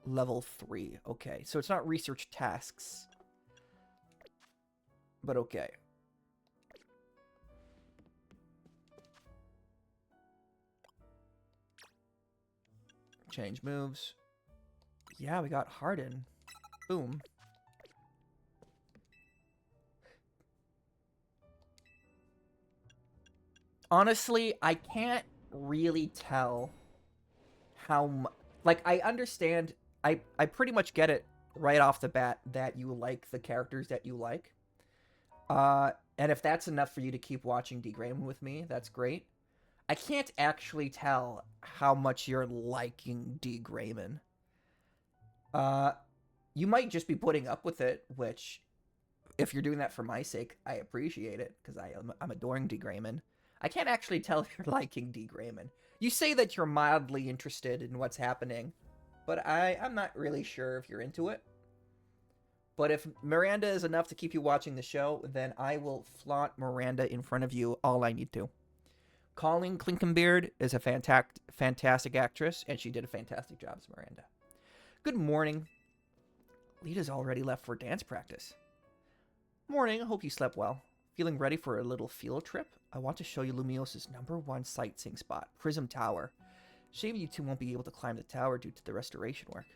Speaker 1: level 3. Okay, so it's not research tasks. But okay. Change moves. Yeah, we got Harden. Boom. Honestly, I can't really tell how like, I understand. I pretty much get it right off the bat that you like the characters that you like. And if that's enough for you to keep watching D. Grayman with me, that's great. I can't actually tell how much you're liking D. Grayman. You might just be putting up with it, which, if you're doing that for my sake, I appreciate it, because I'm adoring D. Grayman. I can't actually tell if you're liking D. Grayman. You say that you're mildly interested in what's happening, but I'm not really sure if you're into it. But if Miranda is enough to keep you watching the show, then I will flaunt Miranda in front of you all I need to. Colleen Klinkenbeard is a fantastic actress, and she did a fantastic job as Miranda. Good morning. Lita's already left for dance practice. Morning, hope you slept well. Feeling ready for a little field trip? I want to show you Lumios's #1 sightseeing spot, Prism Tower. Shame you two won't be able to climb the tower due to the restoration work.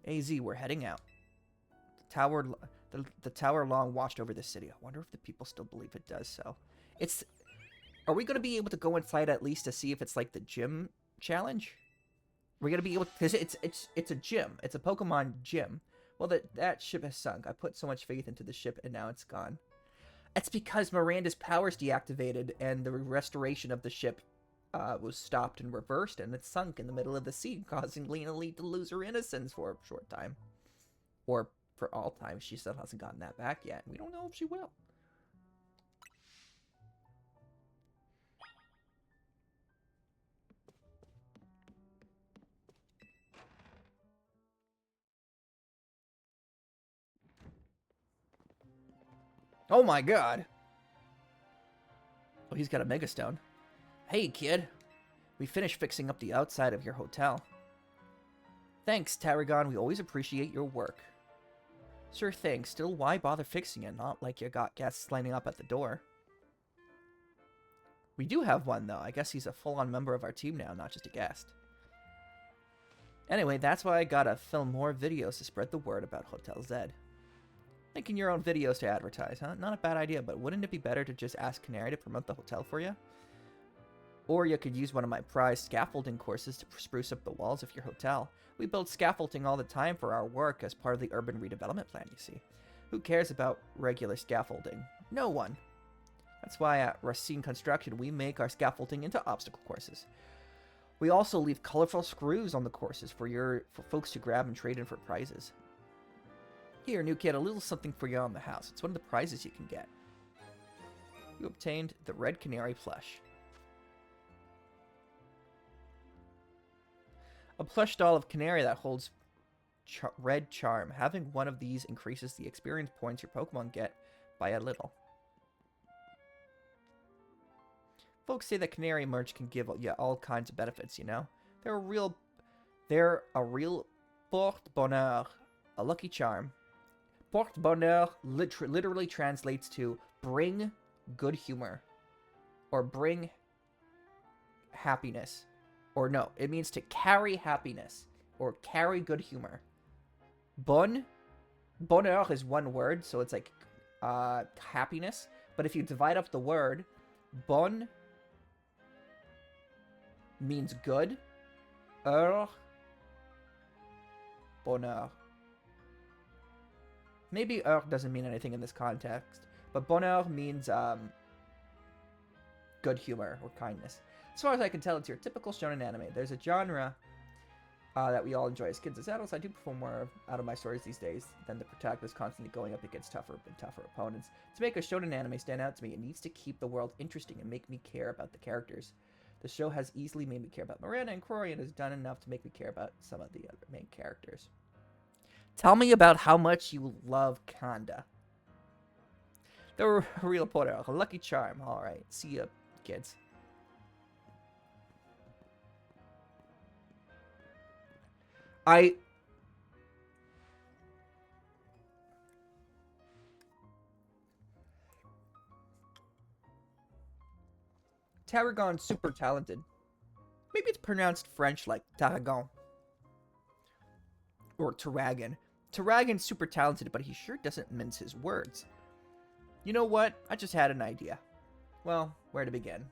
Speaker 1: AZ, we're heading out. The tower long watched over the city. I wonder if the people still believe it does so. Are we going to be able to go inside at least to see if it's like the gym challenge? We're going to be able to, because it's a gym. It's a Pokemon gym. Well, that ship has sunk. I put so much faith into the ship, and now it's gone. It's because Miranda's powers deactivated, and the restoration of the ship was stopped and reversed, and it sunk in the middle of the sea, causing Lena Lee to lose her innocence for a short time. Or for all time. She still hasn't gotten that back yet. We don't know if she will. Oh my god! Oh, he's got a Mega Stone. Hey, kid. We finished fixing up the outside of your hotel. Thanks, Tarragon. We always appreciate your work. Sure thing. Still, why bother fixing it? Not like you got guests lining up at the door. We do have one, though. I guess he's a full-on member of our team now, not just a guest. Anyway, that's why I gotta film more videos to spread the word about Hotel Z. Making your own videos to advertise, huh? Not a bad idea, but wouldn't it be better to just ask Canary to promote the hotel for you? Or you could use one of my prized scaffolding courses to spruce up the walls of your hotel. We build scaffolding all the time for our work as part of the urban redevelopment plan, you see. Who cares about regular scaffolding? No one. That's why at Racine Construction we make our scaffolding into obstacle courses. We also leave colorful screws on the courses for folks to grab and trade in for prizes. Here, new kid, a little something for you on the house. It's one of the prizes you can get. You obtained the Red Canary plush. A plush doll of Canary that holds red charm. Having one of these increases the experience points your Pokemon get by a little. Folks say that Canary merch can give you all kinds of benefits, you know? They're a real porte-bonheur, a lucky charm. Porte-bonheur literally translates to bring good humor, or bring happiness. Or no, it means to carry happiness, or carry good humor. Bonheur is one word, so it's like happiness. But if you divide up the word, bon means good, bonheur. Maybe doesn't mean anything in this context, but bonheur means good humor or kindness. As far as I can tell, it's your typical shonen anime. There's a genre that we all enjoy as kids. As adults, I do perform more out of my stories these days than the protagonist constantly going up against tougher and tougher opponents. To make a shonen anime stand out to me, it needs to keep the world interesting and make me care about the characters. The show has easily made me care about Miranda and Crory and has done enough to make me care about some of the other main characters. Tell me about how much you love Kanda. The real Porter, Lucky Charm. Alright, see ya, kids. Tarragon's super talented. Maybe it's pronounced French like Tarragon. Or Tarragon. Tarragon's super talented, but he sure doesn't mince his words. You know what? I just had an idea. Well, where to begin?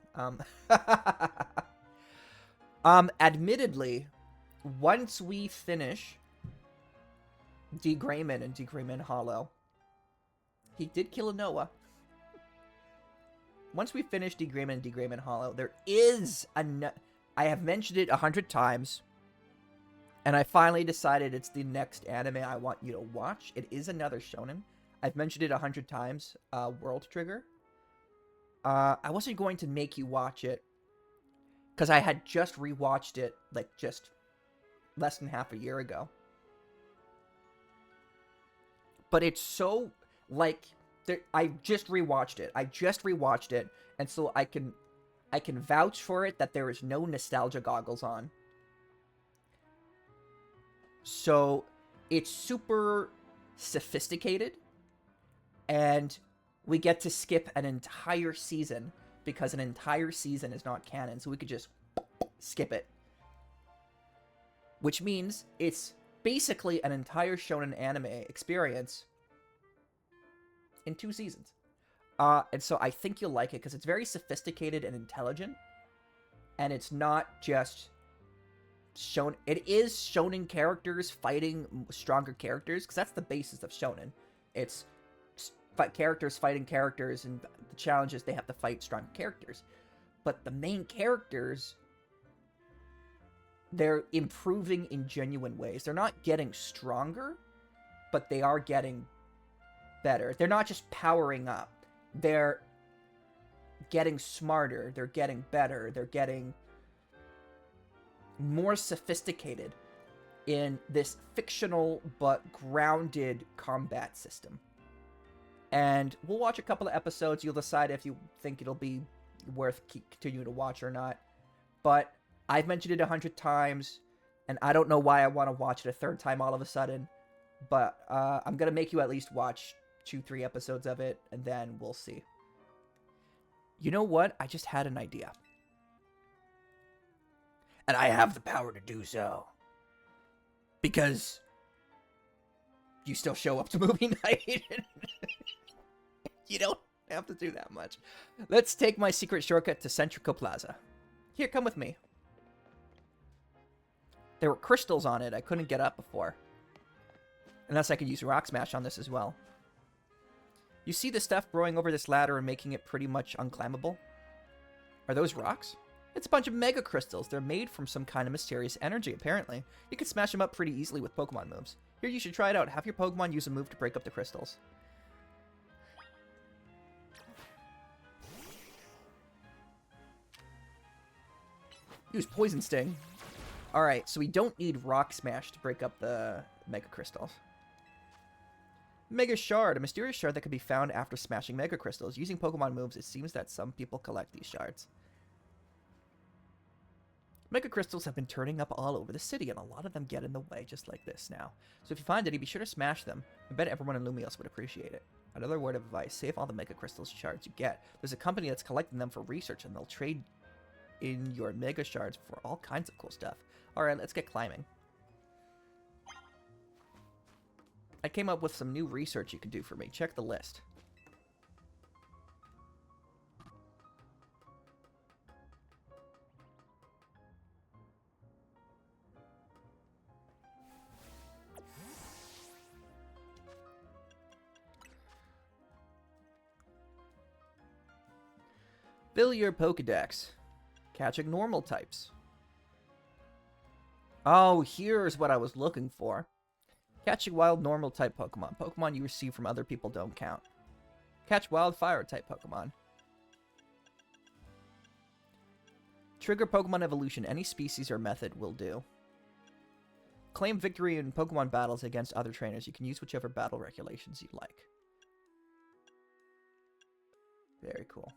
Speaker 1: Admittedly, once we finish D. Grayman and D. Grayman Hollow, he did kill a Noah. Once we finish D. Grayman and D. Grayman Hollow, there is I have mentioned it 100 times, and I finally decided it's the next anime I want you to watch. It is another shonen. I've mentioned it 100 times. World Trigger. I wasn't going to make you watch it, because I had just rewatched it, like, just less than half a year ago. But it's so, like, I just rewatched it. And so I can vouch for it that there is no nostalgia goggles on. So it's super sophisticated, and we get to skip an entire season because an entire season is not canon, so we could just skip it. Which means it's basically an entire shonen anime experience in 2 seasons. And so I think you'll like it because it's very sophisticated and intelligent, and it's not just it is shonen characters fighting stronger characters, because that's the basis of shonen. It's characters fighting characters, and the challenge is they have to fight strong characters. But the main characters, they're improving in genuine ways. They're not getting stronger, but they are getting better. They're not just powering up. They're getting smarter. They're getting better. They're getting more sophisticated in this fictional but grounded combat system. And we'll watch a couple of episodes. You'll decide if you think it'll be worth continuing to watch or not. But I've mentioned it 100 times, and I don't know why I want to watch it a third time all of a sudden. But I'm going to make you at least watch 2-3 episodes of it, and then we'll see. You know what? I just had an idea. And I have the power to do so. Because you still show up to movie night. You don't have to do that much. Let's take my secret shortcut to Centrico Plaza. Here, come with me. There were crystals on it I couldn't get up before. Unless I could use Rock Smash on this as well. You see the stuff growing over this ladder and making it pretty much unclimbable? Are those rocks? It's a bunch of mega crystals. They're made from some kind of mysterious energy, apparently. You can smash them up pretty easily with Pokemon moves. Here, you should try it out. Have your Pokemon use a move to break up the crystals. Use Poison Sting. Alright, so we don't need Rock Smash to break up the Mega Crystals. Mega Shard, a mysterious shard that can be found after smashing Mega Crystals. Using Pokemon moves, it seems that some people collect these shards. Mega Crystals have been turning up all over the city, and a lot of them get in the way, just like this now. So if you find any, be sure to smash them. I bet everyone in Lumios would appreciate it. Another word of advice, save all the Mega Crystals shards you get. There's a company that's collecting them for research, and they'll trade in your Mega Shards for all kinds of cool stuff. Alright, let's get climbing. I came up with some new research you can do for me. Check the list. Fill your Pokedex. Catching normal types. Oh, here's what I was looking for. Catching wild normal type Pokemon. Pokemon you receive from other people don't count. Catch wild fire type Pokemon. Trigger Pokemon evolution. Any species or method will do. Claim victory in Pokemon battles against other trainers. You can use whichever battle regulations you like. Very cool.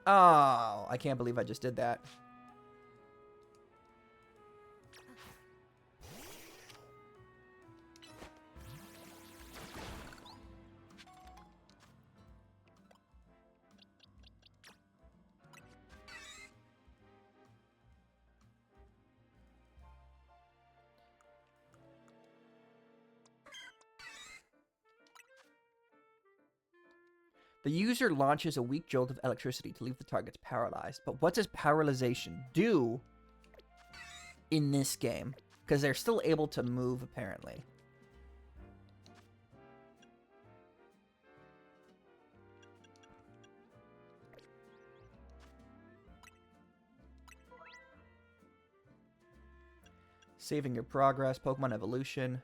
Speaker 1: Oh, I can't believe I just did that. The user launches a weak jolt of electricity to leave the targets paralyzed. But what does paralyzation do in this game? Because they're still able to move, apparently. Saving your progress, Pokemon evolution.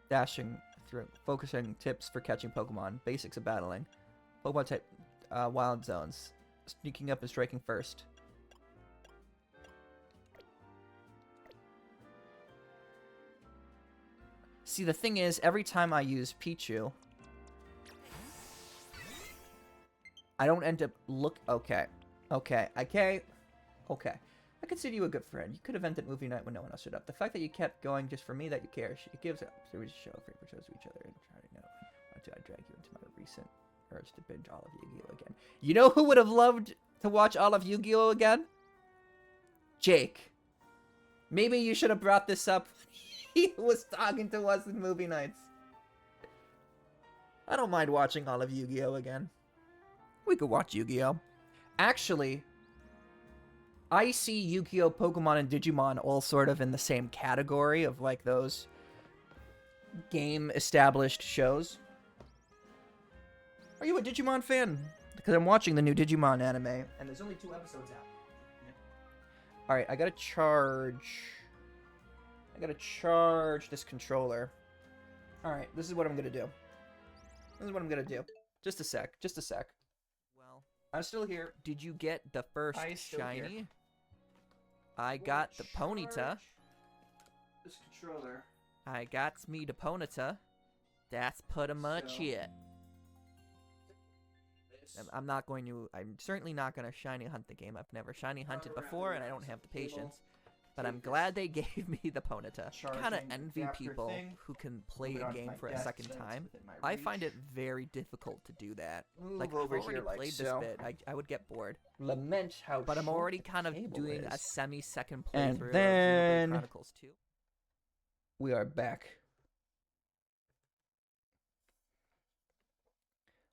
Speaker 1: Dashing through, focusing tips for catching Pokemon, basics of battling, Pokemon type, wild zones, sneaking up and striking first. See, the thing is, every time I use Pichu, I don't end up okay. I consider you a good friend. You could have ended movie night when no one else showed up. The fact that you kept going just for me, that you care, it gives up. So we just show favorite shows to each other and try to know. Why do I drag you into my recent urge to binge all of Yu-Gi-Oh again? You know who would have loved to watch all of Yu-Gi-Oh again? Jake. Maybe you should have brought this up. He was talking to us in movie nights. I don't mind watching all of Yu-Gi-Oh again. We could watch Yu-Gi-Oh. Actually, I see Yu-Gi-Oh, Pokemon, and Digimon all sort of in the same category of, like, those game-established shows. Are you a Digimon fan? Because I'm watching the new Digimon anime, and there's only 2 episodes out. Yeah. Alright, I gotta charge this controller. Alright, this is what I'm gonna do. Just a sec. Well, I'm still here. Did you get the first shiny? Here. I got the Ponyta. This controller. I got me the Ponyta. That's pretty much it. I'm certainly not going to shiny hunt the game. I've never shiny hunted before, and I don't have the patience. But I'm glad they gave me the Ponyta. I kind of envy people who can play a game for a second time. I find it very difficult to do that. Like, I've already played this bit. I would get bored.
Speaker 3: Lament how
Speaker 1: But I'm already kind of doing a semi-second playthrough
Speaker 3: and
Speaker 1: of
Speaker 3: then
Speaker 1: Xenoblade Chronicles 2.
Speaker 3: we are back.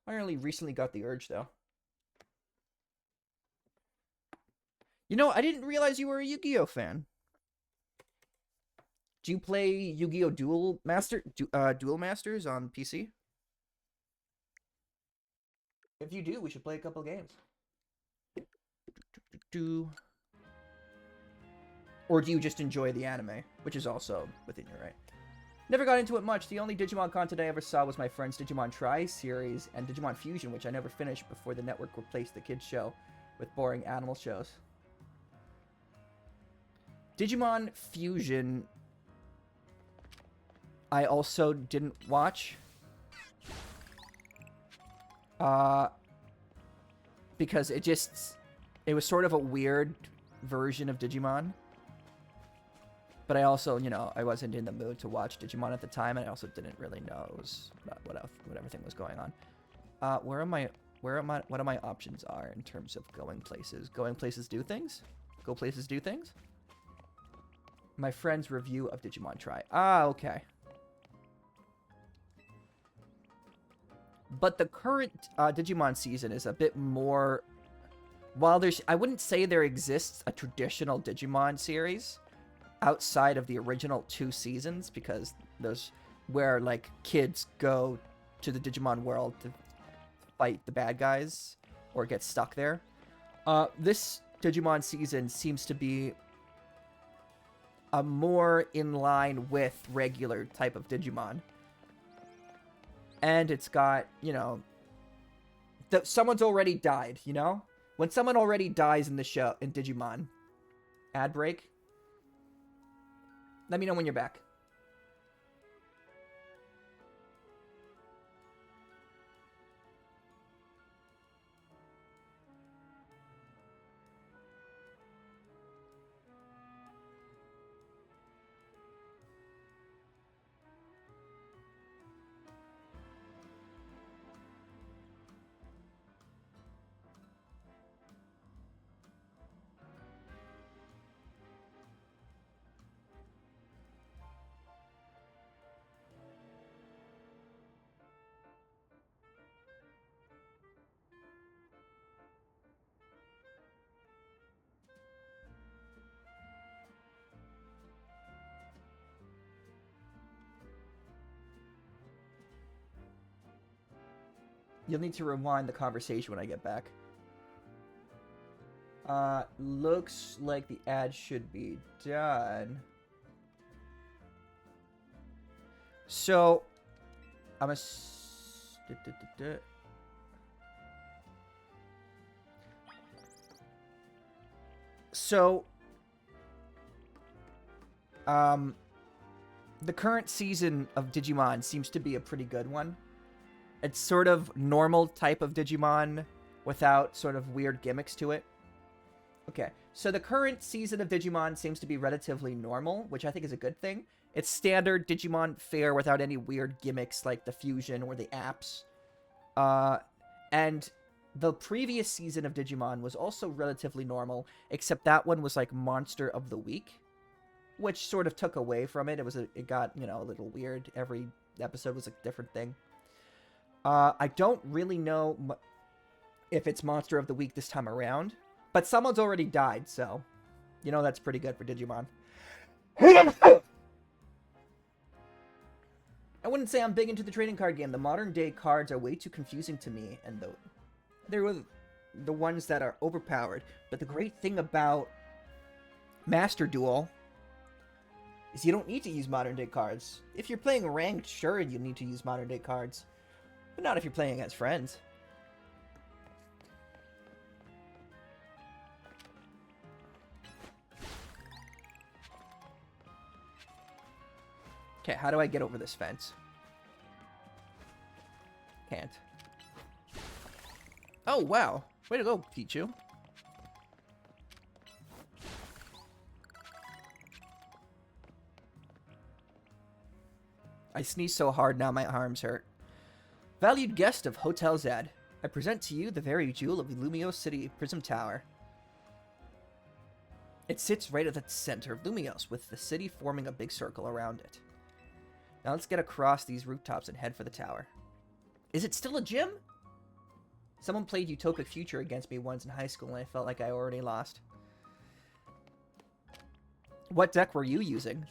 Speaker 1: I only recently got the urge, though. You know, I didn't realize you were a Yu-Gi-Oh fan. Do you play Yu-Gi-Oh! Duel Masters on PC? If you do, we should play a couple games. Or do you just enjoy the anime, which is also within your right? Never got into it much. The only Digimon content I ever saw was my friend's Digimon Tri series and Digimon Fusion, which I never finished before the network replaced the kids show with boring animal shows. Digimon Fusion, I also didn't watch. Because it was sort of a weird version of Digimon. But I also, you know, I wasn't in the mood to watch Digimon at the time, and I also didn't really know what everything was going on. What are my options are in terms of going places? Going places do things? Go places do things? My friend's review of Digimon Tri. Ah, okay. But the current Digimon season is a bit more... While I wouldn't say there exists a traditional Digimon series outside of the original 2 seasons, because those where like kids go to the Digimon world to fight the bad guys or get stuck there. This Digimon season seems to be a more in line with regular type of Digimon. And it's got, you know, someone's already died, you know? When someone already dies in the show, in Digimon. Ad break. Let me know when you're back. You'll need to rewind the conversation when I get back. Looks like the ad should be done. So, I'm a... So, the current season of Digimon seems to be a pretty good one. It's sort of normal type of Digimon without sort of weird gimmicks to it. Okay, so the current season of Digimon seems to be relatively normal, which I think is a good thing. It's standard Digimon fare without any weird gimmicks like the fusion or the apps. And the previous season of Digimon was also relatively normal, except that one was like Monster of the Week, which sort of took away from it. It got, you know, a little weird. Every episode was a different thing. I don't really know if it's Monster of the Week this time around, but someone's already died, so, you know, that's pretty good for Digimon. I wouldn't say I'm big into the trading card game. The modern day cards are way too confusing to me, and they're the ones that are overpowered. But the great thing about Master Duel is you don't need to use modern day cards. If you're playing ranked, sure, you need to use modern day cards. But not if you're playing against friends. Okay, how do I get over this fence? Can't. Oh, wow. Way to go, Pichu. I sneeze so hard now my arms hurt. Valued guest of Hotel Zed, I present to you the very jewel of Lumio City Prism Tower. It sits right at the center of Lumios, with the city forming a big circle around it. Now let's get across these rooftops and head for the tower. Is it still a gym? Someone played Utopic Future against me once in high school and I felt like I already lost. What deck were you using?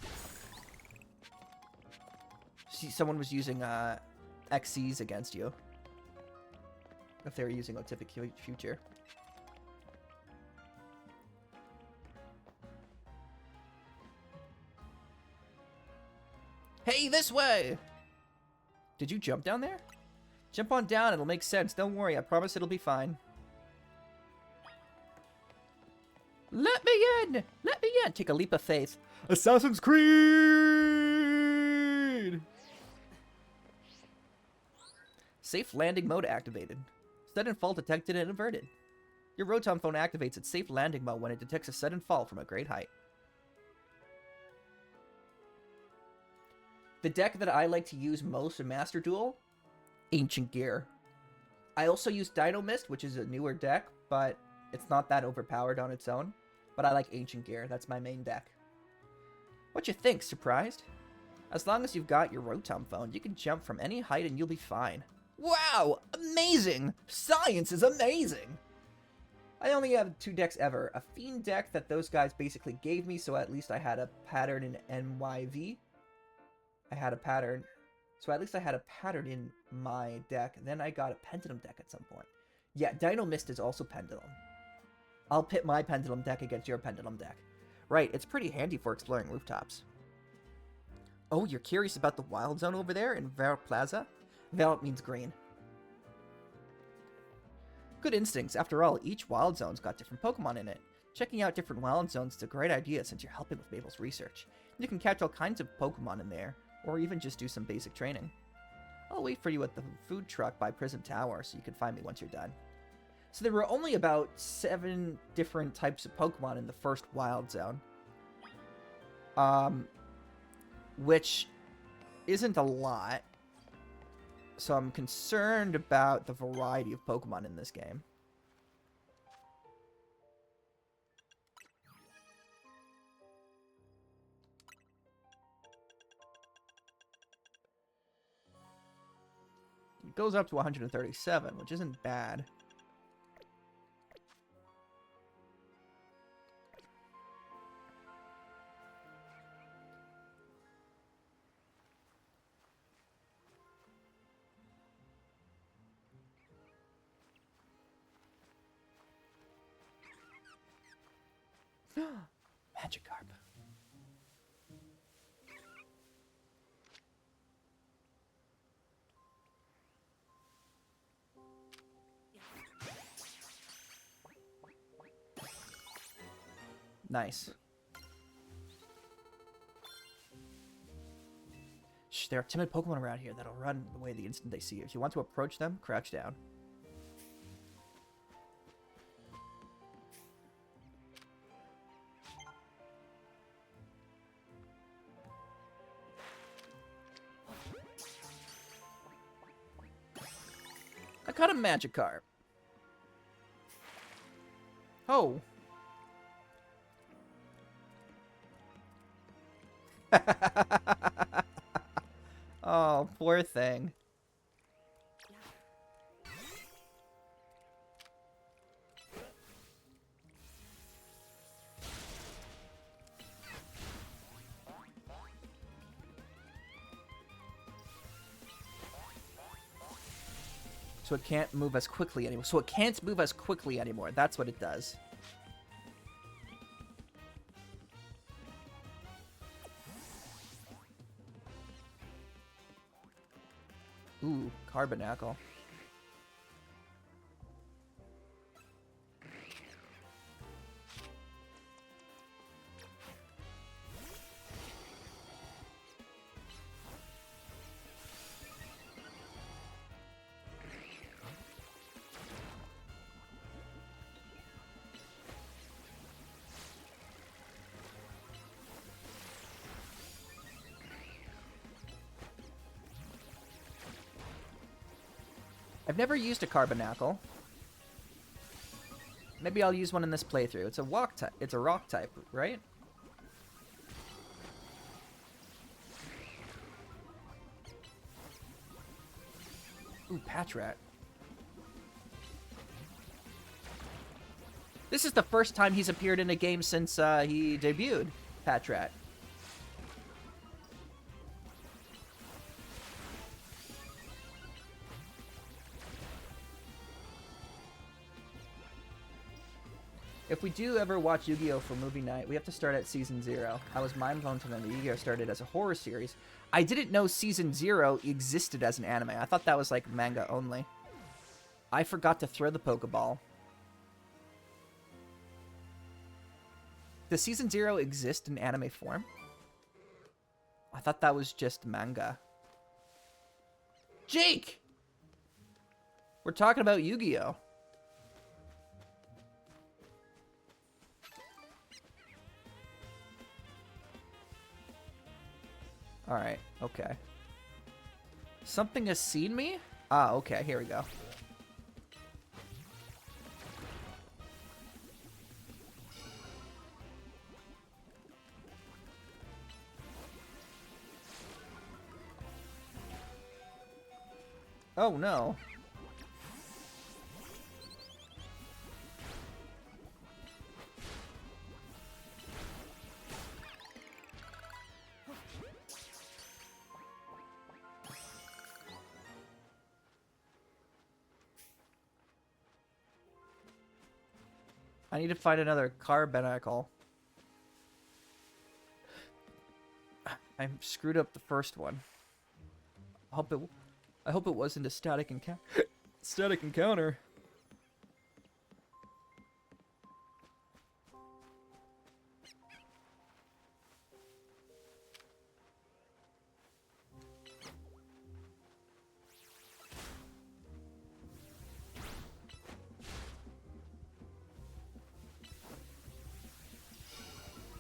Speaker 1: See, someone was using XCs against you. If they were using Utopic Future. Hey, this way! Did you jump down there? Jump on down, it'll make sense. Don't worry, I promise it'll be fine. Let me in! Let me in! Take a leap of faith. Assassin's Creed! Safe landing mode activated. Sudden fall detected and averted. Your Rotom phone activates its safe landing mode when it detects a sudden fall from a great height. The deck that I like to use most in Master Duel, Ancient Gear. I also use Dino Mist, which is a newer deck, but it's not that overpowered on its own. But I like Ancient Gear, that's my main deck. What you think, surprised? As long as you've got your Rotom phone, you can jump from any height and you'll be fine. Wow! Amazing! Science is amazing! I only have 2 decks ever. A Fiend deck that those guys basically gave me, so at least I had a pattern in NYV. I had a pattern So at least I had a pattern in my deck. And then I got a pendulum deck at some point. Yeah, Dino Mist is also pendulum. I'll pit my pendulum deck against your pendulum deck. Right, it's pretty handy for exploring rooftops. Oh, you're curious about the wild zone over there in Ver Plaza? Ver means green. Good instincts. After all, each wild zone's got different Pokemon in it. Checking out different wild zones is a great idea since you're helping with Mabel's research. You can catch all kinds of Pokemon in there, or even just do some basic training. I'll wait for you at the food truck by Prism Tower so you can find me once you're done. So there were only about 7 different types of Pokemon in the first wild zone. Which isn't a lot. So I'm concerned about the variety of Pokemon in this game. It goes up to 137, which isn't bad. Magikarp. Nice. Shh, there are timid Pokemon around here that'll run away the instant they see you. If you want to approach them, crouch down. I caught a Magikarp. Oh. Oh, poor thing. So it can't move as quickly anymore. So it can't move as quickly anymore. That's what it does. Ooh, Carbonacle. I've never used a Carbonacle. Maybe I'll use one in this playthrough. It's a rock type. It's a rock type, right? Ooh, Patrat. This is the first time he's appeared in a game since he debuted, Patrat. If we do ever watch Yu-Gi-Oh! For movie night, we have to start at Season 0. I was mind-blown to know that Yu-Gi-Oh! Started as a horror series. I didn't know Season 0 existed as an anime. I thought that was like manga only. I forgot to throw the Pokeball. Does Season 0 exist in anime form? I thought that was just manga. Jake! We're talking about Yu-Gi-Oh! Alright, okay. Something has seen me? Ah, okay, here we go. Oh, no. I need to find another carbonicle. I screwed up the first one. I hope it wasn't a static encounter.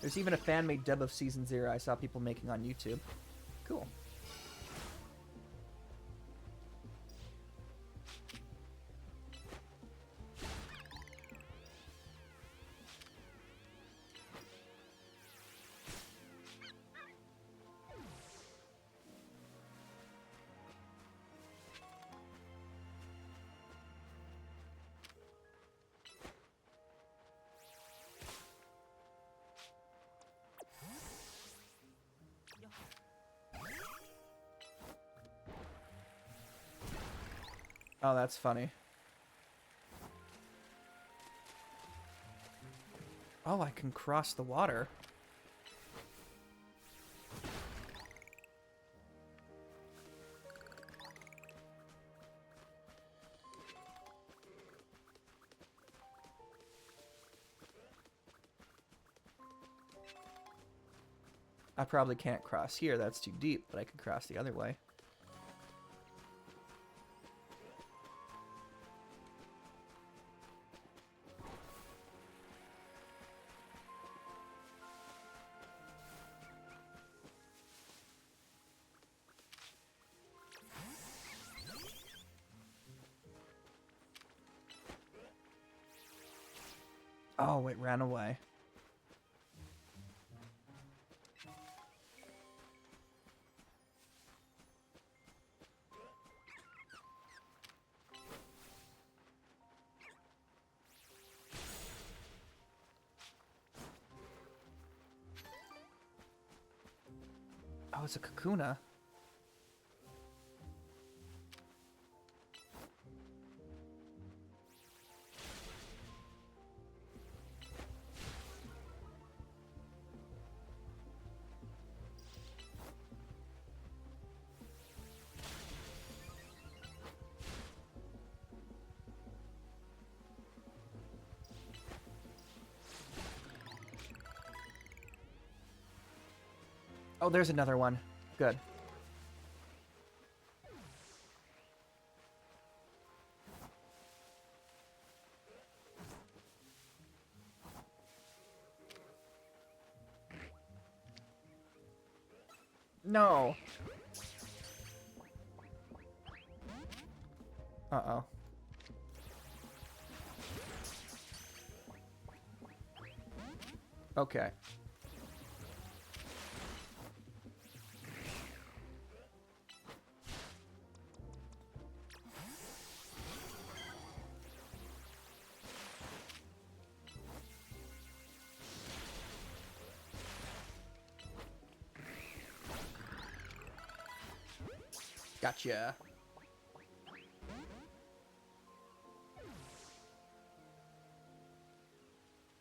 Speaker 1: There's even a fan-made dub of Season 0 I saw people making on YouTube. Cool. Oh, that's funny. Oh, I can cross the water. I probably can't cross here, that's too deep, but I can cross the other way. Oh, it ran away. Oh, it's a Kakuna. Oh, there's another one. Good. No. Uh-oh. Okay. Gotcha.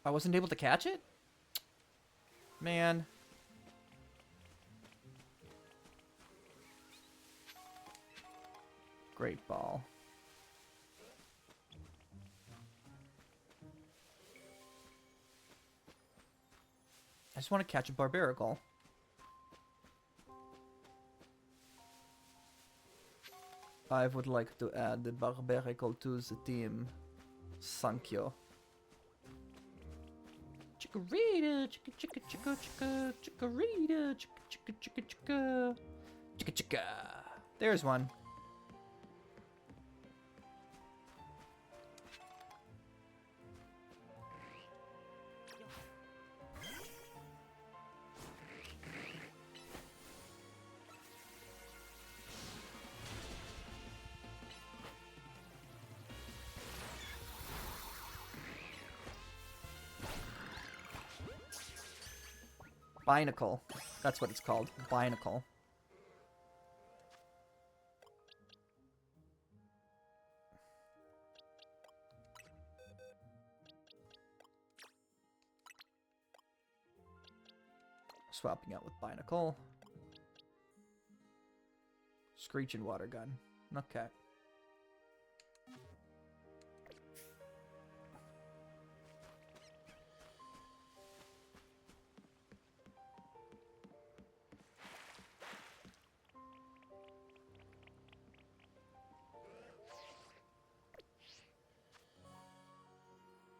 Speaker 1: I wasn't able to catch it? Man. Great ball. I just want to catch a Barbaracle. I would like to add the Barbaracle to the team. Thank you. Chikorita, chicka chicka chicka chicka, chikorita, chicka chicka chicka chicka, chicka chicka. There's one. Binacle. That's what it's called. Binacle. Swapping out with Binacle. Screech and Water Gun. Okay.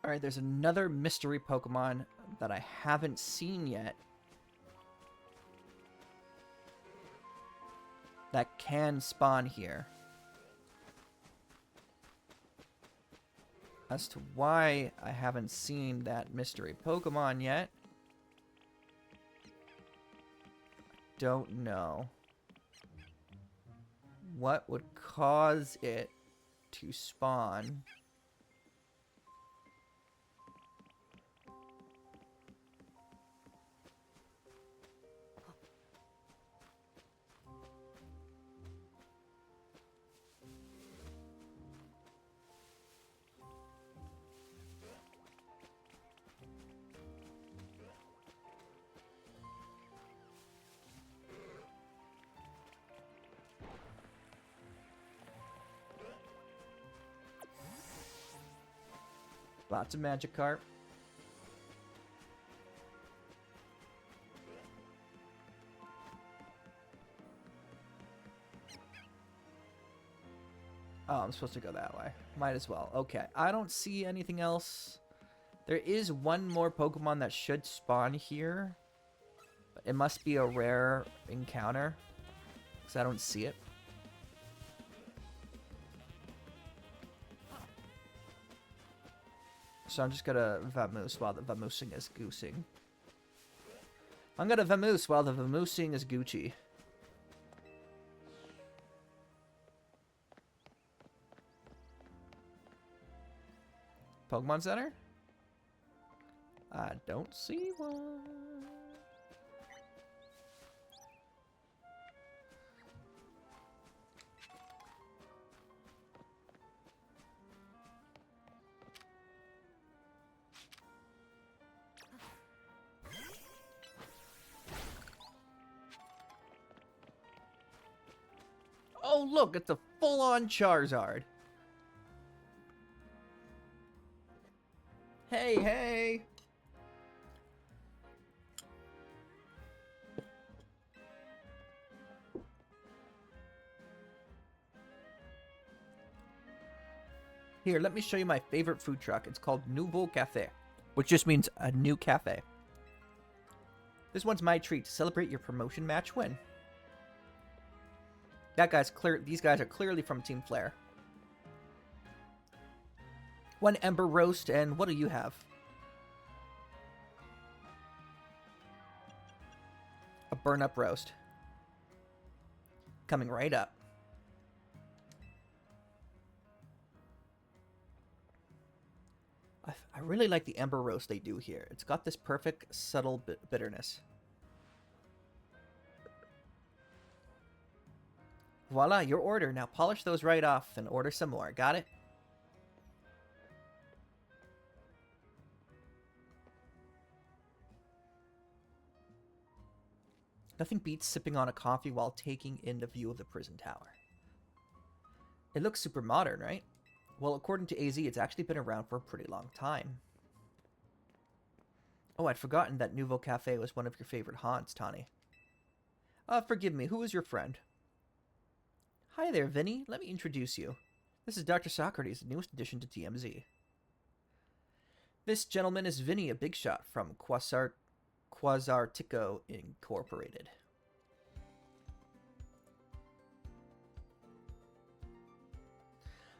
Speaker 1: Alright, there's another mystery Pokemon that I haven't seen yet that can spawn here. As to why I haven't seen that mystery Pokemon yet, don't know. What would cause it to spawn? Lots of Magikarp. Oh, I'm supposed to go that way. Might as well. Okay, I don't see anything else. There is one more Pokemon that should spawn here. But it must be a rare encounter, because I don't see it. So I'm just gonna Vamoose while the Vamoosing is goosing. I'm gonna Vamoose while the Vamoosing is Gucci. Pokemon Center? I don't see one. Oh, look, it's a full-on Charizard. Hey, hey. Here, let me show you my favorite food truck. It's called Nouveau Café, which just means a new cafe. This one's my treat to celebrate your promotion match win. That guy's clear. These guys are clearly from Team Flare. One Ember Roast, and what do you have? A Burn Up Roast. Coming right up. I really like the Ember Roast they do here. It's got this perfect, subtle bitterness. Voila, your order. Now polish those right off and order some more. Got it? Nothing beats sipping on a coffee while taking in the view of the prison tower. It looks super modern, right? Well, according to AZ, it's actually been around for a pretty long time. Oh, I'd forgotten that Nouveau Café was one of your favorite haunts, Tawny. Forgive me, who is your friend? Hi there, Vinny. Let me introduce you. This is Dr. Socrates, the newest addition to TMZ. This gentleman is Vinny, a big shot from Quasartico Incorporated.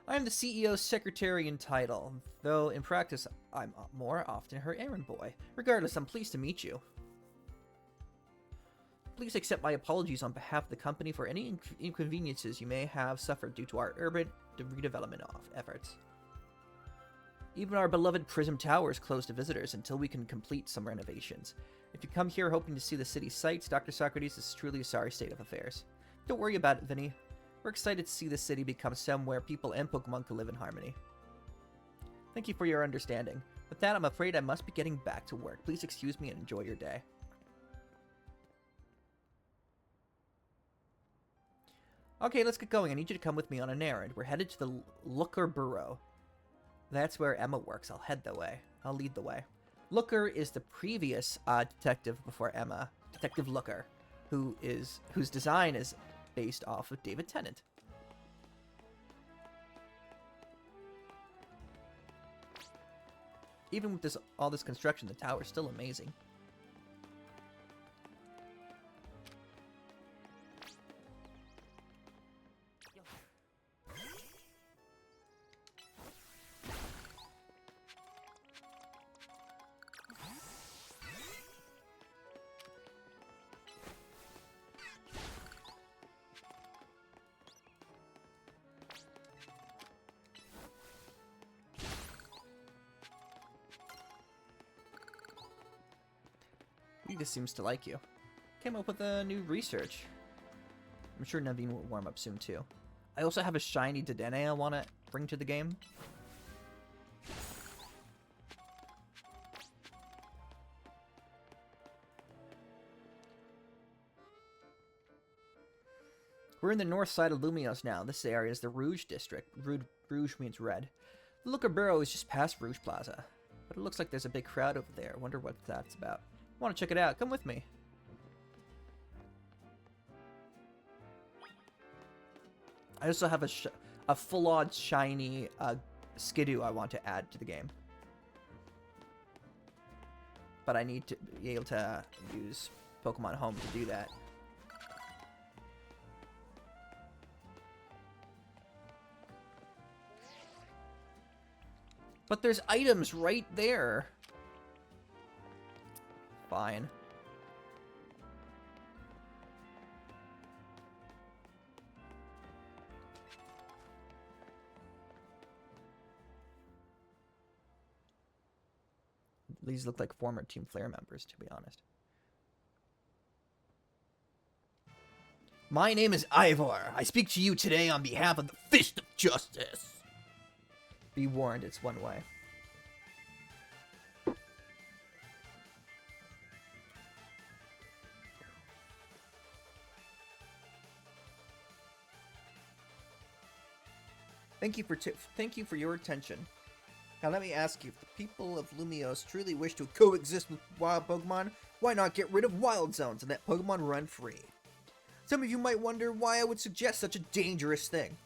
Speaker 1: I am the CEO's secretary in title, though in practice I'm more often her errand boy. Regardless, I'm pleased to meet you. Please accept my apologies on behalf of the company for any inconveniences you may have suffered due to our urban redevelopment efforts. Even our beloved Prism Tower is closed to visitors until we can complete some renovations. If you come here hoping to see the city's sights, Dr. Socrates is truly a sorry state of affairs. Don't worry about it, Vinny. We're excited to see the city become somewhere people and Pokemon can live in harmony. Thank you for your understanding. With that, I'm afraid I must be getting back to work. Please excuse me and enjoy your day. Okay, let's get going. I need you to come with me on an errand. We're headed to the Looker Burrow. That's where Emma works. I'll head the way. I'll lead the way. Looker is the previous detective before Emma, Detective Looker, whose design is based off of David Tennant. Even with all this construction, the tower's still amazing. This seems to like you. Came up with a new research. I'm sure Naveen will warm up soon too. I also have a shiny Dedenne I want to bring to the game. We're in the north side of Lumios now. This area is the Rouge district. Rouge means red. The Looker Burrow is just past Rouge Plaza. But it looks like there's a big crowd over there. Wonder what that's about. Want to check it out? Come with me. I also have a full-on shiny Skidoo I want to add to the game. But I need to be able to use Pokemon Home to do that. But there's items right there. Fine. These look like former Team Flare members, to be honest. My name is Ivor. I speak to you today on behalf of the Fist of Justice. Be warned, it's one way. Thank you for your attention. Now let me ask you, if the people of Lumios truly wish to coexist with wild Pokemon, why not get rid of wild zones and let Pokemon run free? Some of you might wonder why I would suggest such a dangerous thing.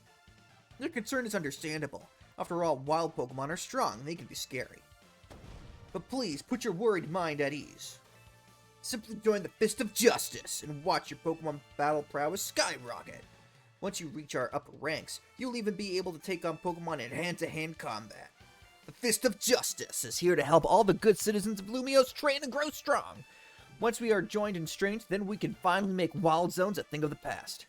Speaker 1: Your concern is understandable. After all, wild Pokemon are strong, they can be scary. But please, put your worried mind at ease. Simply join the Fist of Justice and watch your Pokemon battle prowess skyrocket. Once you reach our upper ranks, you'll even be able to take on Pokemon in hand-to-hand combat. The Fist of Justice is here to help all the good citizens of Lumios train and grow strong. Once we are joined in strength, then we can finally make wild zones a thing of the past.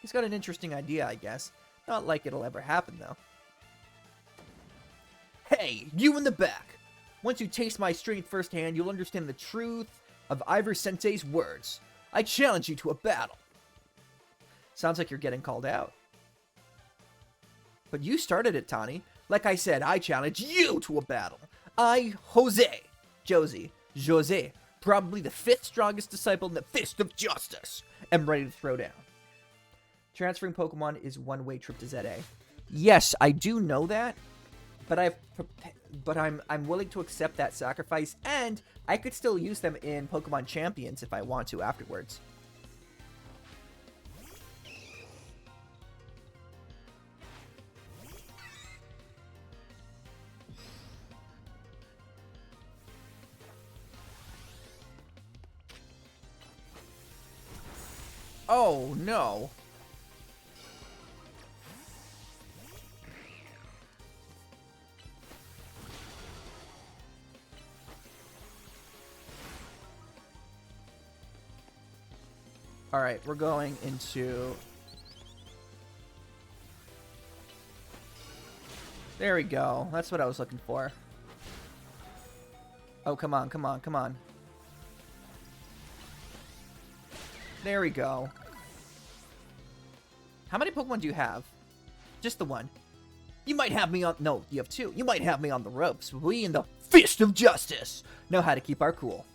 Speaker 1: He's got an interesting idea, I guess. Not like it'll ever happen, though. Hey, you in the back! Once you taste my strength firsthand, you'll understand the truth of Ivor Sensei's words. I challenge you to a battle. Sounds like you're getting called out. But you started it, Tani. Like I said, I challenge you to a battle. I, Jose, probably the 5th strongest disciple in the Fist of Justice, am ready to throw down. Transferring Pokemon is one-way trip to ZA. Yes, I do know that, but I'm willing to accept that sacrifice, and I could still use them in Pokemon Champions if I want to afterwards. Oh, no. Alright, we're going into... There we go. That's what I was looking for. Oh, come on, come on, come on. There we go. How many Pokemon do you have? Just the one. You might have me on... No, you have 2. You might have me on the ropes. We in the Fist of Justice know how to keep our cool.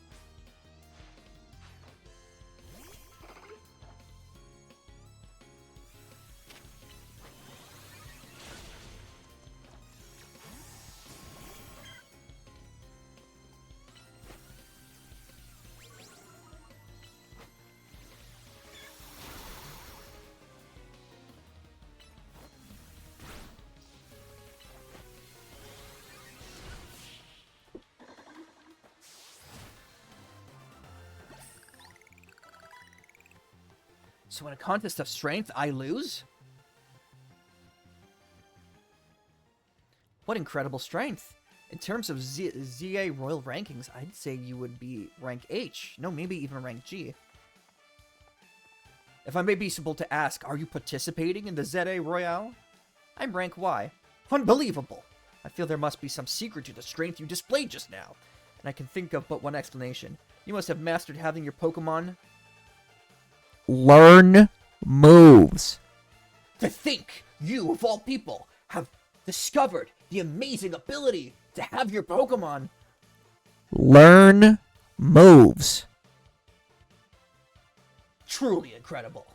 Speaker 1: So in a contest of strength, I lose? What incredible strength. In terms of ZA Royal rankings, I'd say you would be rank H. No, maybe even rank G. If I may be simple to ask, are you participating in the ZA Royale? I'm rank Y. Unbelievable! I feel there must be some secret to the strength you displayed just now. And I can think of but one explanation. You must have mastered having your Pokemon learn moves. To think you, of all people, have discovered the amazing ability to have your Pokemon learn moves. Truly incredible.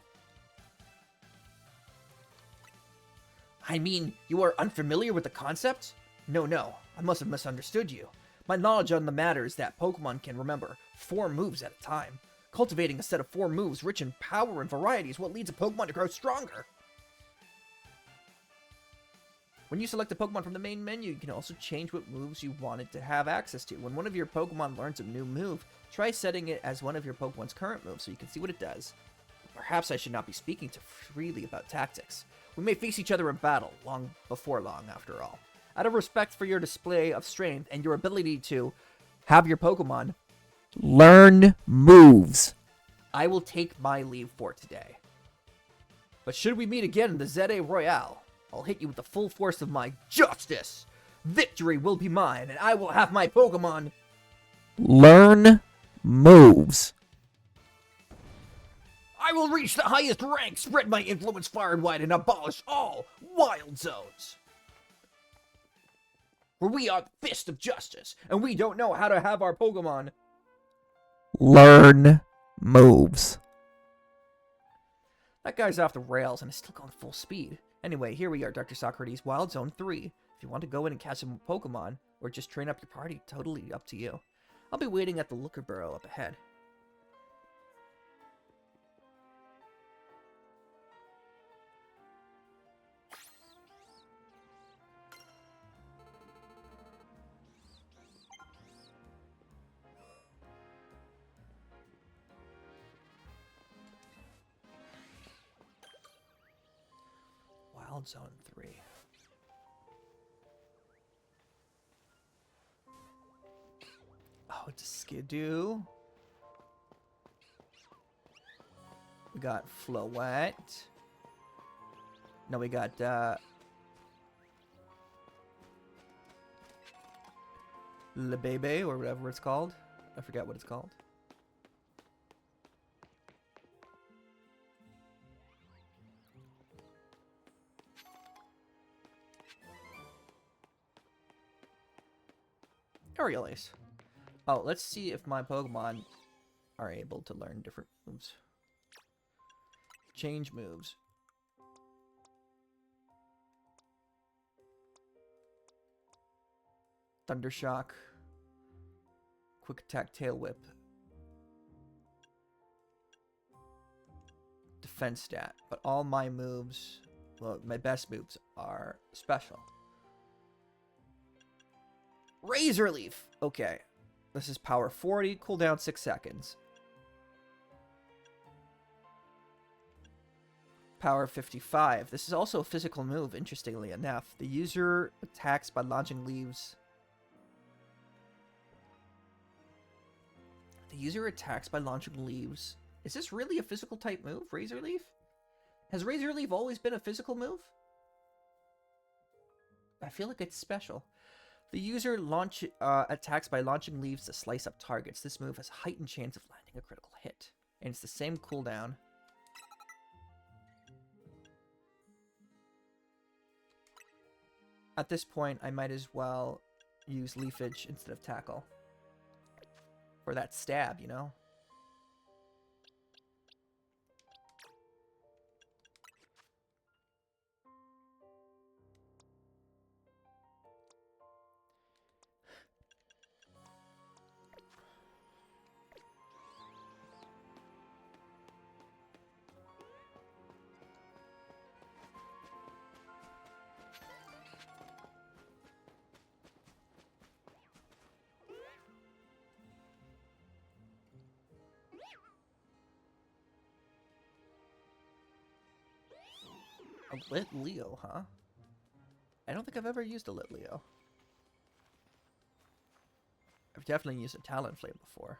Speaker 1: I mean, you are unfamiliar with the concept? No, I must have misunderstood you. My knowledge on the matter is that Pokemon can remember 4 moves at a time. Cultivating a set of 4 moves rich in power and variety is what leads a Pokemon to grow stronger. When you select a Pokemon from the main menu, you can also change what moves you wanted to have access to. When one of your Pokemon learns a new move, try setting it as one of your Pokemon's current moves so you can see what it does. Perhaps I should not be speaking too freely about tactics. We may face each other in battle, before long, after all. Out of respect for your display of strength and your ability to have your Pokemon learn moves, I will take my leave for today. But should we meet again in the ZA Royale, I'll hit you with the full force of my justice. Victory will be mine, and I will have my Pokemon learn moves. I will reach the highest rank, spread my influence far and wide, and abolish all wild zones. For we are the fist of justice, and we don't know how to have our Pokemon learn moves. That guy's off the rails and is still going full speed. Anyway, here we are, Dr. Socrates, Wild Zone 3. If you want to go in and catch some Pokemon, or just train up your party, totally up to you. I'll be waiting at the Looker Burrow up ahead. Wild Zone 3. Oh, it's a Skidoo. We got Floette. No, we got, Le Bebe, or whatever it's called. I forget what it's called. Aerial Ace. Oh, let's see if my Pokemon are able to learn different moves. Change moves. Thundershock. Quick Attack, Tail Whip. Defense stat. But all my moves, well, my best moves are special. Razor Leaf. Okay. This is power 40, cooldown 6 seconds. Power 55. This is also a physical move, interestingly enough. The user attacks by launching leaves. The user attacks by launching leaves. Is this really a physical type move, Razor Leaf? Has Razor Leaf always been a physical move? I feel like it's special. The user attacks by launching leaves to slice up targets. This move has a heightened chance of landing a critical hit. And it's the same cooldown. At this point, I might as well use Leafage instead of Tackle. For that stab, you know? A lit Leo, huh? I don't think I've ever used a lit Leo. I've definitely used a Talonflame before.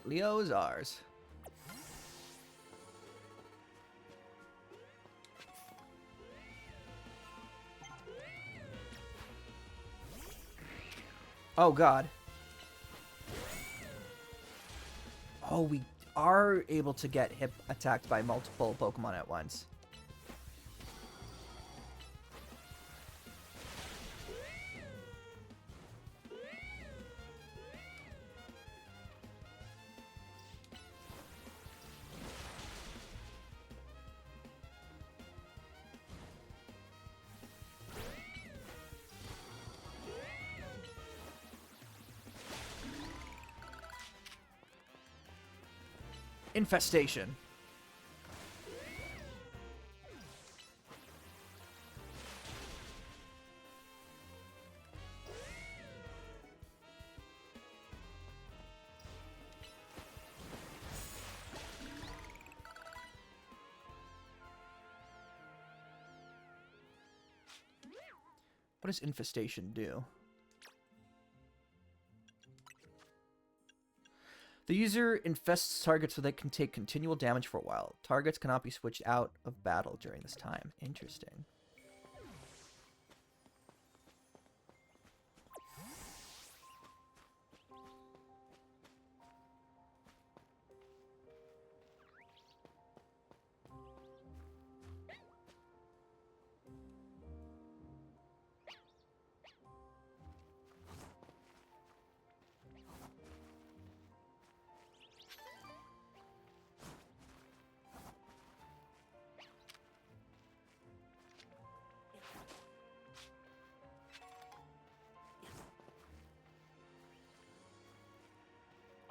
Speaker 1: Leo is ours. Oh god. Oh, we are able to get hip attacked by multiple Pokemon at once. Infestation. What does infestation do? The user infests targets so they can take continual damage for a while. Targets cannot be switched out of battle during this time. Interesting.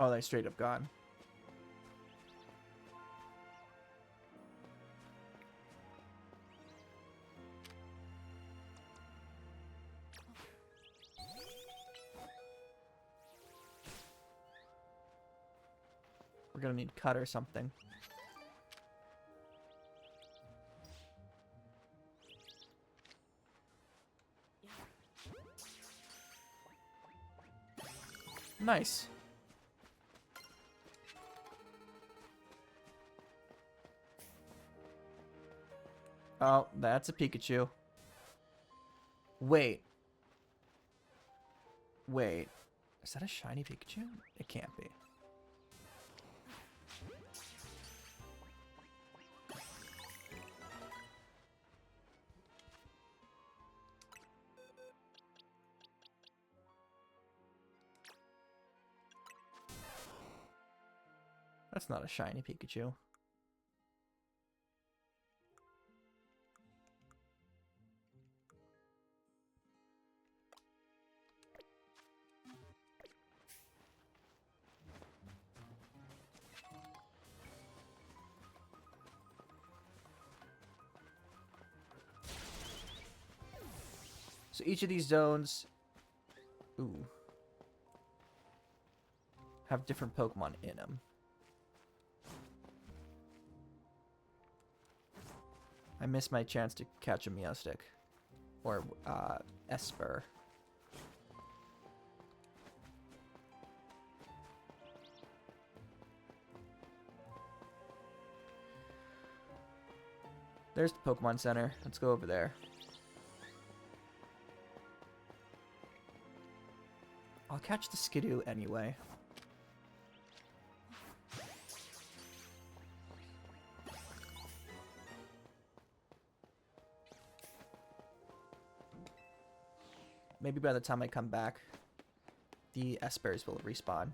Speaker 1: Oh, they straight up gone. We're gonna need cut or something. Nice. Oh, that's a Pikachu. Wait. Wait. Is that a shiny Pikachu? It can't be. That's not a shiny Pikachu. So each of these zones, ooh, have different Pokemon in them. I missed my chance to catch a Meowstic. Or, Esper. There's the Pokemon Center. Let's go over there. I'll catch the Skidoo anyway. Maybe by the time I come back, the Espers will respawn.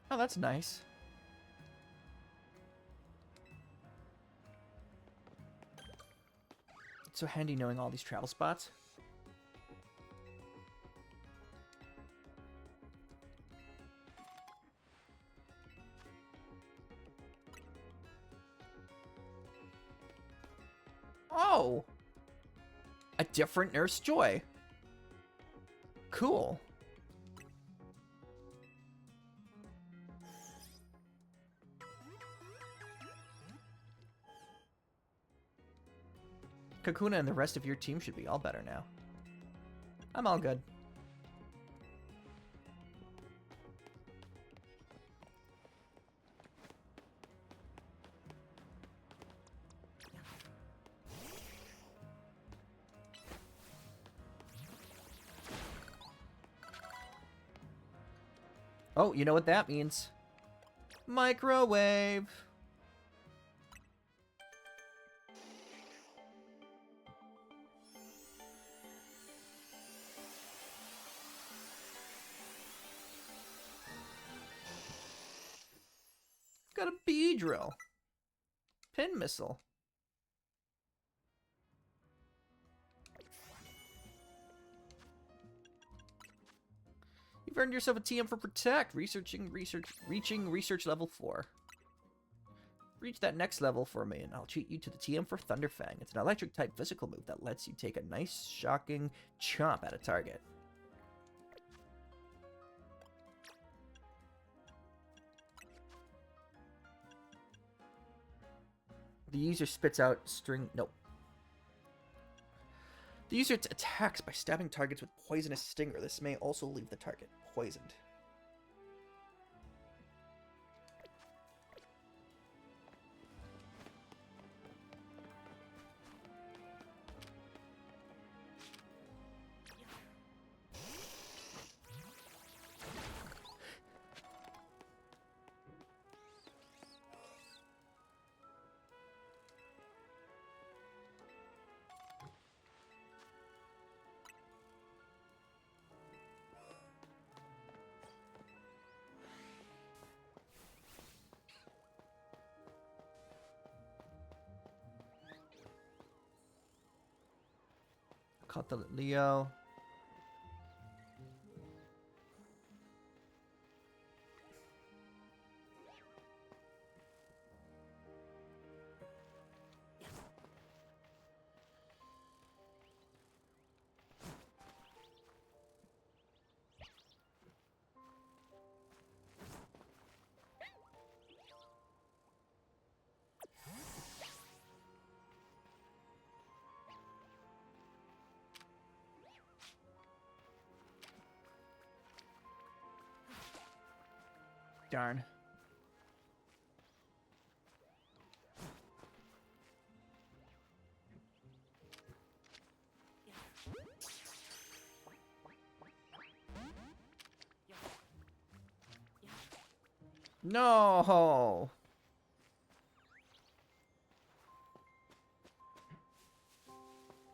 Speaker 1: Oh, that's nice. It's so handy knowing all these travel spots. Oh! A different Nurse Joy. Cool. Kakuna and the rest of your team should be all better now. I'm all good. Oh, you know what that means? Microwave! Got a bee drill. Pin missile. You've earned yourself a TM for Protect. Reaching research level 4. Reach that next level for me, and I'll treat you to the TM for Thunderfang. It's an electric-type physical move that lets you take a nice, shocking chomp at a target. The user spits out string... Nope. The user attacks by stabbing targets with poisonous stinger. This may also leave the target poisoned. Caught the Leo. Darn. No!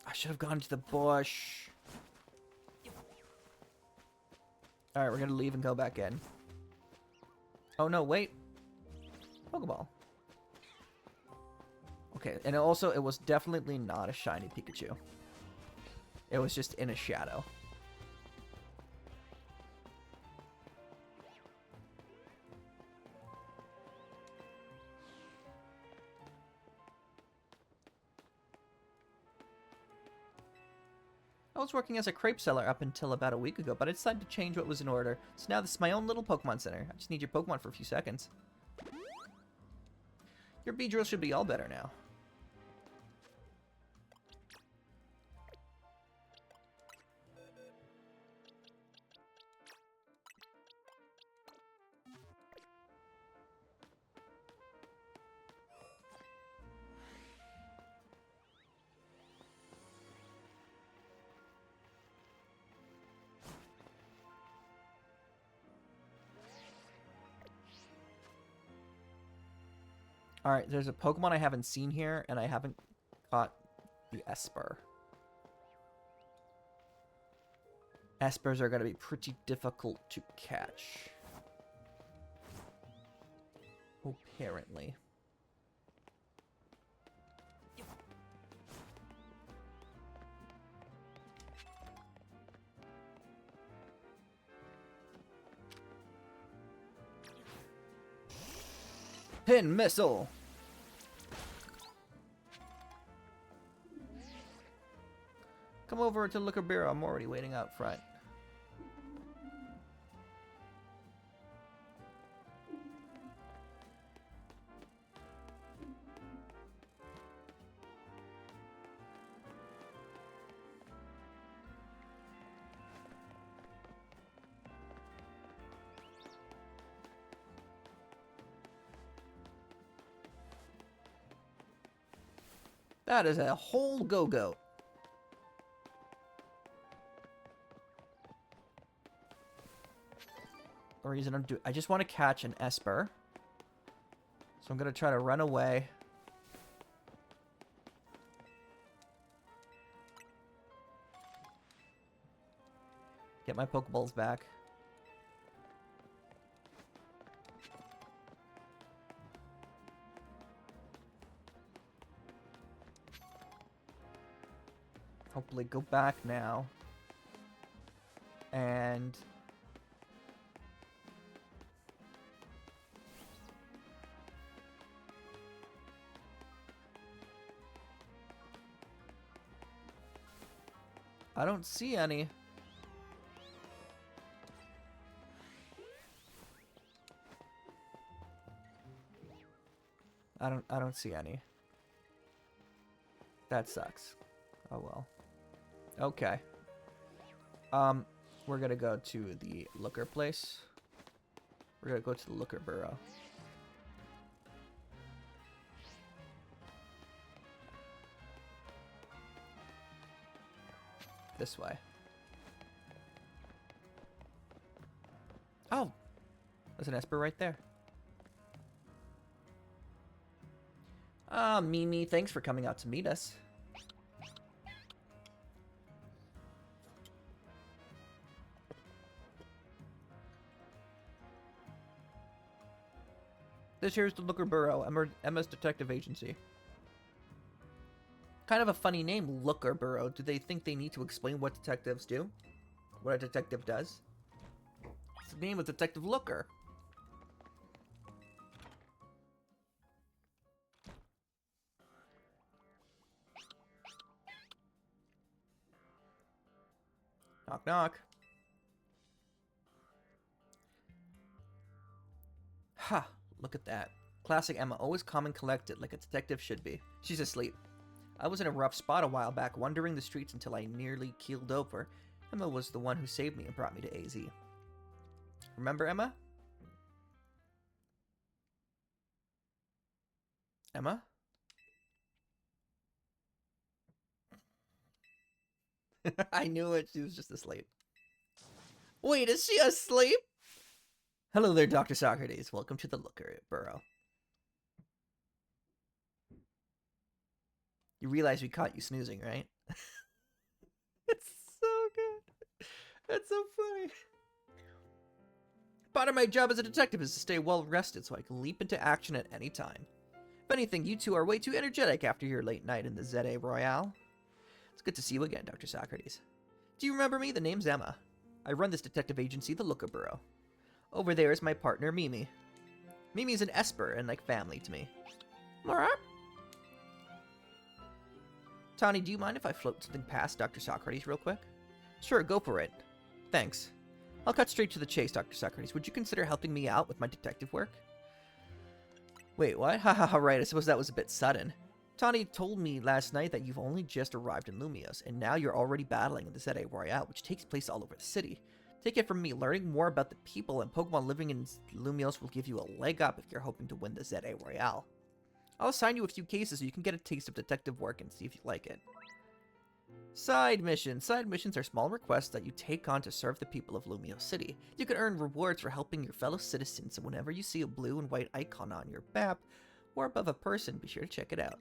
Speaker 1: I should have gone to the bush. Alright, we're gonna leave and go back in. Oh no, wait. Pokeball. Okay, and also, it was definitely not a shiny Pikachu. It was just in a shadow. I was working as a crepe seller up until about a week ago, but I decided to change what was in order. So now this is my own little Pokemon Center. I just need your Pokemon for a few seconds. Your Beedrill should be all better now. Alright, there's a Pokemon I haven't seen here, and I haven't caught the Esper. Espers are going to be pretty difficult to catch. Apparently. Pin missile! Come over to Liquor Bureau. I'm already waiting out front. That is a whole go-go. The reason I just want to catch an Esper. So I'm going to try to run away. Get my Pokeballs back. Hopefully go back now. And... I don't see any. I don't see any. That sucks. Oh well. Okay. We're gonna go to the Looker place. We're gonna go to the Looker Burrow. This way. Oh! There's an Esper right there. Ah, Mimi, thanks for coming out to meet us. This here's the Looker Bureau, Emma's detective agency. Kind of a funny name, Looker Bureau. Do they think they need to explain what detectives do? What a detective does? It's the name of Detective Looker. Knock, knock. Ha! Look at that. Classic Emma, always calm and collected, like a detective should be. She's asleep. I was in a rough spot a while back, wandering the streets until I nearly keeled over. Emma was the one who saved me and brought me to AZ. Remember Emma? Emma? I knew it. She was just asleep. Wait, is she asleep? Hello there, Dr. Socrates. Welcome to the Looker Burrow. You realize we caught you snoozing, right? It's so good. That's so funny. Part of my job as a detective is to stay well rested so I can leap into action at any time. If anything, you two are way too energetic after your late night in the ZA Royale. It's good to see you again, Dr. Socrates. Do you remember me? The name's Emma. I run this detective agency, the Looker Bureau. Over there is my partner, Mimi. Mimi's an Esper and like family to me. Alright. Tawny, do you mind if I float something past Dr. Socrates real quick? Sure, go for it. Thanks. I'll cut straight to the chase, Dr. Socrates. Would you consider helping me out with my detective work? Wait, what? Haha, right, I suppose that was a bit sudden. Tawny told me last night that you've only just arrived in Lumios, and now you're already battling in the ZA Royale, which takes place all over the city. Take it from me, learning more about the people and Pokemon living in Lumios will give you a leg up if you're hoping to win the ZA Royale. I'll assign you a few cases so you can get a taste of detective work and see if you like it. Side missions. Side missions are small requests that you take on to serve the people of Lumio City. You can earn rewards for helping your fellow citizens, and whenever you see a blue and white icon on your map or above a person, be sure to check it out.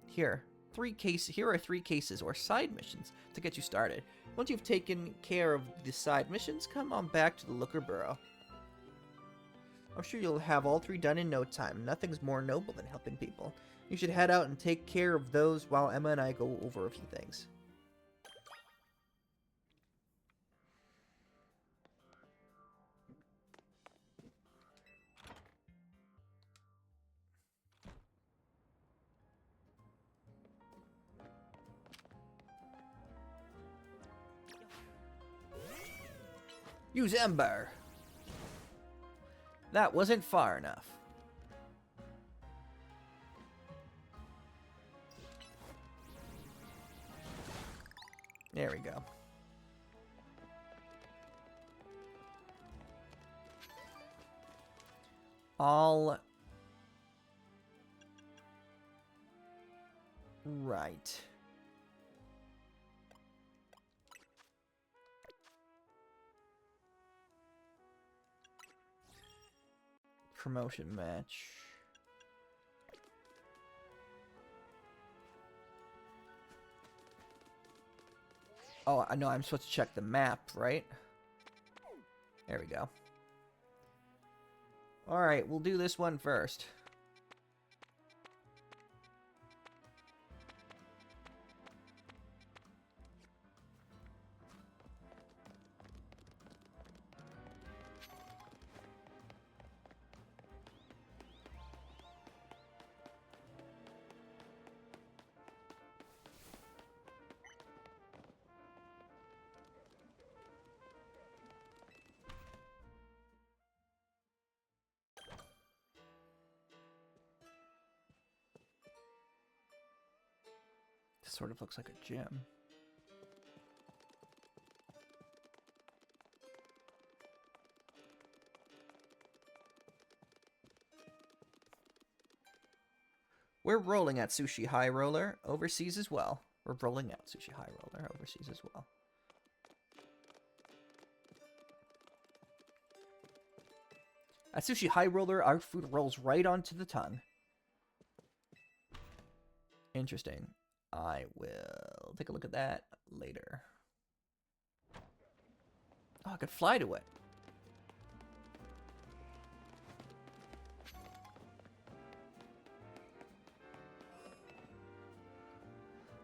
Speaker 1: Here are 3 cases or side missions to get you started. Once you've taken care of the side missions, come on back to the Looker Burrow. I'm sure you'll have all 3 done in no time. Nothing's more noble than helping people. You should head out and take care of those while Emma and I go over a few things. Use Ember. That wasn't far enough. There we go. All right. Promotion match. Oh, I know I'm supposed to check the map, right? There we go. Alright, we'll do this one first. This sort of looks like a gym. We're rolling at Sushi High Roller overseas as well. We're rolling out Sushi High Roller overseas as well. At Sushi High Roller, our food rolls right onto the tongue. Interesting. I will take a look at that later. Oh, I could fly to it.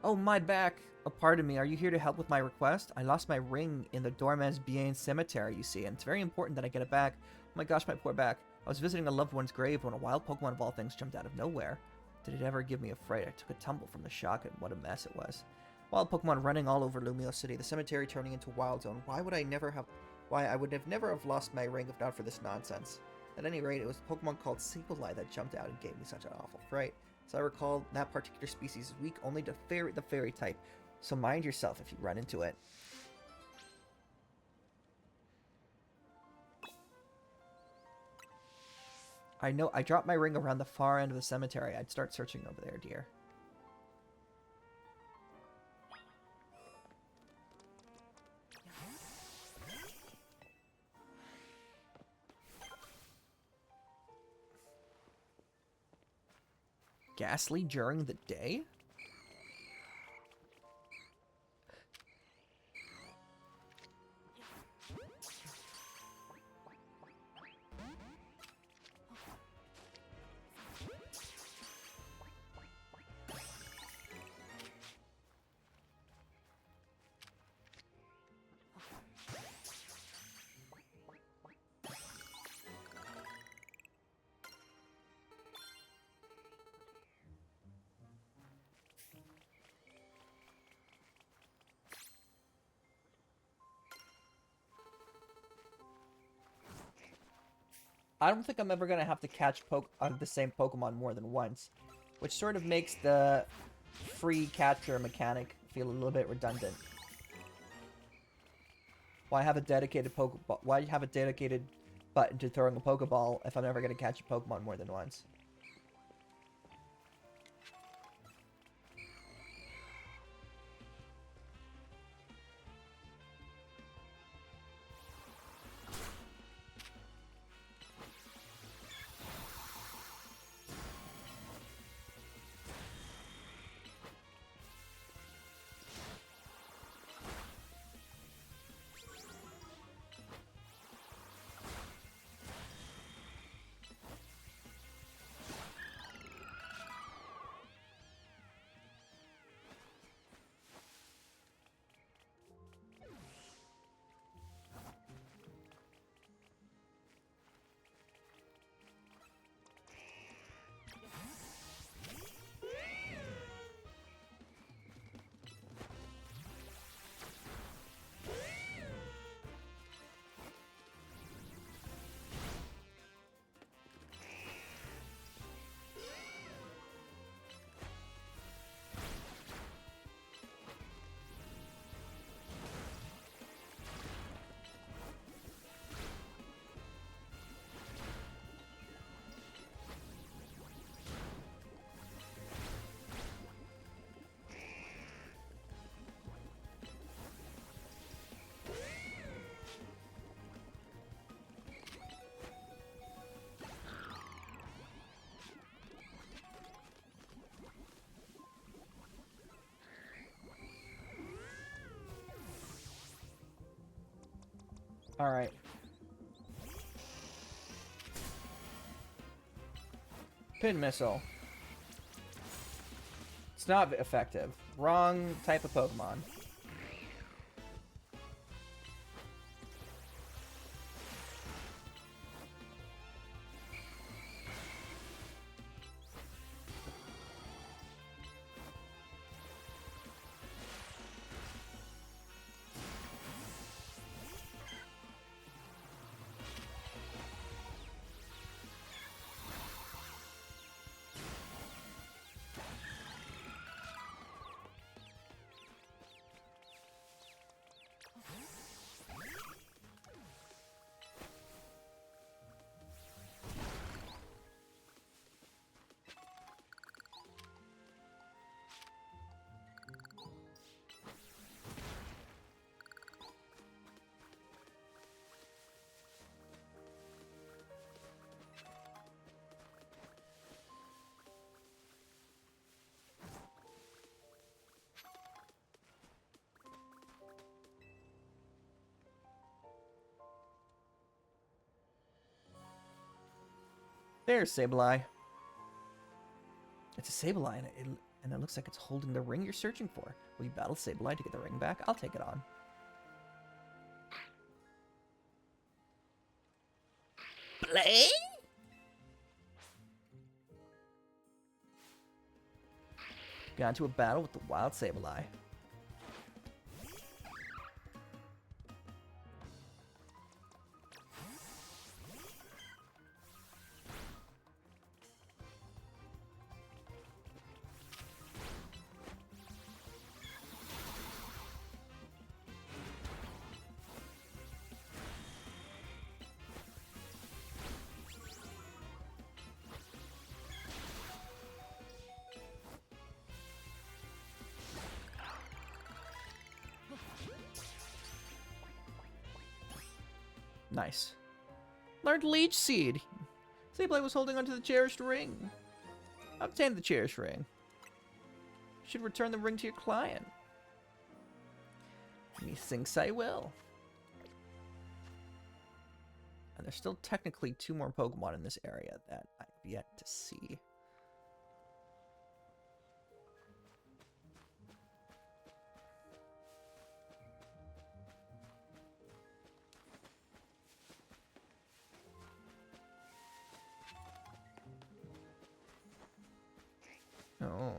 Speaker 1: Oh, my back. Pardon me, are you here to help with my request? I lost my ring in the Dormez Bien cemetery, you see, and it's very important that I get it back. Oh my gosh, my poor back. I was visiting a loved one's grave when a wild Pokemon of all things jumped out of nowhere. Did it ever give me a fright? I took a tumble from the shock, and what a mess it was. Wild Pokemon running all over Lumio City, the cemetery turning into Wild Zone. Why I would have never have lost my ring if not for this nonsense. At any rate, it was a Pokemon called Sableye that jumped out and gave me such an awful fright. As I recall, that particular species is weak only to the fairy type, so mind yourself if you run into it. I know, I dropped my ring around the far end of the cemetery. I'd start searching over there, dear. Ghastly during the day? I don't think I'm ever going to have to catch the same Pokemon more than once, which sort of makes the free capture mechanic feel a little bit redundant. Why have a dedicated Pokeball? Why have a dedicated button to throwing a Pokeball if I'm never going to catch a Pokemon more than once? Alright. Pin missile. It's not effective. Wrong type of Pokemon. There's Sableye. It's a Sableye, and it looks like it's holding the ring you're searching for. Will you battle Sableye to get the ring back? I'll take it on. Play? Got into a battle with the wild Sableye. Nice. Learned Leech Seed. Sableye was holding onto the cherished ring. Obtain the cherished ring. Should return the ring to your client. Methinks I will. And there's still technically 2 more Pokemon in this area that I've yet to see. Oh.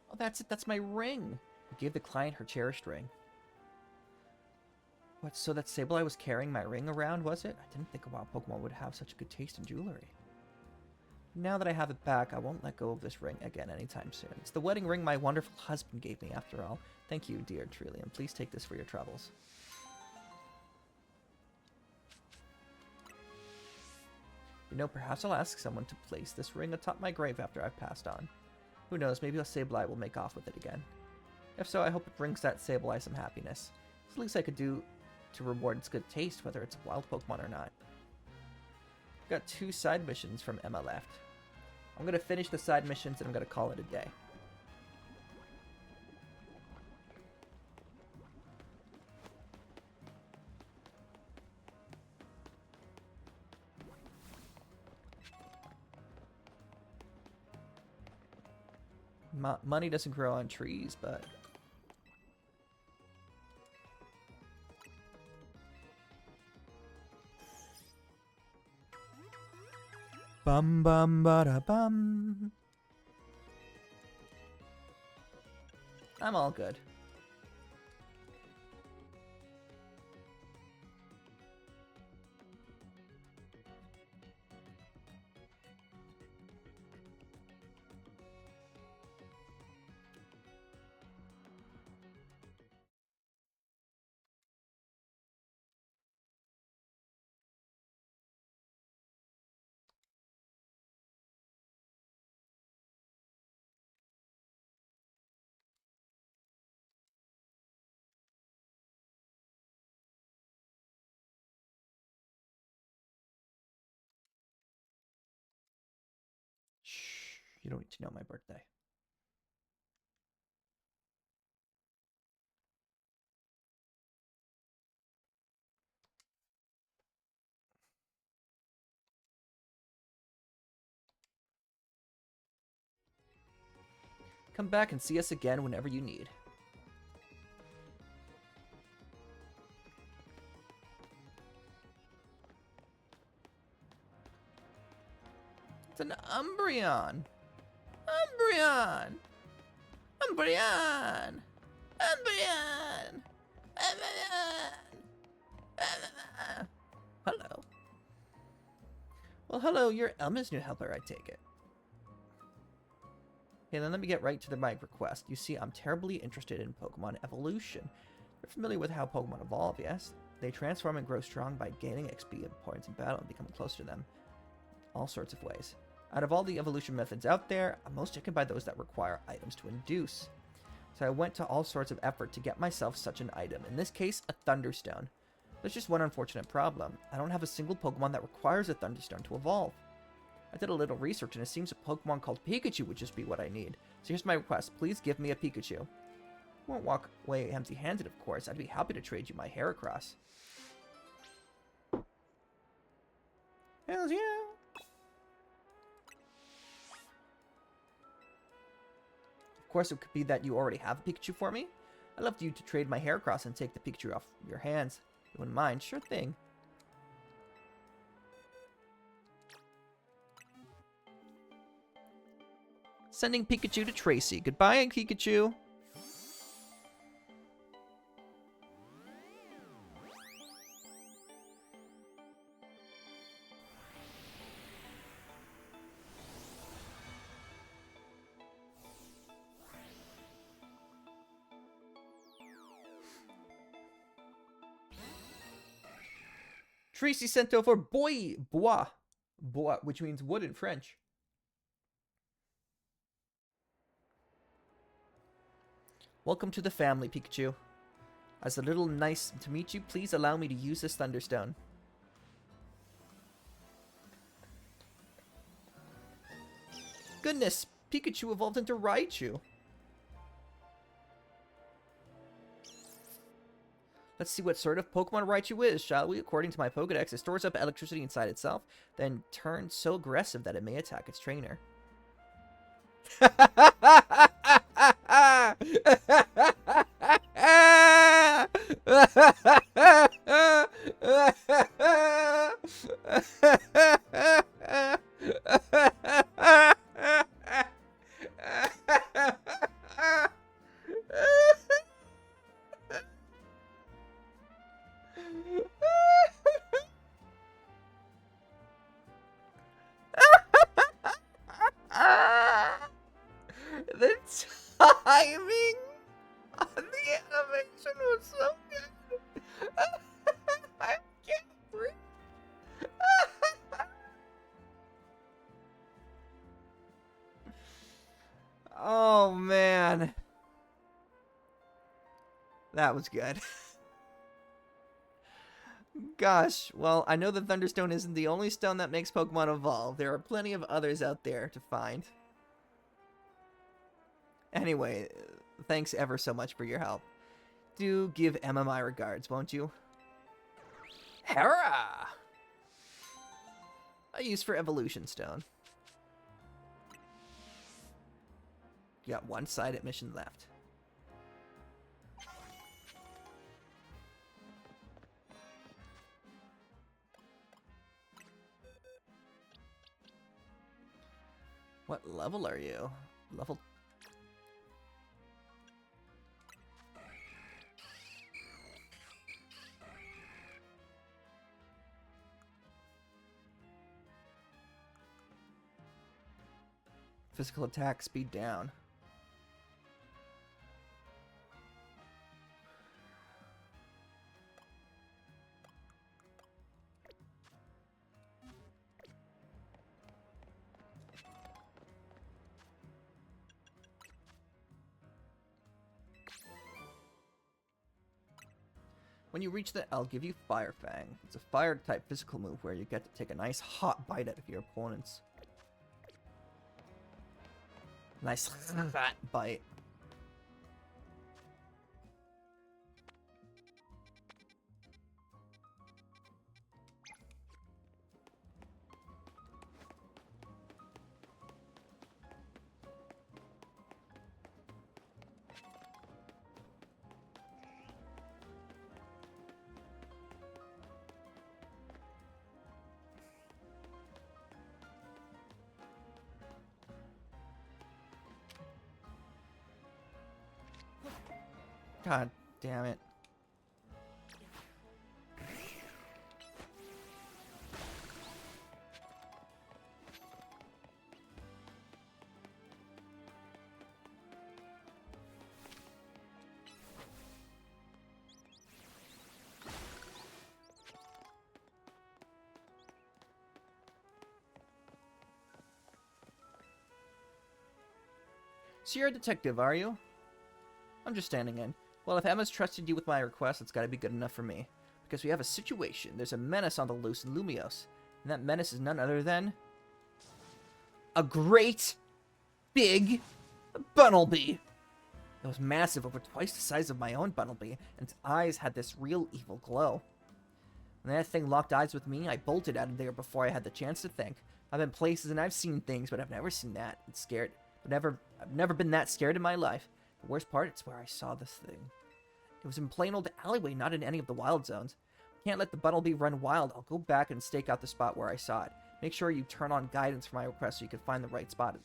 Speaker 1: Oh, that's it. That's my ring. I gave the client her cherished ring. What, so that Sableye was carrying my ring around, was it? I didn't think a wild Pokemon would have such a good taste in jewelry. Now that I have it back, I won't let go of this ring again anytime soon. It's the wedding ring my wonderful husband gave me, after all. Thank you, dear Trillium. Please take this for your troubles. You know, perhaps I'll ask someone to place this ring atop my grave after I've passed on. Who knows, maybe a Sableye will make off with it again. If so, I hope it brings that Sableye some happiness. It's the least I could do to reward its good taste, whether it's a wild Pokemon or not. I've got 2 side missions from Emma left. I'm going to finish the side missions and I'm going to call it a day. Money doesn't grow on trees, but... Bum bum bada bum. I'm all good. Shh, you don't need to know my birthday. Come back and see us again whenever you need. It's an Umbreon! Umbreon! Umbreon! Umbreon! Umbreon! Hello. Well, hello, you're Elma's new helper, I take it. Okay, then let me get right to my request. You see, I'm terribly interested in Pokemon evolution. You're familiar with how Pokemon evolve, yes? They transform and grow strong by gaining XP and points in battle and becoming close to them. All sorts of ways. Out of all the evolution methods out there, I'm most taken by those that require items to induce. So I went to all sorts of effort to get myself such an item. In this case, a Thunderstone. There's just one unfortunate problem. I don't have a single Pokemon that requires a Thunderstone to evolve. I did a little research and it seems a Pokemon called Pikachu would just be what I need. So here's my request. Please give me a Pikachu. I won't walk away empty-handed, of course. I'd be happy to trade you my Heracross. Hells yeah! Of course, it could be that you already have a Pikachu for me. I'd love you to trade my Heracross and take the Pikachu off your hands. You wouldn't mind? Sure thing. Sending Pikachu to Tracy. Goodbye, Pikachu. Tracy sent over bois, which means wood in French. Welcome to the family, Pikachu. As a little nice to meet you, please allow me to use this Thunderstone. Goodness, Pikachu evolved into Raichu. Let's see what sort of Pokemon Raichu is, shall we? According to my Pokedex, it stores up electricity inside itself, then turns so aggressive that it may attack its trainer. timing on the animation was so good. I can't breathe. Oh man, that was good. Gosh, well, I know the Thunderstone isn't the only stone that makes Pokemon evolve. There are plenty of others out there to find. Anyway, thanks ever so much for your help. Do give Emma my regards, won't you? Hera! A use for Evolution Stone. You got one side mission left. What level are you? Level... Physical attack speed down. When you reach I'll give you Fire Fang. It's a fire-type physical move where you get to take a nice hot bite out of your opponents. Nice fat bite. God damn it. So you're a detective, are you? I'm just standing in. Well, if Emma's trusted you with my request, it's gotta be good enough for me. Because we have a situation. There's a menace on the loose in Lumios. And that menace is none other than... a great, big Bunnelby. It was massive, over twice the size of my own Bunnelby, and its eyes had this real evil glow. When that thing locked eyes with me, I bolted out of there before I had the chance to think. I've been places and I've seen things, but I've never seen that. It's scared. I've never been that scared in my life. The worst part, it's where I saw this thing. It was in plain old alleyway, not in any of the wild zones. Can't let the Bunnelby run wild. I'll go back and stake out the spot where I saw it. Make sure you turn on guidance for my request so you can find the right spot.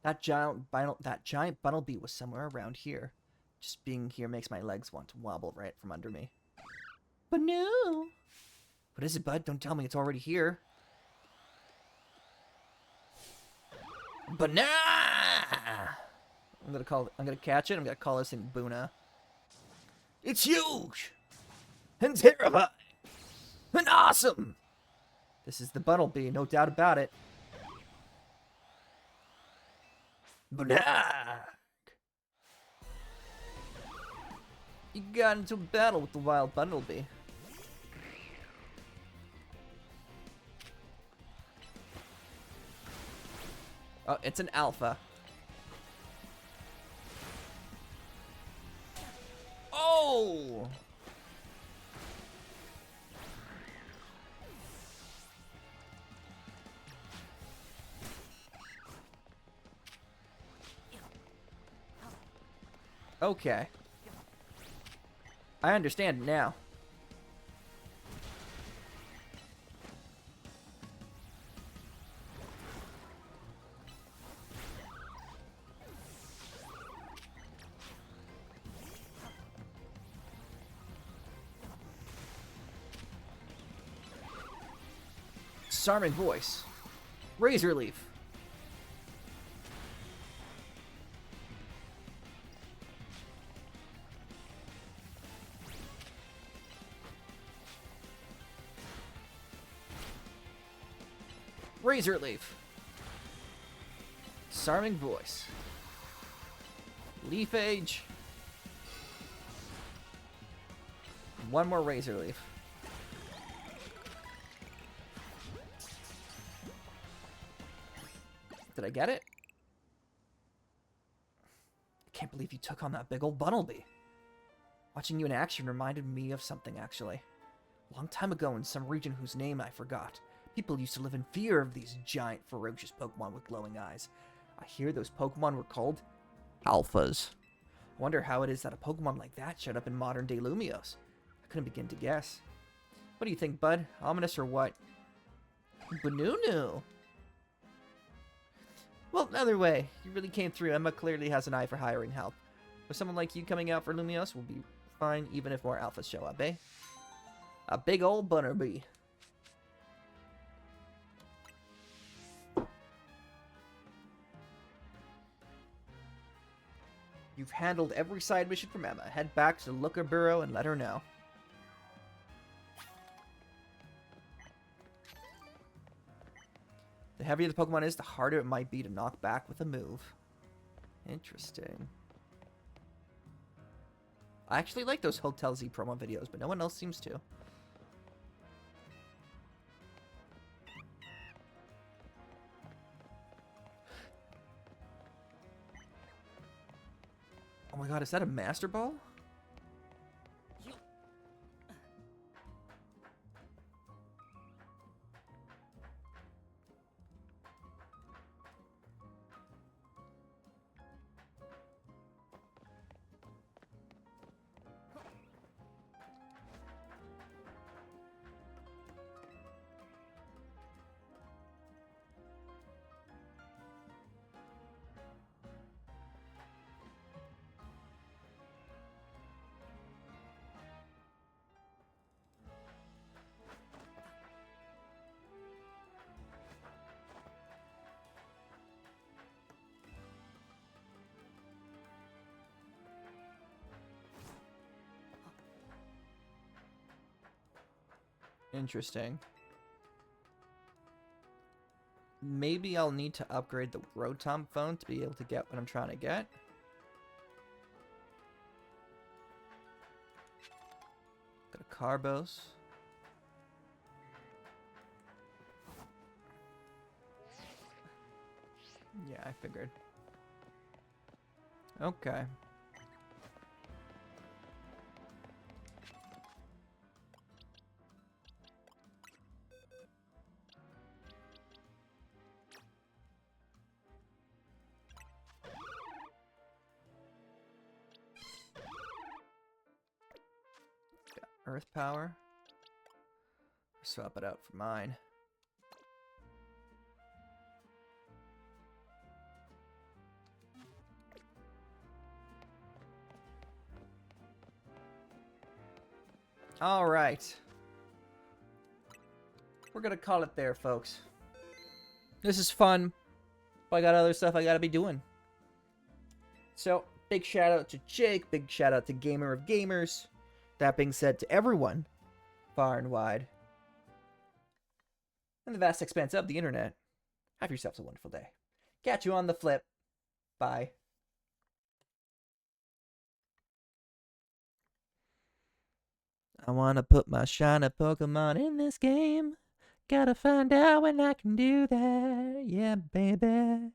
Speaker 1: That giant Bunnelby was somewhere around here. Just being here makes my legs want to wobble right from under me. But no! What is it, bud? Don't tell me it's already here. But nah! I'm gonna catch it. I'm gonna call this thing Boona. It's huge! And terrifying! And awesome! This is the Bunnelby, no doubt about it. Black. You got into a battle with the wild Bumblebee. Oh, it's an alpha. Oh! Okay. I understand now. Disarming voice. Razor leaf. Razor leaf. Disarming voice. Leaf age. One more razor leaf. Did I get it? I can't believe you took on that big old Bumblebee. Watching you in action reminded me of something, actually. A long time ago in some region whose name I forgot, people used to live in fear of these giant, ferocious Pokemon with glowing eyes. I hear those Pokemon were called Alphas. I wonder how it is that a Pokemon like that showed up in modern-day Lumios. I couldn't begin to guess. What do you think, bud? Ominous or what? Banunu. Well, either way, you really came through. Emma clearly has an eye for hiring help. With someone like you coming out for Lumios, we'll be fine even if more alphas show up, eh? A big old Butterbee. You've handled every side mission from Emma. Head back to the Looker Bureau and let her know. The heavier the Pokemon is, the harder it might be to knock back with a move. Interesting. I actually like those Hotel Z promo videos, but no one else seems to. Oh my god, is that a Master Ball? Interesting. Maybe I'll need to upgrade the Rotom phone to be able to get what I'm trying to get. Got a Carbos. Yeah, I figured. Okay. Earth power. Swap it out for mine. All right. We're gonna call it there, folks. This is fun, but I got other stuff I gotta be doing. So, big shout out to Jake, big shout out to Gamer of Gamers. That being said, to everyone, far and wide, and the vast expanse of the internet, have yourselves a wonderful day. Catch you on the flip. Bye. I wanna put my shiny Pokemon in this game. Gotta find out when I can do that. Yeah, baby.